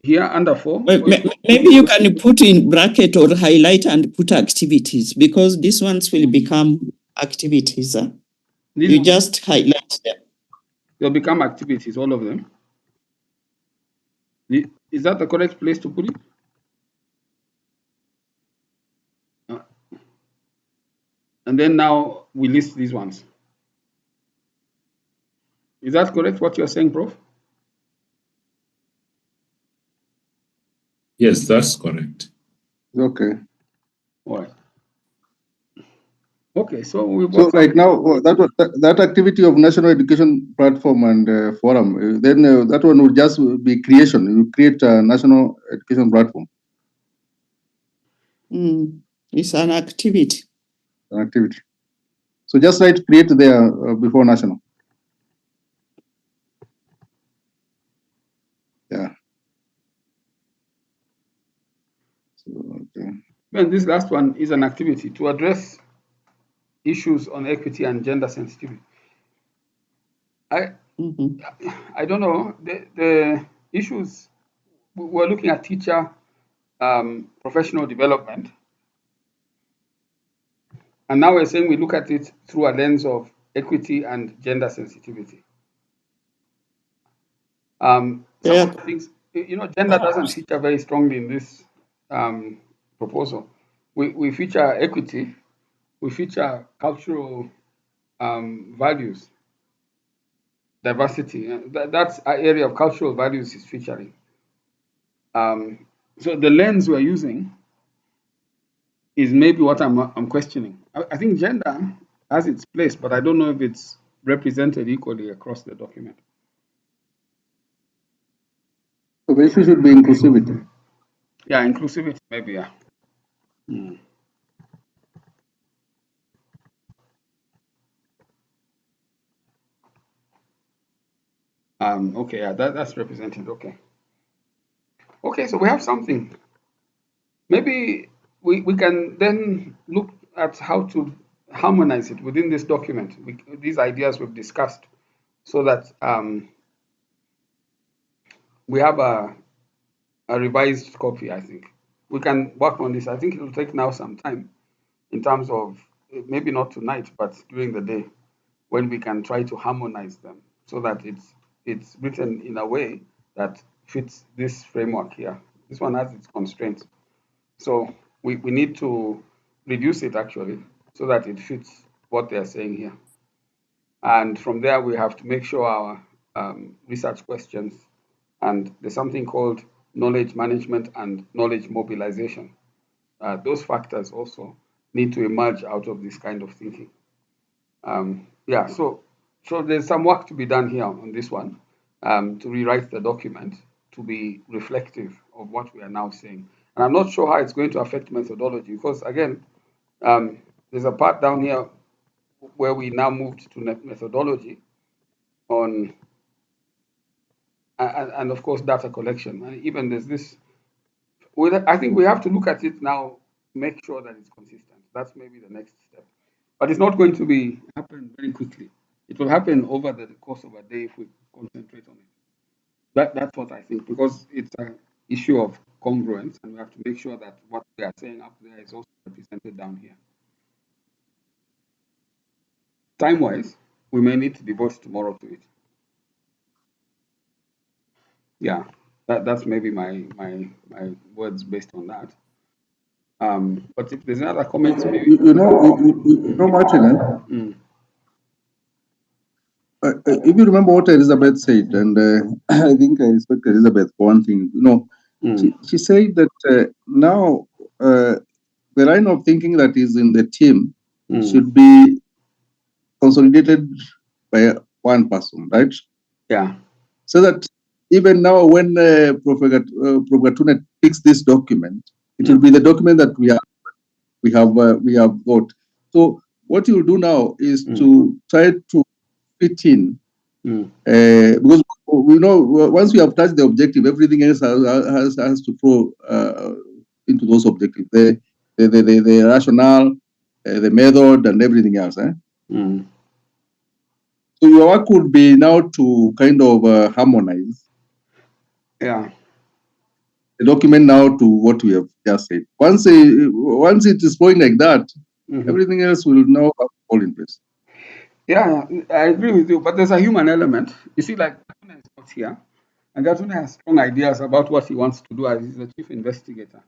here under 4? Maybe you can put in bracket or highlight and put activities, because these ones will become activities. You just highlight them. They'll become activities, all of them. Is that the correct place to put it? And then now we list these ones. Is that correct, what you're saying, Prof? Yes, that's correct. Okay. All right. Okay, so right now that activity of National Education Platform and Forum, then that one will just be creation. You create a National Education Platform. It's an activity. An activity. So just write create there before national. Yeah. So, okay. Then this last one is an activity to address issues on equity and gender sensitivity. I don't know, the issues, we're looking at teacher professional development, and now we're saying we look at it through a lens of equity and gender sensitivity. Some of the things, gender doesn't feature very strongly in this proposal. We feature equity, we feature cultural values, diversity. That's an area of cultural values is featuring. So the lens we're using is maybe what I'm questioning. I think gender has its place, but I don't know if it's represented equally across the document. So the issue should be inclusivity. Yeah, inclusivity, maybe, yeah. Okay, yeah, that's represented, okay. Okay, so we have something. Maybe we can then look at how to harmonize it within this document, these ideas we've discussed, so that we have a revised copy, I think. We can work on this. I think it will take now some time in terms of, maybe not tonight, but during the day, when we can try to harmonize them so that it's written in a way that fits this framework here. This one has its constraints. So we need to reduce it actually so that it fits what they're saying here. And from there, we have to make sure our research questions, and there's something called knowledge management and knowledge mobilization. Those factors also need to emerge out of this kind of thinking. Yeah, so there's some work to be done here on this one, to rewrite the document to be reflective of what we are now saying. And I'm not sure how it's going to affect methodology, because again, there's a part down here where we now moved to methodology on, and of course data collection. And even there's this, I think we have to look at it now, make sure that it's consistent. That's maybe the next step. But it's not going to be happen very quickly. It will happen over the course of a day if we concentrate on it. That's what I think, because it's an issue of congruence, and we have to make sure that what we are saying up there is also represented down here. Time-wise, we may need to devote tomorrow to it. Yeah, that's maybe my words based on that. But if there's another comment, maybe. Martin, if you remember what Elizabeth said, and I think I respect Elizabeth for one thing. She said that now the line of thinking that is in the team should be consolidated by one person, right? Yeah. So that even now, when Professor Gatune picks this document, it will be the document that we have got. So what you will do now is to try to fit in, because we know once we have touched the objective, everything else has to flow into those objectives. The rationale, the method, and everything else. So your work would be now to kind of harmonize. Yeah. The document now to what we have just said. Once it is flowing like that, everything else will now fall in place. Yeah, I agree with you, but there's a human element. You see, like Gatune is not here, and Gatune has strong ideas about what he wants to do as he's the chief investigator.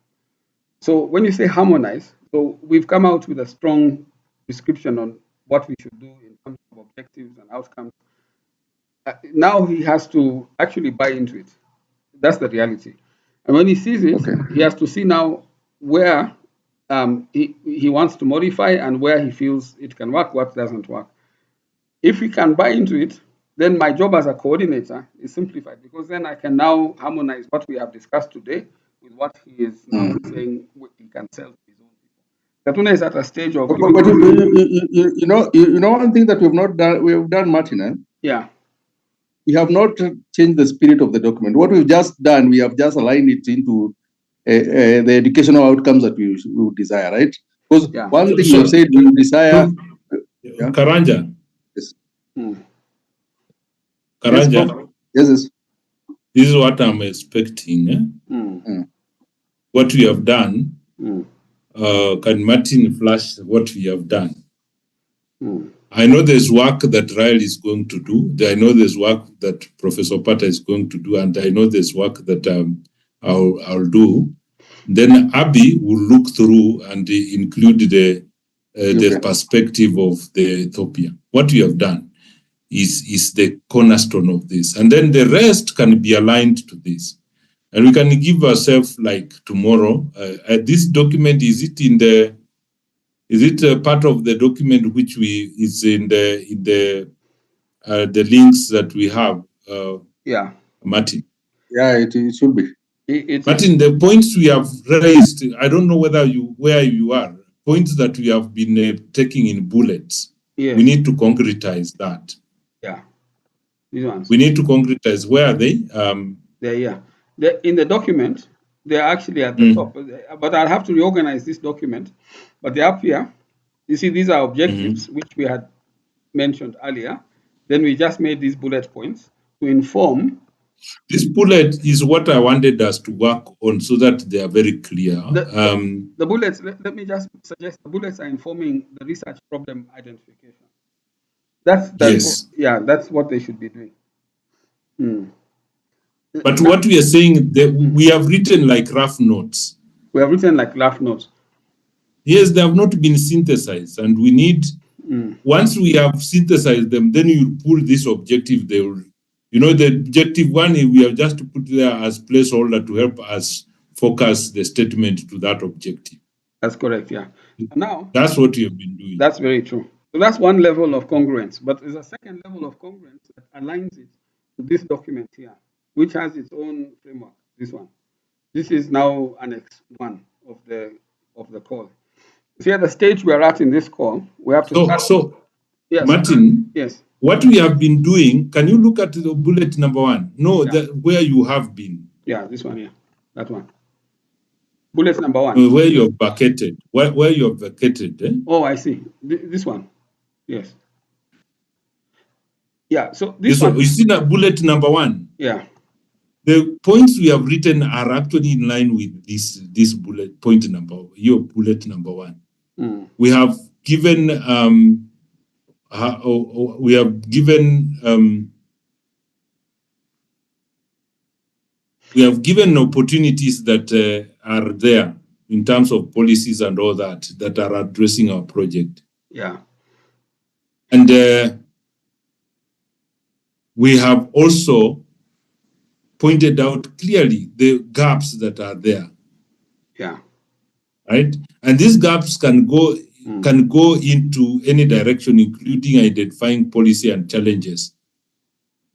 So when you say harmonize, so we've come out with a strong description on what we should do in terms of objectives and outcomes. Now he has to actually buy into it. That's the reality. And when he sees it, he has to see now where he wants to modify and where he feels it can work, what doesn't work. If he can buy into it, then my job as a coordinator is simplified, because then I can now harmonize what we have discussed today with what he is now saying he can sell to his own people. Gatune is at a stage of. But you know one thing that we have done, Martin. Yeah. We have not changed the spirit of the document. What we've just done, we have just aligned it into the educational outcomes that we would desire, right? Because one thing you have said we desire. Karanja. Yes. Karanja. Yes. This is what I'm expecting. What we have done. Can Martin flash what we have done? I know there's work that Ryle is going to do. I know there's work that Professor Pata is going to do, and I know there's work that I'll do. Then Abby will look through and include the perspective of the Ethiopia. What we have done is the cornerstone of this, and then the rest can be aligned to this. And we can give ourselves like tomorrow. This document, is it part of the document which is in the links that we have? Yeah, Martin. Yeah, it should be. Martin, the points we have raised, I don't know where you are. Points that we have been taking in bullets. Yes. We need to concretize that. Yeah. These ones. We need to concretize. Where are they? They're in the document. They're actually at the top. But I'll have to reorganize this document. But they're up here. You see, these are objectives which we had mentioned earlier. Then we just made these bullet points to inform. This bullet is what I wanted us to work on so that they are very clear. The bullets, let me just suggest, the bullets are informing the research problem identification. Yes. That's what they should be doing. But what we are saying, we have written like rough notes. We have written like rough notes. Yes, they have not been synthesized, and we need, once we have synthesized them, then you pull this objective. They will, the objective one, we have just put there as placeholder to help us focus the statement to that objective. That's correct, yeah. Now, that's what you have been doing. That's very true. So that's one level of congruence, but there's a second level of congruence that aligns it to this document here, which has its own framework. This one. This is now Annex 1 of the call. See, at the stage we are at in this call, we have to start. Yes. Martin, yes. what we have been doing, can you look at the bullet number 1? No, Yeah. where you have been. Yeah, this one here. That one. Bullet number 1. Where you have vacated. Where you have vacated. Eh? Oh, I see. This one. Yes. Yeah, so this one. You see that bullet number 1? Yeah. The points we have written are actually in line with this bullet point your bullet number 1. Mm. We have given opportunities that are there in terms of policies and all that are addressing our project. Yeah. And we have also pointed out clearly the gaps that are there. Yeah. Right? And these gaps can go into any direction, including identifying policy and challenges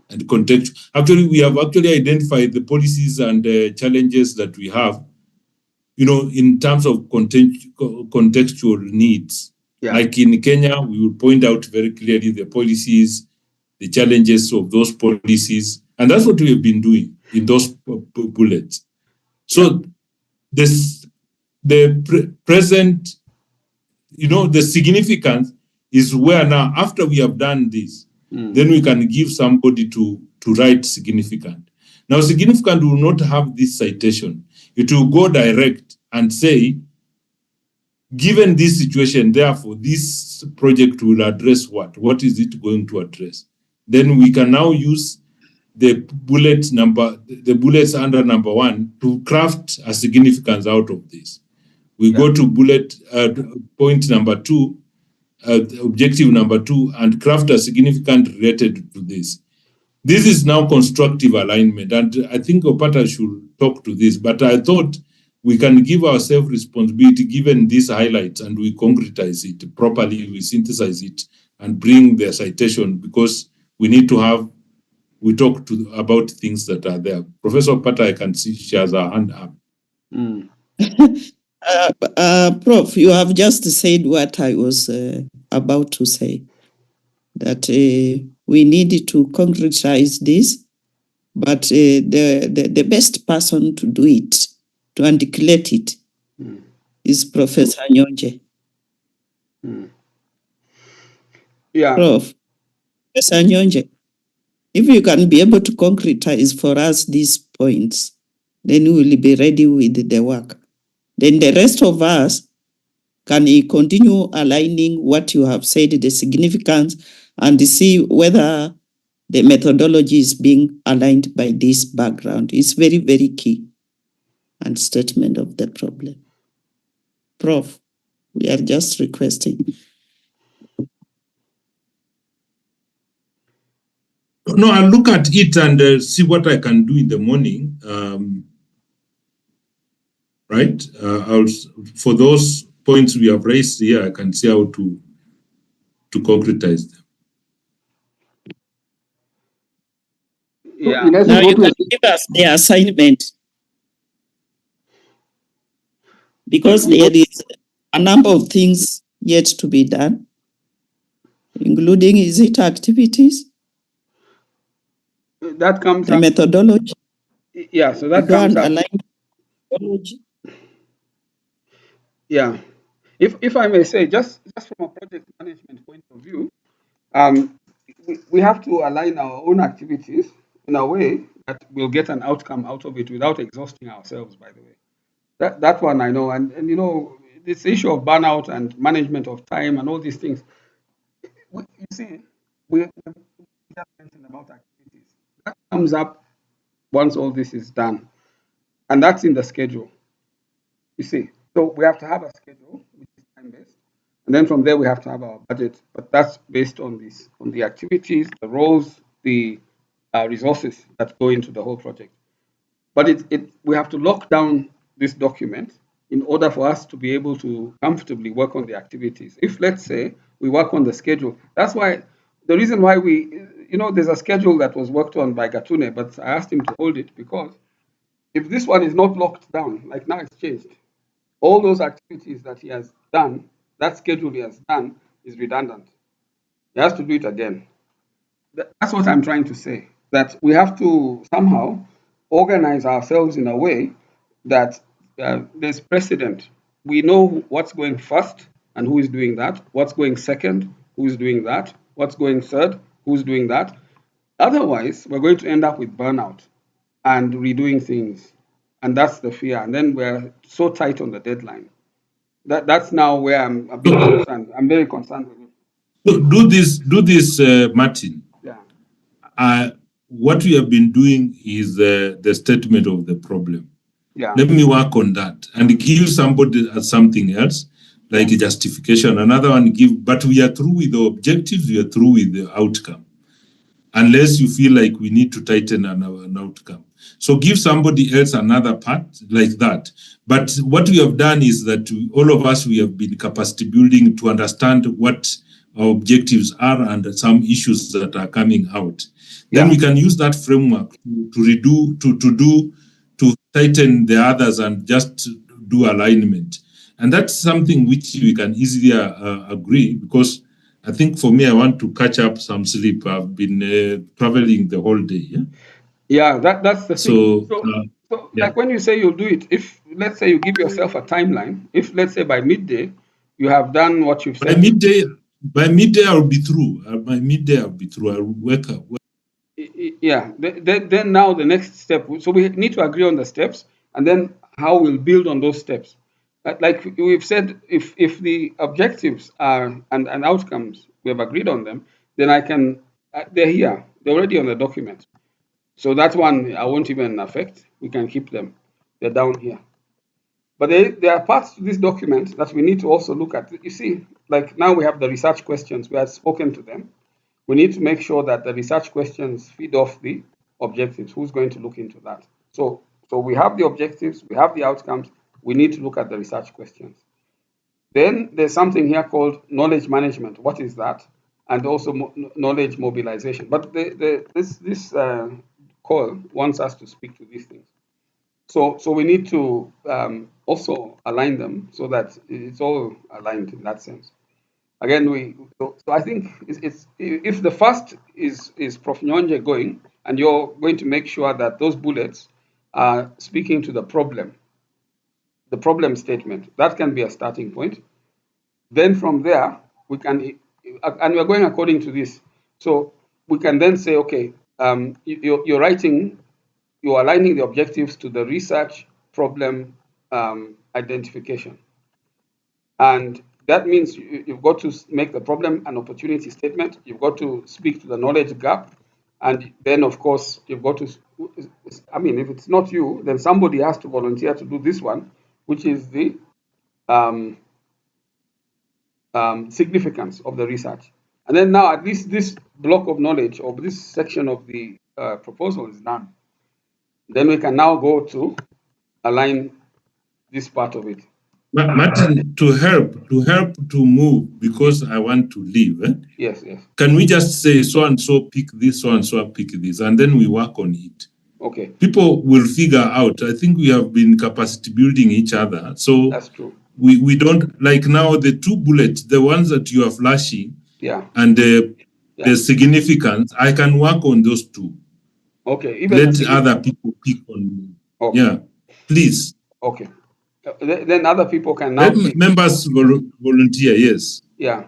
and context. Actually, we have identified the policies and challenges that we have, in terms of contextual needs. Yeah. Like in Kenya, we will point out very clearly the policies, the challenges of those policies, and that's what we have been doing in those bullets. So the present, the significance is where now, after we have done this, then we can give somebody to write significant. Now, significant will not have this citation. It will go direct and say, given this situation, therefore, this project will address what? What is it going to address? Then we can now use the bullets under number 1 to craft a significance out of this. We go to bullet point number 2, objective number 2, and craft a significant related to this. This is now constructive alignment, and I think Opata should talk to this, but I thought we can give ourselves responsibility given these highlights, and we concretize it properly, we synthesize it, and bring the citation, because we need to have, we talk about things that are there. Professor Opata, I can see she has her hand up. Prof, you have just said what I was about to say, that we need to concretize this, but the best person to do it, to articulate it, is Professor Nyonje. Yeah. Prof, Professor Nyonje, if you can be able to concretize for us these points, then we will be ready with the work. Then the rest of us can continue aligning what you have said, the significance, and see whether the methodology is being aligned by this background. It's very, very key and statement of the problem. Prof, we are just requesting. No, I'll look at it and see what I can do in the morning. Right? For those points we have raised here, I can see how to concretize them. Yeah. Now you can give us the assignment, because there is a number of things yet to be done, including, is it activities? That comes the up. Methodology. Yeah, so that Go comes and up. align methodology. Yeah. If I may say, just from a project management point of view, we have to align our own activities in a way that we'll get an outcome out of it without exhausting ourselves, by the way. That one I know. And this issue of burnout and management of time and all these things, you see, we just mentioned about activities. That comes up once all this is done. And that's in the schedule. You see, so we have to have a schedule which is time-based, and then from there we have to have our budget. But that's based on the activities, the roles, the resources that go into the whole project. But we have to lock down this document in order for us to be able to comfortably work on the activities. If, let's say, we work on the schedule, that's why the reason why there's a schedule that was worked on by Gatune, but I asked him to hold it because if this one is not locked down, like now it's changed, all those activities that he has done, that schedule he has done, is redundant. He has to do it again. That's what I'm trying to say, that we have to somehow organize ourselves in a way that there's precedent. We know what's going first and who is doing that, what's going second, who is doing that, what's going third, who's doing that. Otherwise, we're going to end up with burnout and redoing things. And that's the fear. And then we're so tight on the deadline. That's now where I'm a bit concerned. I'm very concerned with it. So do this, Martin. Yeah. What we have been doing is the statement of the problem. Yeah. Let me work on that and give somebody something else, like a justification. Another one but we are through with the objectives, we are through with the outcome. Unless you feel like we need to tighten an outcome. So give somebody else another part like that. But what we have done is that all of us, we have been capacity building to understand what our objectives are and some issues that are coming out. Then we can use that framework to tighten the others and just do alignment. And that's something which we can easily agree, because I think for me, I want to catch up some sleep. I've been traveling the whole day. Yeah, that's the thing. So yeah. like when you say you'll do it, if let's say you give yourself a timeline, if let's say by midday you have done what you've said. By midday I'll be through. By midday I'll be through. I'll wake up. Yeah. Then now the next step. So we need to agree on the steps, and then how we'll build on those steps. Like we've said, if the objectives are and outcomes we have agreed on them, then I can. They're here. They're already on the document. So that one I won't even affect. We can keep them. They're down here. But there are parts to this document that we need to also look at. You see, like now we have the research questions. We have spoken to them. We need to make sure that the research questions feed off the objectives. Who's going to look into that? So we have the objectives, we have the outcomes. We need to look at the research questions. Then there's something here called knowledge management. What is that? And also knowledge mobilization. But this call wants us to speak to these things. So we need to also align them so that it's all aligned in that sense. Again, so I think it's if the first is Prof. Nyonje going, and you're going to make sure that those bullets are speaking to the problem statement. That can be a starting point. Then from there, we can, and we're going according to this. So we can then say, okay, you're writing, you're aligning the objectives to the research problem identification. And that means you've got to make the problem an opportunity statement. You've got to speak to the knowledge gap. And then, of course, you've got to, I mean, if it's not you, then somebody has to volunteer to do this one, which is the significance of the research. And then now at least this block of knowledge or this section of the proposal is done. Then we can now go to align this part of it. Martin, to help to move, because I want to leave. Yes. Can we just say so and so pick this, so and so pick this, and then we work on it? Okay. People will figure out. I think we have been capacity building each other. So that's true. We don't, like now the two bullets, the ones that you are flashing, and the significance, I can work on those two. Okay. Even let other people pick on me. Okay. Yeah, please. Okay. Then other people can now let members volunteer. Yes. Yeah.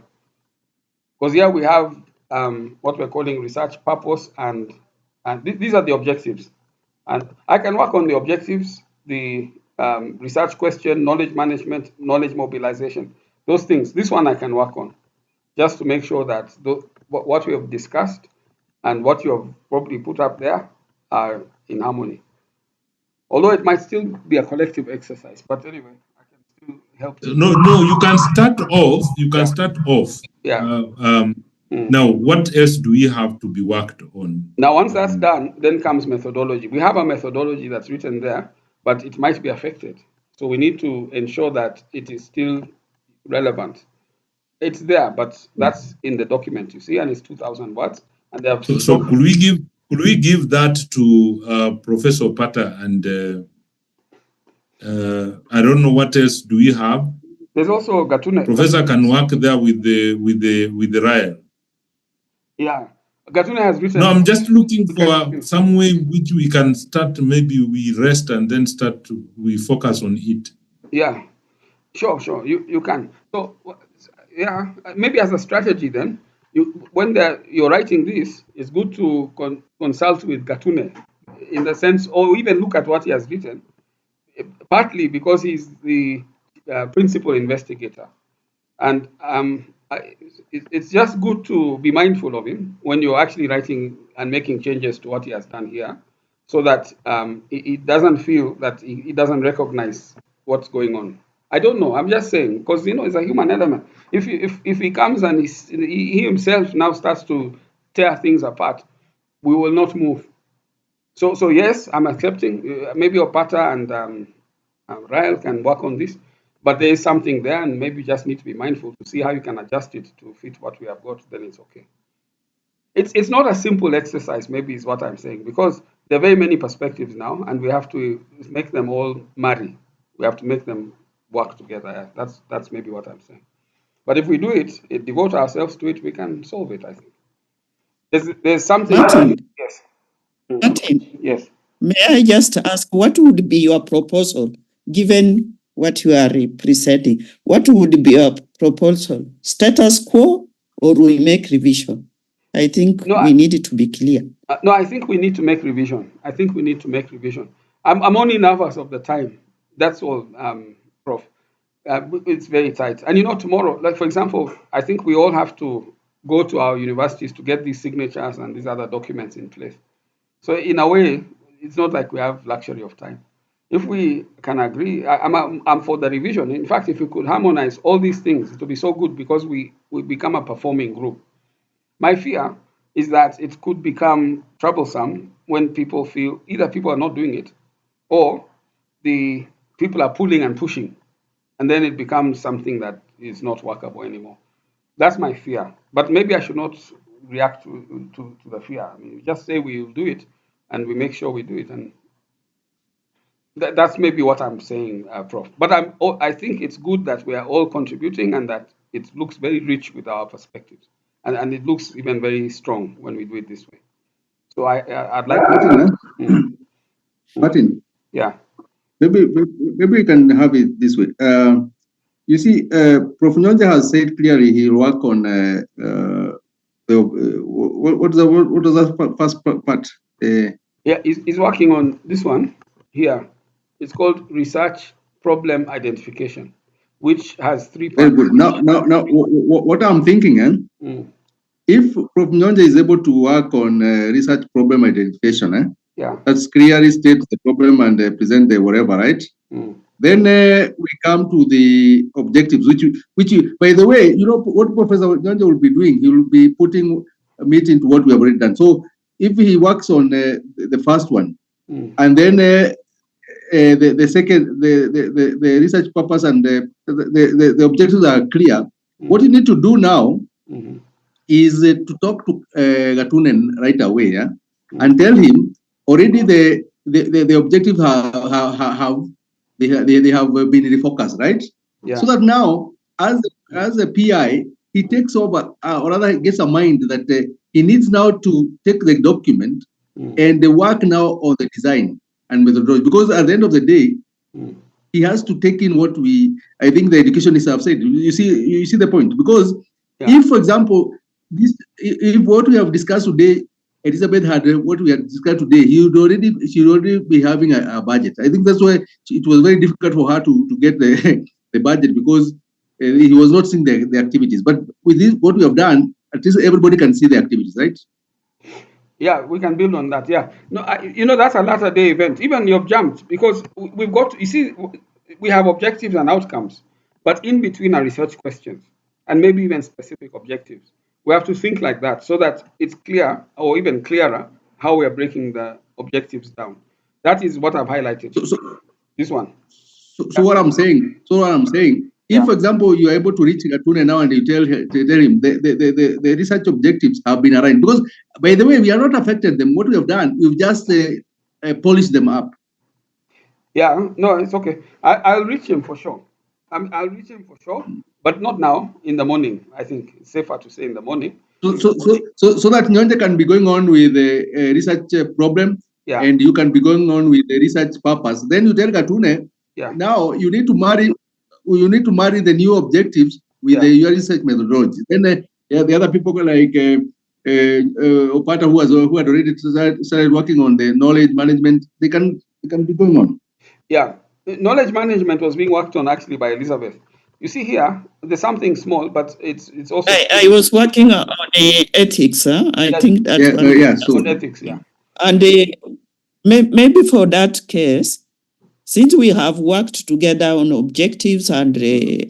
Because here we have what we're calling research purpose, and these are the objectives. And I can work on the objectives, the research question, knowledge management, knowledge mobilization, those things. This one I can work on, just to make sure that what we have discussed and what you have probably put up there are in harmony. Although it might still be a collective exercise, but anyway, I can still help. No, you can start off. You can start off. Yeah. Now, what else do we have to be worked on? Now, once that's done, then comes methodology. We have a methodology that's written there, but it might be affected. So we need to ensure that it is still relevant. It's there, but that's in the document, you see, and it's 2,000 words. And they have so could we give that to Professor Pata and I don't know what else do we have. There's also Gatune. Professor can work there with the RIAL. Yeah, Gatune has written. No, I'm just looking We can- for some way in which we can start. Maybe we rest and then we focus on it. Yeah, sure, you can. So yeah, maybe as a strategy then, when you're writing this, it's good to consult with Gatune, in the sense, or even look at what he has written, partly because he's the principal investigator. And it's just good to be mindful of him when you're actually writing and making changes to what he has done here, so that he doesn't feel that he doesn't recognize what's going on. I don't know. I'm just saying, because it's a human element. If he comes and he himself now starts to tear things apart, we will not move. So yes, I'm accepting. Maybe Opata and Rael can work on this, but there is something there, and maybe you just need to be mindful to see how you can adjust it to fit what we have got. Then it's okay. It's not a simple exercise, maybe is what I'm saying, because there are very many perspectives now, and we have to make them all marry. We have to make them work together. That's maybe what I'm saying. But if we do it, devote ourselves to it, we can solve it. I think there's something. Martin, Yes. Martin, Yes. may I just ask, what would be your proposal, given what you are presenting? What would be your proposal? Status quo, or we make revision? I think we need it to be clear. No, I think we need to make revision. I'm only nervous of the time. That's all, Prof. It's very tight. And tomorrow, like for example, I think we all have to go to our universities to get these signatures and these other documents in place. So in a way, it's not like we have luxury of time. If we can agree, I'm for the revision. In fact, if we could harmonize all these things, it would be so good, because we become a performing group. My fear is that it could become troublesome when people feel either people are not doing it, or the people are pulling and pushing, and then it becomes something that is not workable anymore. That's my fear. But maybe I should not react to the fear. I mean, just say we will do it, and we make sure we do it, and that's maybe what I'm saying, Prof. But I think it's good that we are all contributing, and that it looks very rich with our perspectives, and it looks even very strong when we do it this way. So I'd like Martin, Martin, yeah. maybe we can have it this way. You see, Prof. Nyonja has said clearly he'll work on what is that first part? Yeah, he's working on this one here. It's called research problem identification, which has 3 Very parts. good. Now, what I'm thinking, if Prof. Nyonja is able to work on research problem identification, Yeah. that's clearly state the problem and present the whatever, right? Then we come to the objectives, which by the way, what Professor Nyonja will be doing, he will be putting meat into what we have already done. So if he works on the first one, and then the second, the research purpose and the objectives are clear, what you need to do now is to talk to Gatunen right away, and tell him already the objectives they have been refocused, right? Yeah. So that now, as a PI, he takes over, or rather gets a mind that he needs now to take the document and the work now on the design and methodology. Because at the end of the day, he has to take in what I think the educationists have said. You see the point? Because if, for example, if what we have discussed today, Elizabeth had what we had discussed today, she would already be having a budget. I think that's why it was very difficult for her to get the budget, because he was not seeing the activities. But with this, what we have done, at least everybody can see the activities, right? Yeah, we can build on that. Yeah, no, that's a latter day event. Even you've jumped, because we've got. You see, we have objectives and outcomes, but in between are research questions and maybe even specific objectives. We have to think like that, so that it's clear, or even clearer, how we are breaking the objectives down. That is what I've highlighted. This one. So what I'm saying, if, for example, you are able to reach Gatune now and you tell him the research objectives have been aligned, because, by the way, we are not affected them. What we have done, we've just polished them up. Yeah, no, it's okay. I'll reach him for sure. I'll reach him for sure, but not now, in the morning. I think it's safer to say in the morning. So that Nyonja can be going on with a research problem, Yeah. and you can be going on with the research purpose. Then you tell Gatune, Yeah. now you need to marry the new objectives with your research methodology. Then the other people like Opata who had already started working on the knowledge management, they can be going on. Yeah, knowledge management was being worked on actually by Elizabeth. You see here, there's something small, but it's also. I was working on the ethics. I think that one. On ethics, yeah. And maybe for that case, since we have worked together on objectives and the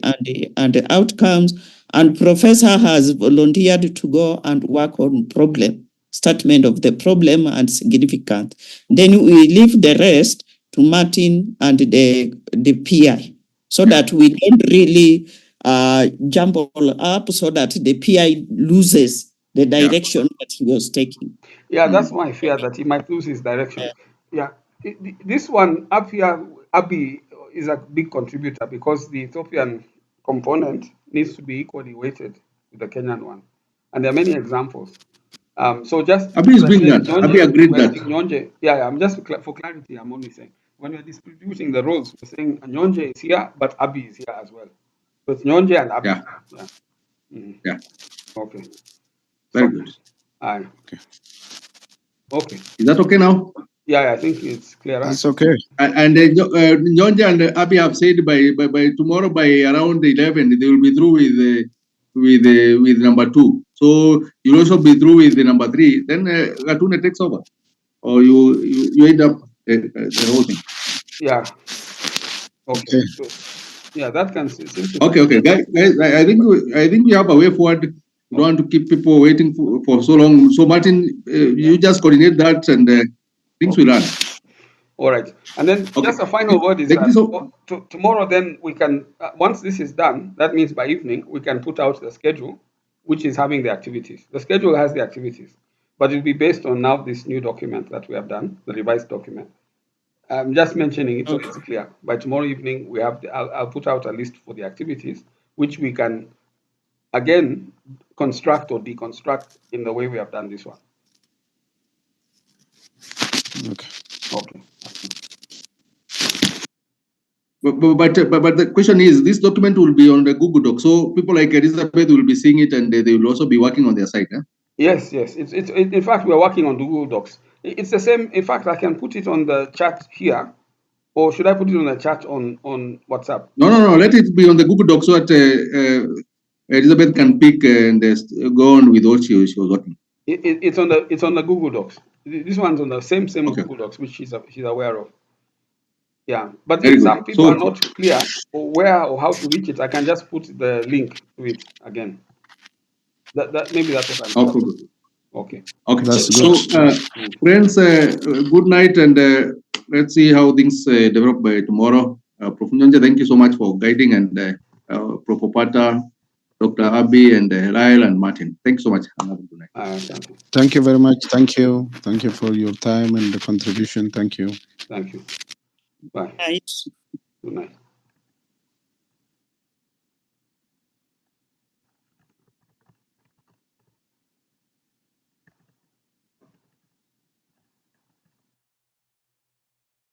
outcomes, and Professor has volunteered to go and work on statement of the problem and significance, then we leave the rest to Martin and the PI, so that we don't really jump all up, so that the PI loses the direction that he was taking. Yeah, that's my fear, that he might lose his direction. Yeah, this one up here, Abi is a big contributor because the Ethiopian component needs to be equally weighted with the Kenyan one, and there are many examples. So just Abi is doing that. Abi agreed that. Yeah, I'm just for clarity. I'm only saying when we're distributing the roles, we're saying Nyonje is here, but Abi is here as well. So it's Nyonje and Abi. Yeah. Yeah. Okay. Very good. Aye. Okay. Is that okay now? Yeah, I think it's clear. It's okay. And Nyonja and Abi have said by tomorrow by around 11 they will be through with number 2. So you'll also be through with the number 3. Then Gatune takes over, or you end up the whole thing. Yeah. Okay. So, yeah, that can seem to. Okay, guys. I think we have a way forward. We don't want to keep people waiting for so long. So Martin, you just coordinate that, and things will run. All right. And then just a final word is that tomorrow, then we can, once this is done, that means by evening, we can put out the schedule, which is having the activities. The schedule has the activities, but it'll be based on now this new document that we have done, the revised document. I'm just mentioning it so it's clear. By tomorrow evening, we have I'll put out a list for the activities, which we can, again, construct or deconstruct in the way we have done this one. Okay. But the question is, this document will be on the Google Doc, so people like Elizabeth will be seeing it, and they will also be working on their site. Yes. It's in fact, we're working on the Google Docs. It's the same. In fact, I can put it on the chat here, or should I put it on the chat on WhatsApp? No. Let it be on the Google Docs so that Elizabeth can pick and go on with what she was working. It's on the Google Docs. This one's on the same Google Docs, which she's aware of. Yeah, but if some people are not clear or where or how to reach it, I can just put the link to it again. Maybe that's what I'm saying. Okay. That's so, friends, good night, and let's see how things develop by tomorrow. Prof. Nyonja, thank you so much for guiding, and Prof. Opata, Dr. Abi, and Lyle and Martin. Thanks so much. Have a good night. Thank you very much. Thank you. Thank you for your time and the contribution. Thank you. Thank you. Bye. Right. Good night.